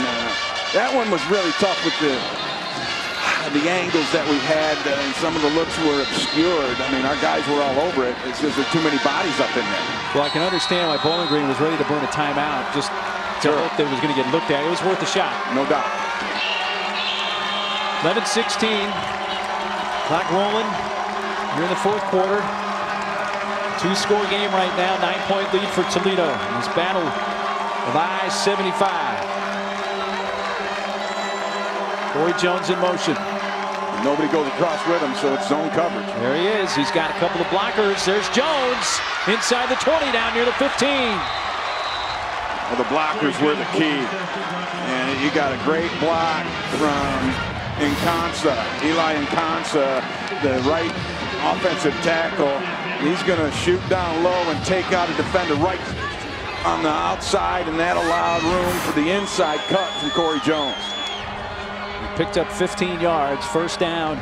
that one was really tough with the angles that we had, and some of the looks were obscured. I mean, our guys were all over it. It's just there's too many bodies up in there. Well, I can understand why Bowling Green was ready to burn a timeout just to hope that it was going to get looked at. It was worth a shot. No doubt. 11-16. Clock rolling. Here in the fourth quarter. 2-score game right now. 9-point lead for Toledo in this battle of I-75. Corey Jones in motion. Nobody goes across with him, so it's zone coverage. There he is. He's got a couple of blockers. There's Jones inside the 20 down near the 15. Well, the blockers were the key. And you got a great block from Eli Nkansa, the right offensive tackle. He's going to shoot down low and take out a defender right on the outside, and that allowed room for the inside cut from Corey Jones. He picked up 15 yards, first down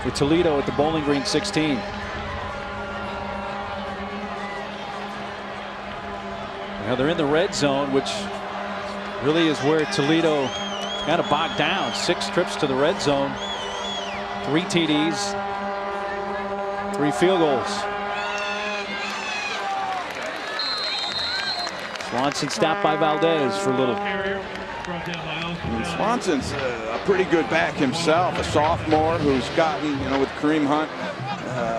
for Toledo at the Bowling Green 16. Now they're in the red zone, which really is where Toledo kind of bogged down. 6 trips to the red zone, 3 TDs, 3 field goals. Swanson stopped by Valdez for a little. And Swanson's a pretty good back himself, a sophomore who's gotten, with Kareem Hunt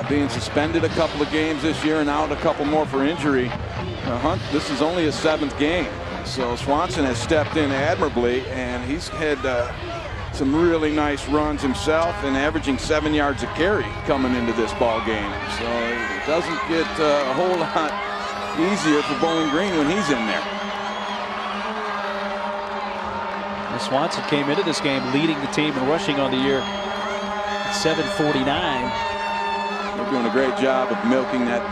being suspended a couple of games this year and out a couple more for injury. Hunt, this is only his 7th game. So Swanson has stepped in admirably, and he's had some really nice runs himself and averaging 7 yards a carry coming into this ball game. So it doesn't get a whole lot easier for Bowling Green when he's in there. Well, Swanson came into this game leading the team in rushing on the year at 749. They're doing a great job of milking that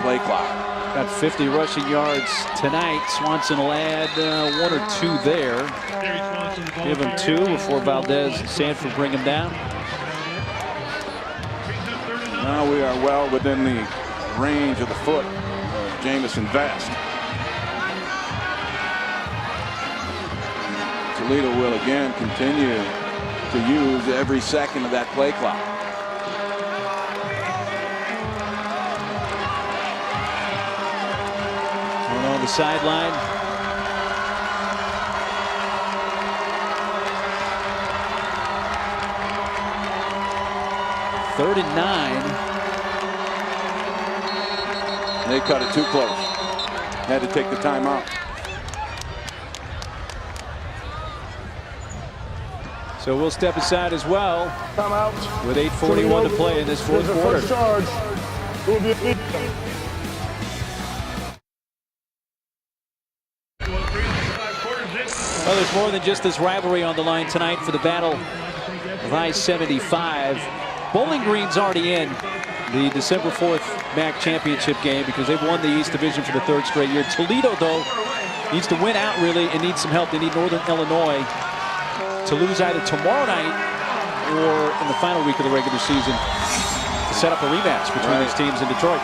play clock. Got 50 rushing yards tonight. Swanson will add 1 or 2 there. Give him 2 before Valdez and Sanford bring him down. Now we are well within the range of the foot of Jamison Vest. Toledo will again continue to use every second of that play clock. One on the sideline. Third and 9. They cut it too close. Had to take the timeout. So we'll step aside as well. Timeout. With 8:41 to play in this fourth quarter. First charge will be Well, there's more than just this rivalry on the line tonight for the battle of I-75. Bowling Green's already in the December 4th MAC championship game because they've won the East Division for the 3rd straight year. Toledo, though, needs to win out really and needs some help. They need Northern Illinois to lose either tomorrow night or in the final week of the regular season to set up a rematch between these teams in Detroit.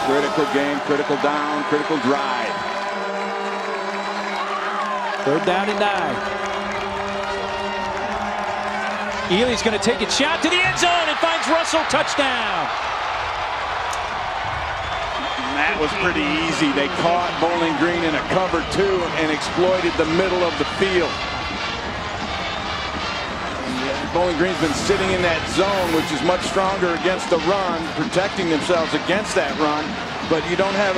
Critical game, critical down, critical drive. 3rd down and 9. Ely's going to take a shot to the end zone and finds Russell. Touchdown. And that was pretty easy. They caught Bowling Green in a cover 2 and exploited the middle of the field. Bowling Green's been sitting in that zone, which is much stronger against the run, protecting themselves against that run, but you don't have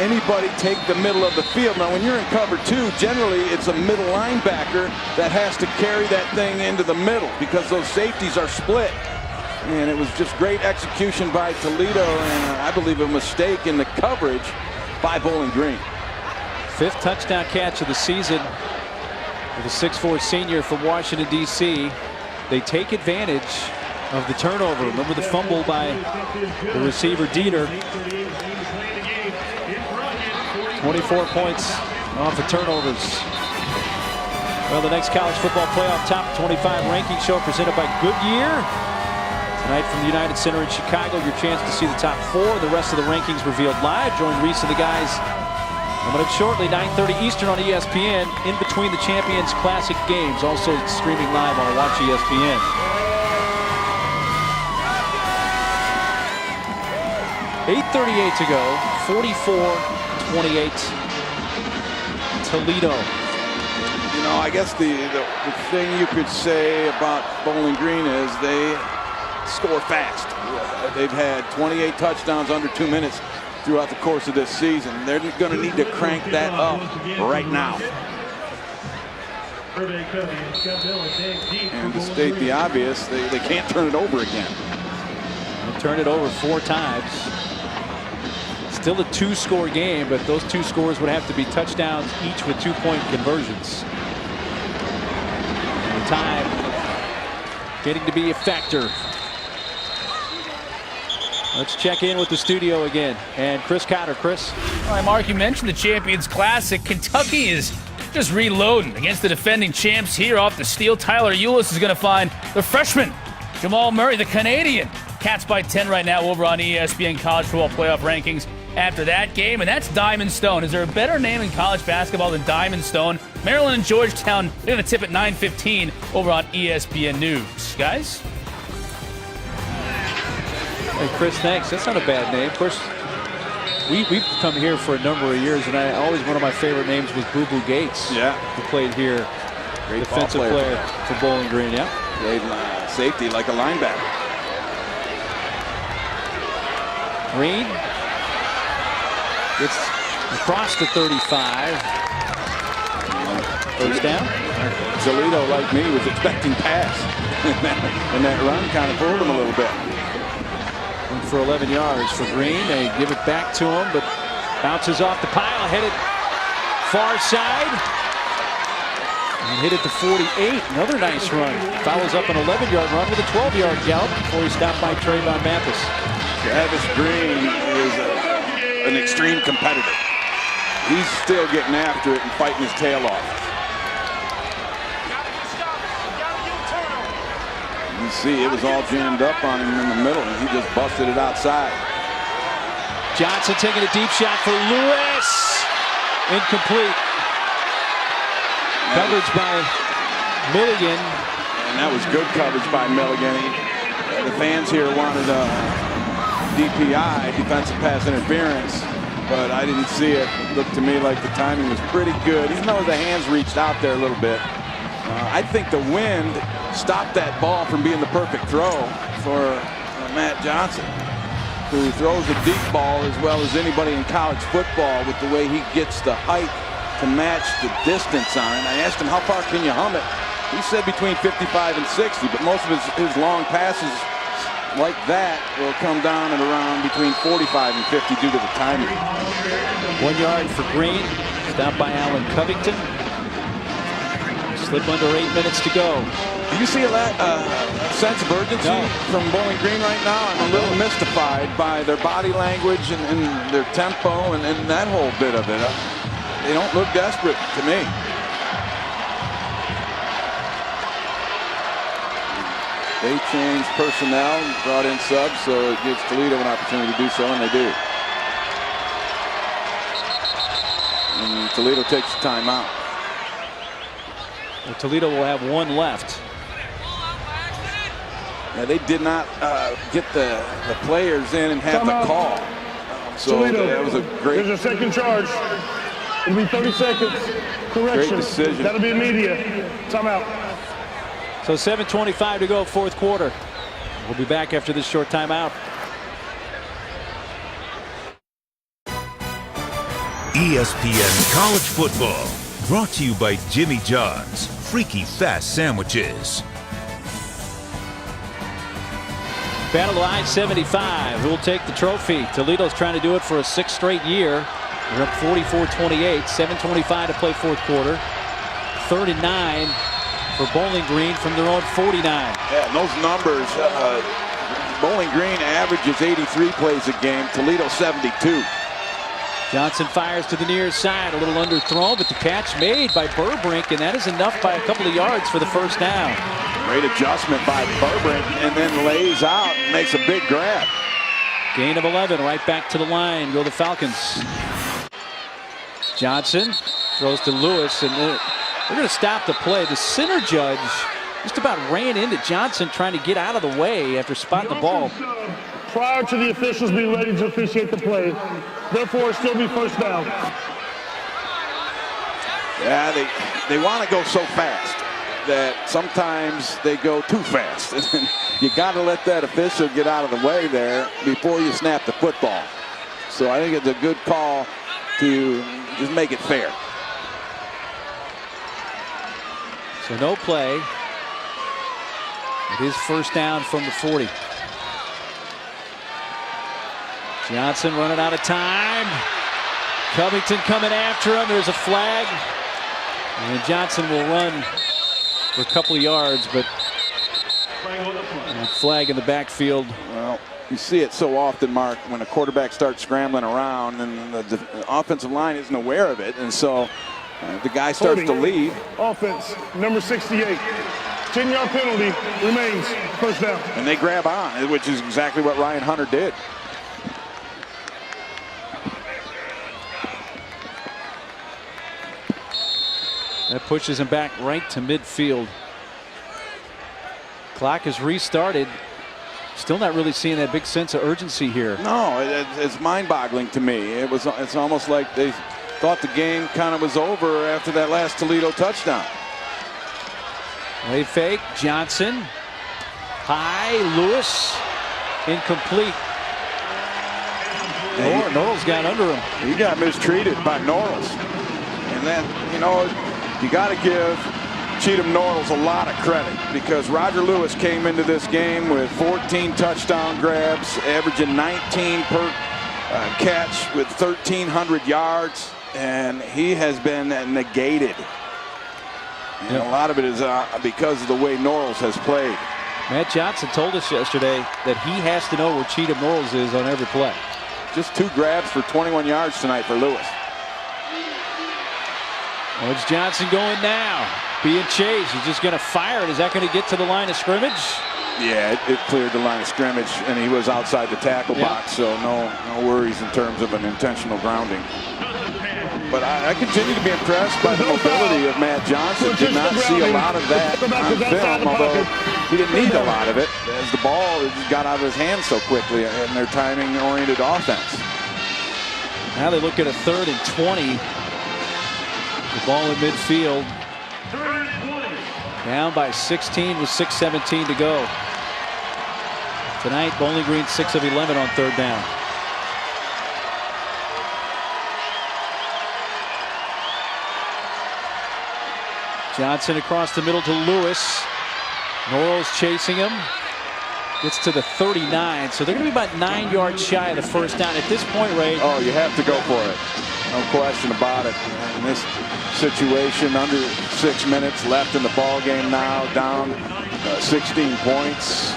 anybody take the middle of the field. Now, when you're in cover 2, generally it's a middle linebacker that has to carry that thing into the middle because those safeties are split. And it was just great execution by Toledo, and I believe a mistake in the coverage by Bowling Green. 5th touchdown catch of the season with a 6'4" senior from Washington, D.C. They take advantage of the turnover. Remember the fumble by the receiver Dieter. 24 points off of turnovers. Well, the next college football playoff top 25 ranking show presented by Goodyear. Tonight from the United Center in Chicago, your chance to see the top 4. The rest of the rankings revealed live. Join Reese and the guys coming up shortly, 9:30 Eastern on ESPN, in between the Champions Classic games. Also streaming live on Watch ESPN. .8:38 to go, 44-28 Toledo. You know, I guess the thing you could say about Bowling Green is they score fast. They've had 28 touchdowns under 2 minutes throughout the course of this season. They're going to need to crank that up right now. And to state the obvious, they can't turn it over again. They turned it over 4 times. Still a 2-score game, but those 2 scores would have to be touchdowns each with 2-point conversions. And the time getting to be a factor. Let's check in with the studio again. And Chris Cotter. Chris. All right, Mark, you mentioned the Champions Classic. Kentucky is just reloading against the defending champs here off the steel. Tyler Eulis is going to find the freshman, Jamal Murray, the Canadian. Cats by 10 right now over on ESPN College Football Playoff Rankings after that game. And that's Diamond Stone. Is there a better name in college basketball than Diamond Stone? Maryland and Georgetown, they're going to tip at 9:15 over on ESPN News. Guys? Hey, Chris, thanks. That's not a bad name. Of course, we've come here for a number of years, and one of my favorite names was Boo Boo Gates. Yeah. Who played here. Great defensive player for Bowling Green, yeah. Played safety like a linebacker. Green gets across the 35. First down. Toledo, like me, was expecting pass. And that run kind of fooled him a little bit. For 11 yards for Green. They give it back to him, but bounces off the pile, headed far side. And hit it to 48. Another nice run. Follows up an 11-yard run with a 12-yard gallop before he's stopped by Trayvon Mathis. Travis Green is an extreme competitor. He's still getting after it and fighting his tail off. You see, it was all jammed up on him in the middle, and he just busted it outside. Johnson taking a deep shot for Lewis. Incomplete. Coverage by Milligan. And that was good coverage by Milligan. The fans here wanted a DPI, defensive pass interference, but I didn't see it. It looked to me like the timing was pretty good, even though the hands reached out there a little bit. I think the wind stopped that ball from being the perfect throw for Matt Johnson, who throws a deep ball as well as anybody in college football with the way he gets the height to match the distance on it. I asked him, how far can you hum it? He said between 55 and 60, but most of his long passes like that will come down at around between 45 and 50 due to the timing. 1 yard for Green. Stopped by Allen Covington. Slip under 8 minutes to go. Do you see a sense of urgency from Bowling Green right now? I'm a little mystified by their body language and their tempo and that whole bit of it. They don't look desperate to me. They changed personnel, brought in subs, so it gives Toledo an opportunity to do so, and they do. And Toledo takes the timeout. Well, Toledo will have 1 left. Yeah, they did not get the players in and have the call. So Toledo, that was a great. There's a second charge. It'll be 30 seconds. Correction. Great decision. That'll be immediate. Timeout. So 7:25 to go, 4th quarter. We'll be back after this short timeout. ESPN College Football, brought to you by Jimmy John's Freaky Fast Sandwiches. Battle of I-75. Who will take the trophy? Toledo's trying to do it for a 6th straight year. They're up 44-28. 7:25 to play 4th quarter. 39 for Bowling Green from their own 49. Yeah, those numbers. Bowling Green averages 83 plays a game. Toledo 72. Johnson fires to the near side, a little underthrown, but the catch made by Burbrink, and that is enough by a couple of yards for the first down. Great adjustment by Burbrink, and then lays out, makes a big grab. Gain of 11, right back to the line, go the Falcons. Johnson throws to Lewis, and they're going to stop the play. The center judge just about ran into Johnson trying to get out of the way after spotting the ball. Prior to the officials being ready to officiate the play, therefore still be first down. Yeah, they want to go so fast that sometimes they go too fast. You got to let that official get out of the way there before you snap the football. So I think it's a good call to just make it fair. So no play. It is first down from the 40. Johnson running out of time. Covington coming after him. There's a flag. And Johnson will run for a couple of yards, but flag in the backfield. Well, you see it so often, Mark, when a quarterback starts scrambling around and the offensive line isn't aware of it. And so the guy starts to leave. Offense, number 68. 10-yard penalty remains first down. And they grab on, which is exactly what Ryan Hunter did. That pushes him back right to midfield. Clock is restarted. Still not really seeing that big sense of urgency here. No, it's mind-boggling to me. It's almost like they thought the game kind of was over after that last Toledo touchdown. Play fake. Johnson. High. Lewis. Incomplete. Norrell's got under him. He got mistreated by Norrells. And then, you know, you got to give Cheatham Norrells a lot of credit because Roger Lewis came into this game with 14 touchdown grabs, averaging 19 per catch with 1,300 yards, and he has been negated. And a lot of it is because of the way Norrells has played. Matt Johnson told us yesterday that he has to know where Cheatham Norrells is on every play. Just 2 grabs for 21 yards tonight for Lewis. Well, it's Johnson going now. Being chased. He's just going to fire it. Is that going to get to the line of scrimmage? Yeah, it cleared the line of scrimmage, and he was outside the tackle box, so no worries in terms of an intentional grounding. But I continue to be impressed by the mobility of Matt Johnson. Did not see a lot of that on film, although he didn't need a lot of it, as the ball got out of his hands so quickly in their timing-oriented offense. Now they look at a 3rd and 20. The ball in midfield. Down by 16 with 6:17 to go. Tonight, Bowling Green 6 of 11 on 3rd down. Johnson across the middle to Lewis. Norrell's chasing him. Gets to the 39, so they're going to be about 9 yards shy of the first down. At this point, Ray. Oh, you have to go for it. No question about it. In this situation, under 6 minutes left in the ball game now, down 16 points.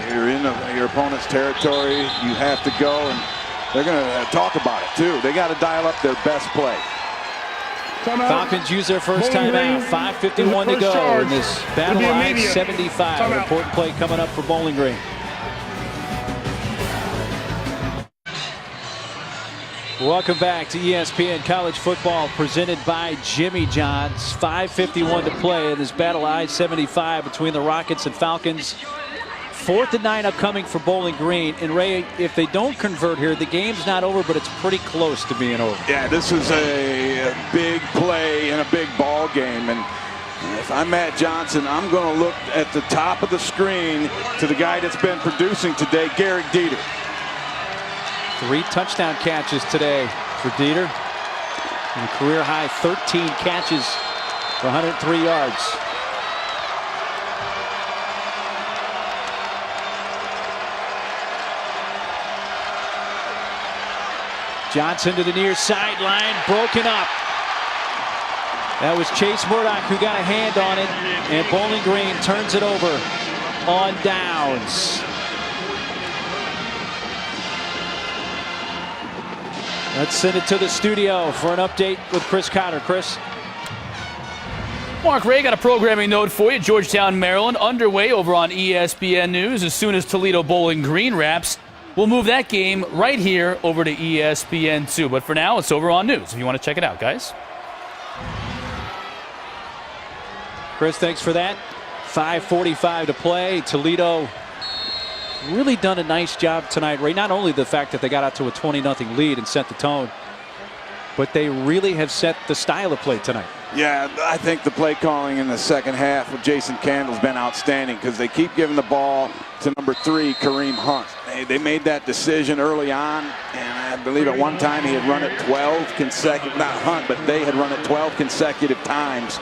You're in your opponent's territory. You have to go, and they're going to talk about it too. They got to dial up their best play. Falcons use their first timeout. 5:51 to go in this battle of I-75. An important play coming up for Bowling Green. Welcome back to ESPN College Football presented by Jimmy John's. 5:51 to play in this battle of I-75 between the Rockets and Falcons. 4th and 9 upcoming for Bowling Green. And Ray, if they don't convert here, the game's not over, but it's pretty close to being over. Yeah, this is a big play in a big ball game. And if I'm Matt Johnson, I'm going to look at the top of the screen to the guy that's been producing today, Garrick Dieter. 3 touchdown catches today for Dieter. And a career high 13 catches for 103 yards. Johnson to the near sideline, broken up. That was Chase Murdoch who got a hand on it, and Bowling Green turns it over on downs. Let's send it to the studio for an update with Chris Cotter. Chris. Mark Ray got a programming note for you. Georgetown, Maryland, underway over on ESPN News. As soon as Toledo Bowling Green wraps, we'll move that game right here over to ESPN2. But for now, it's over on News if you want to check it out, guys. Chris, thanks for that. 5:45 to play. Toledo really done a nice job tonight, Ray. Not only the fact that they got out to a 20-0 lead and set the tone, but they really have set the style of play tonight. Yeah, I think the play calling in the second half with Jason Candle's been outstanding because they keep giving the ball to number 3, Kareem Hunt. They made that decision early on, and I believe at one time he had run it 12 consecutive, not Hunt, but they had run it 12 consecutive times.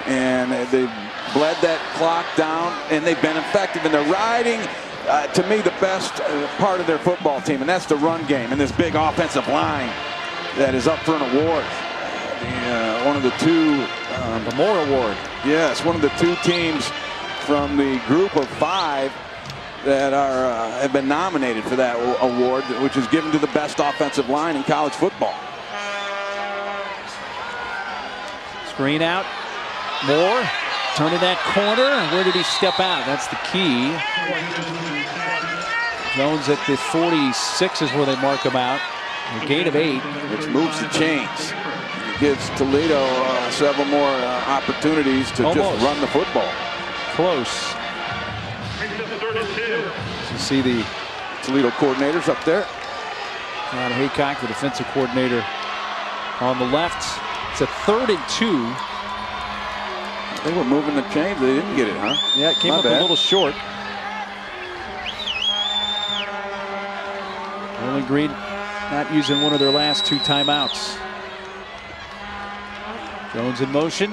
And they bled that clock down, and they've been effective. And they're riding, to me, the best part of their football team, and that's the run game and this big offensive line that is up for an award. One of the two, the Moore Award. Yes, one of the 2 teams from the group of 5 that are have been nominated for that award, which is given to the best offensive line in college football. Screen out. Moore turning that corner. Where did he step out? That's the key. Jones at the 46 is where they mark him out. A gain of 8. Which moves the chains. It gives Toledo several more opportunities to just run the football. Close. You see the Toledo coordinators up there. John Haycock, the defensive coordinator, on the left. It's a 3rd and 2. They were moving the chains. They didn't get it, huh? Yeah, it came up a little short. Bowling Green not using one of their last 2 timeouts. Jones in motion.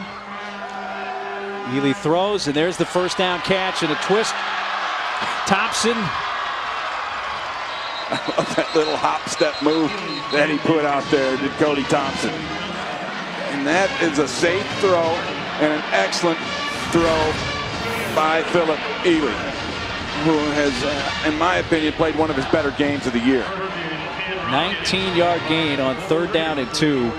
Ely throws, and there's the first down catch and a twist. Thompson. I love that little hop step move that he put out there, did Cody Thompson. And that is a safe throw and an excellent throw by Philip Ely, who has, in my opinion, played one of his better games of the year. 19-yard gain on 3rd down and 2.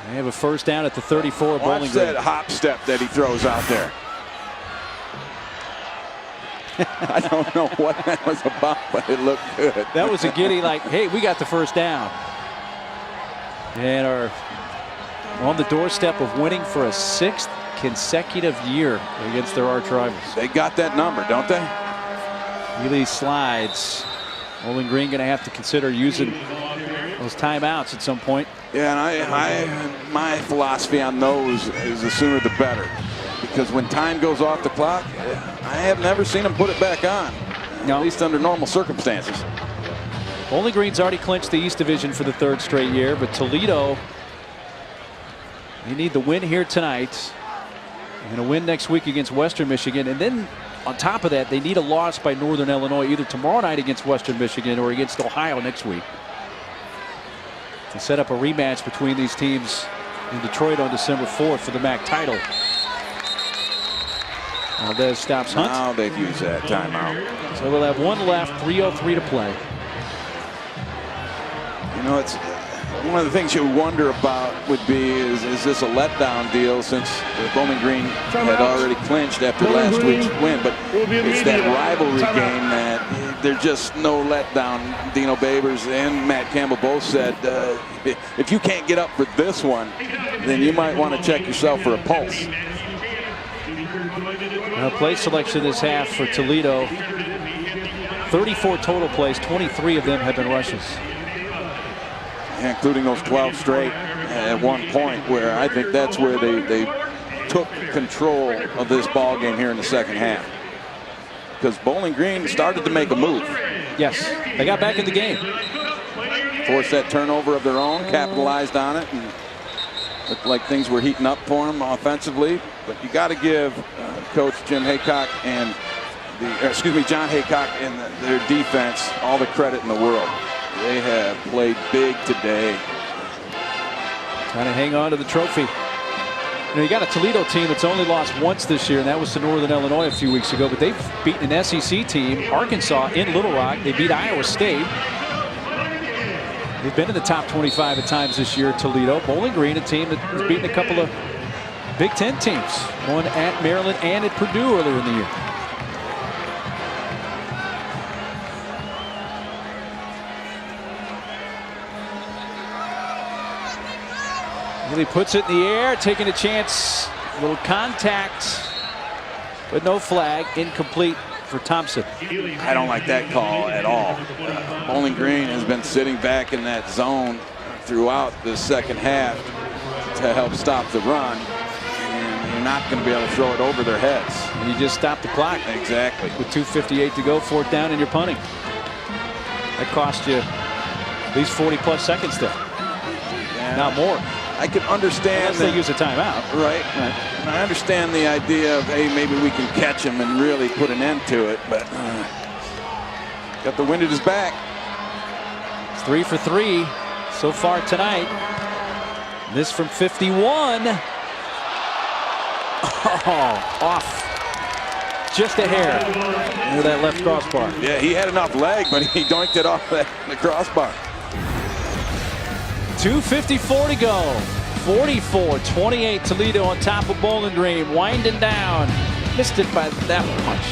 They have a first down at the 34 of Bowling Watch Green. that hop step that he throws out there. I don't know what that was about, but it looked good. That was a giddy, like, hey, we got the first down. And are on the doorstep of winning for a 6th consecutive year against their arch rivals. They got that number, don't they? Ely slides. Bowling Green going to have to consider using those timeouts at some point. Yeah, and my philosophy on those is the sooner the better. Because when time goes off the clock, I have never seen them put it back on. No. At least under normal circumstances. Bowling Green's already clinched the East Division for the 3rd straight year, but Toledo, they need the win here tonight and a win next week against Western Michigan. And then on top of that, they need a loss by Northern Illinois either tomorrow night against Western Michigan or against Ohio next week to set up a rematch between these teams in Detroit on December 4th for the MAC title. Valdez stops Hunt. Now they've used that timeout. So we'll have 1 left, 3:03 to play. You know, it's one of the things you wonder about would be is this a letdown deal since Bowling Green had already clinched after last week's win, but it's that rivalry game that there's just no letdown. Dino Babers and Matt Campbell both said if you can't get up for this one, then you might want to check yourself for a pulse. Play selection this half for Toledo. 34 total plays, 23 of them have been rushes. Including those 12 straight at one point, where I think that's where they took control of this ball game here in the second half. Because Bowling Green started to make a move. Yes, they got back in the game. Forced that turnover of their own, capitalized on it, and looked like things were heating up for them offensively. But you got to give Coach Jim Haycock and John Haycock and their defense all the credit in the world. They have played big today. Trying to hang on to the trophy. You know, you got a Toledo team that's only lost once this year, and that was to Northern Illinois a few weeks ago. But they've beaten an SEC team, Arkansas, in Little Rock. They beat Iowa State. They've been in the top 25 at times this year, Toledo. Bowling Green, a team that has beaten a couple of Big Ten teams. One at Maryland and at Purdue earlier in the year. Really puts it in the air, taking a chance. A little contact, but no flag. Incomplete for Thompson. I don't like that call at all. Bowling Green has been sitting back in that zone throughout the second half to help stop the run, and you're not going to be able to throw it over their heads. And you just stop the clock. Exactly. With 2:58 to go, 4th down, and you're punting. That cost you at least 40-plus seconds there. Yeah. Not more. I can understand. Unless they use a timeout. Right. And I understand the idea of, hey, maybe we can catch him and really put an end to it, but got the wind at his back. It's 3 for 3 so far tonight. This from 51. Oh, off. Just a hair near that left crossbar. Yeah, he had enough leg, but he doinked it off the crossbar. 2:54 to go. 44-28 Toledo on top of Bowling Green. Winding down. Missed it by that much.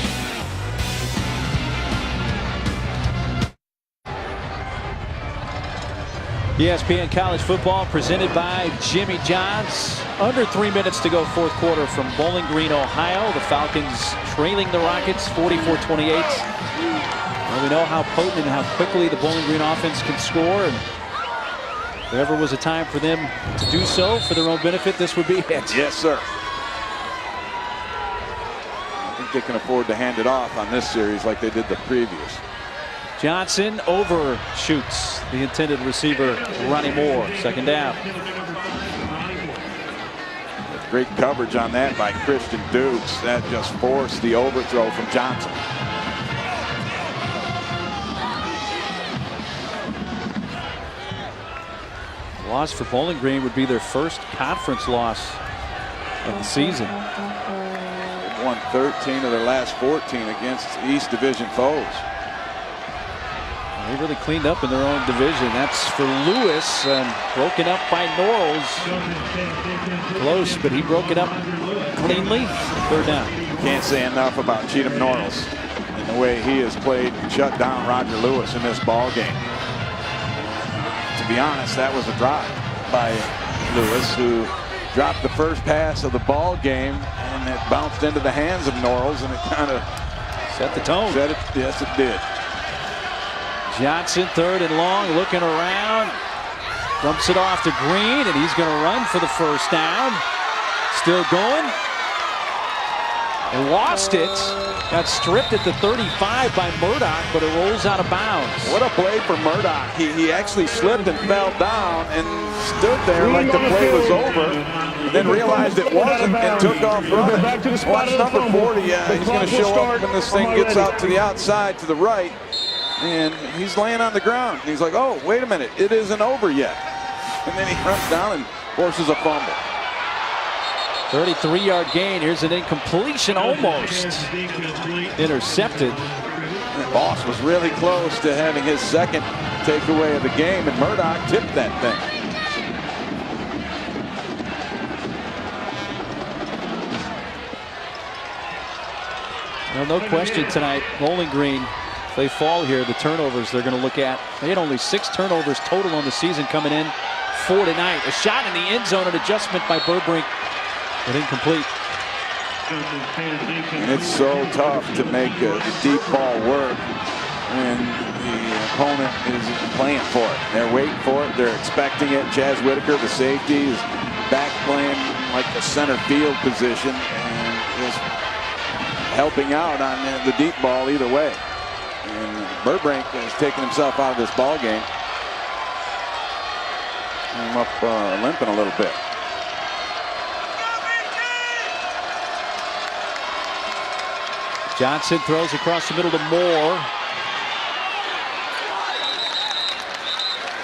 ESPN College Football presented by Jimmy John's. Under 3 minutes to go, 4th quarter from Bowling Green, Ohio. The Falcons trailing the Rockets 44-28. Well, we know how potent and how quickly the Bowling Green offense can score. And if there ever was a time for them to do so for their own benefit, this would be it. Yes, sir. I think they can afford to hand it off on this series like they did the previous. Johnson overshoots the intended receiver, Ronnie Moore. 2nd down. Great coverage on that by Christian Dukes. That just forced the overthrow from Johnson. Loss for Bowling Green would be their first conference loss of the season. They've won 13 of their last 14 against East Division foes. They really cleaned up in their own division. That's for Lewis, and broken up by Norrells. Close, but he broke it up cleanly. 3rd down. Can't say enough about Cheatham Norrells and the way he has played and shut down Roger Lewis in this ball game. To be honest, that was a drop by Lewis, who dropped the first pass of the ball game, and it bounced into the hands of Norrells, and it kind of set the tone. Yes, it did. Johnson, 3rd and long, looking around, dumps it off to Green, and he's going to run for the 1st down. Still going. And lost it. Got stripped at the 35 by Murdoch, but it rolls out of bounds. What a play for Murdoch. He actually slipped and fell down and stood there like the play was over, and then realized it wasn't and took off running. Watch number 40. He's going to show up when this thing gets out to the outside to the right, and he's laying on the ground. And he's like, oh, wait a minute, it isn't over yet. And then he runs down and forces a fumble. 33-yard gain. Here's an incompletion, almost intercepted. Boss was really close to having his 2nd takeaway of the game, and Murdoch tipped that thing. Well, no question tonight, Bowling Green, if they fall here, the turnovers they're going to look at. They had only 6 turnovers total on the season, coming in 4 tonight. A shot in the end zone, an adjustment by Burbrink, but incomplete. And it's so tough to make a deep ball work when the opponent is playing for it. They're waiting for it. They're expecting it. Chaz Whitaker, the safety, is back playing like the center field position and just helping out on the deep ball either way. And Burbrink has taken himself out of this ball game. I'm up limping a little bit. Johnson throws across the middle to Moore.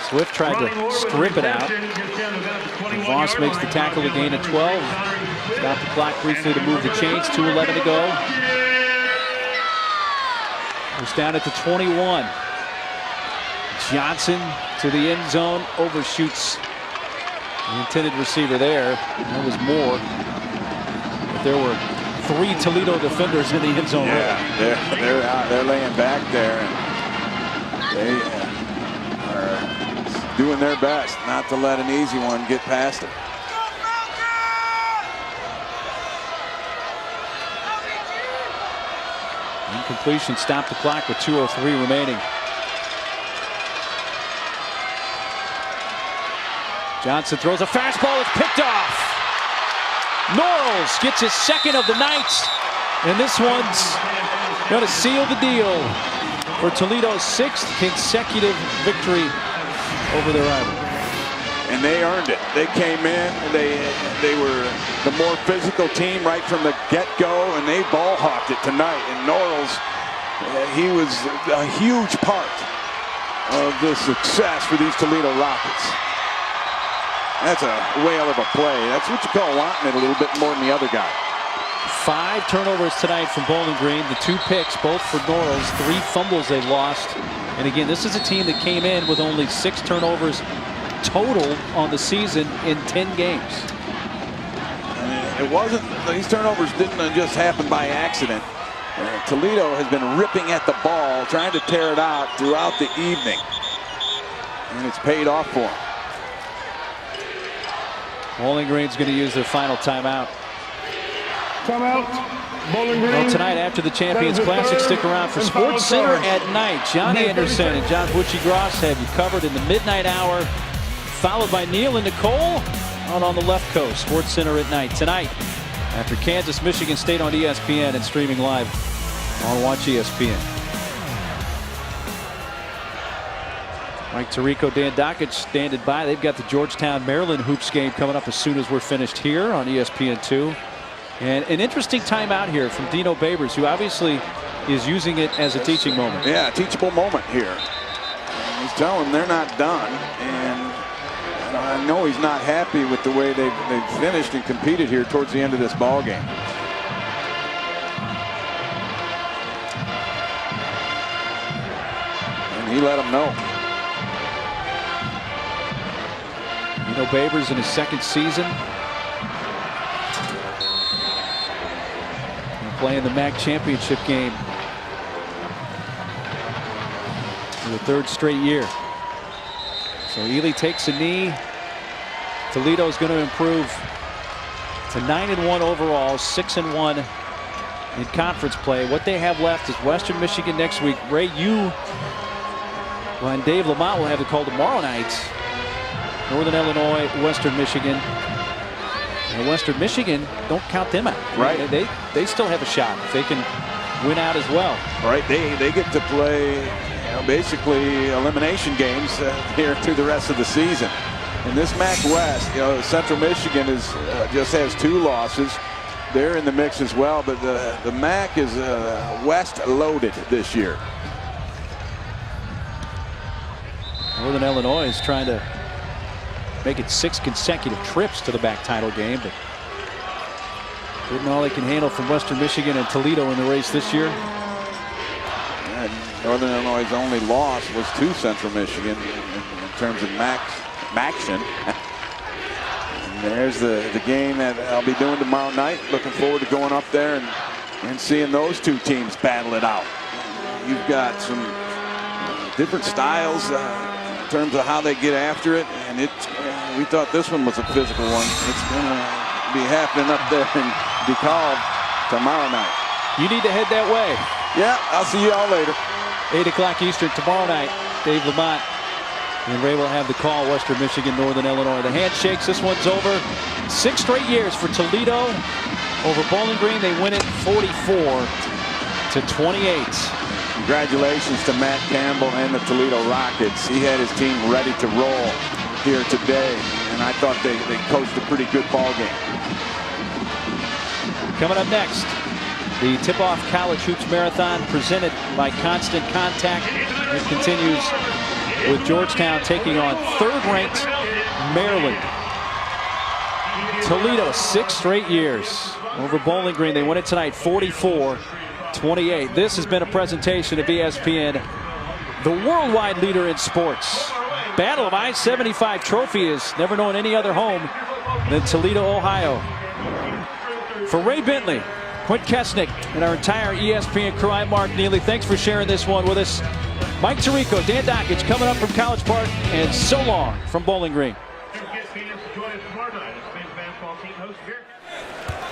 Swift tried to strip it out. And Voss makes the tackle, a gain of 12. Stop the clock briefly to move the chains. 2:11 to go. It's down at the 21. Johnson to the end zone, overshoots the intended receiver there. That was Moore. But there were 3 Toledo defenders in the end zone. Yeah, they're laying back there, and they are doing their best not to let an easy one get past them. Incompletion stopped the clock with 2:03 remaining. Johnson throws a fastball. It's picked off. Norrells gets his second of the night, and this one's going to seal the deal for Toledo's 6th consecutive victory over their rival. And they earned it. They came in, and they were the more physical team right from the get-go, and they ball hawked it tonight. And Norrells, he was a huge part of the success for these Toledo Rockets. That's a whale of a play. That's what you call wanting it a little bit more than the other guy. 5 turnovers tonight from Bowling Green. The 2 picks, both for Norrells. 3 fumbles they lost. And again, this is a team that came in with only 6 turnovers total on the season in 10 games. It wasn't, these turnovers didn't just happen by accident. Toledo has been ripping at the ball, trying to tear it out throughout the evening. And it's paid off for them. Bowling Green's going to use their final timeout. Timeout. Bowling Green. Well, tonight after the Champions Classic, stick around for Sports Center at night. John Anderson and John Bucci-Gross have you covered in the midnight hour, followed by Neil and Nicole on the left coast. Sports Center at night tonight after Kansas, Michigan State on ESPN and streaming live on Watch ESPN. Mike Tirico, Dan Dockich standing by. They've got the Georgetown, Maryland hoops game coming up as soon as we're finished here on ESPN2. And an interesting timeout here from Dino Babers, who obviously is using it as a teaching moment. Yeah, a teachable moment here. He's telling them they're not done, and I know he's not happy with the way they've finished and competed here towards the end of this ball game. And he let them know. Dino Babers in his 2nd season. Playing the MAC championship game for the 3rd straight year. So Ely takes a knee. Toledo is going to improve to 9-1 overall, 6-1 in conference play. What they have left is Western Michigan next week. Ray, you and Dave Lamont will have the call tomorrow night. Northern Illinois, Western Michigan. And Western Michigan, don't count them out. Right. They still have a shot if they can win out as well. Right. They get to play basically elimination games here through the rest of the season. In this MAC West, Central Michigan just has 2 losses. They're in the mix as well, but the MAC is West loaded this year. Northern Illinois is trying to make it 6 consecutive trips to the MAC title game, but getting all they can handle from Western Michigan and Toledo in the race this year. And Northern Illinois' only loss was to Central Michigan in terms of MACtion. And there's the game that I'll be doing tomorrow night. Looking forward to going up there and seeing those 2 teams battle it out. You've got some different styles in terms of how they get after it, and we thought this one was a physical one. It's going to be happening up there in DeKalb tomorrow night. You need to head that way. Yeah, I'll see you all later. 8 o'clock Eastern tomorrow night. Dave Lamont and Ray will have the call. Western Michigan, Northern Illinois. The handshakes, this one's over. 6 straight years for Toledo over Bowling Green. They win it 44-28. Congratulations to Matt Campbell and the Toledo Rockets. He had his team ready to roll here today, and I thought they coached a pretty good ball game. Coming up next, the Tip-Off College Hoops Marathon presented by Constant Contact. It continues with Georgetown taking on 3rd-ranked Maryland. Toledo, 6 straight years over Bowling Green. They win it tonight, 44-28. This has been a presentation of ESPN the worldwide leader in sports. Battle of I-75 trophy is never known any other home than Toledo, Ohio. For Ray Bentley, Quint Kesnick, and our entire ESPN crew, I'm Mark Neely. Thanks for sharing this one with us. Mike Tirico, Dan Dockage coming up from College Park, and so long from Bowling Green.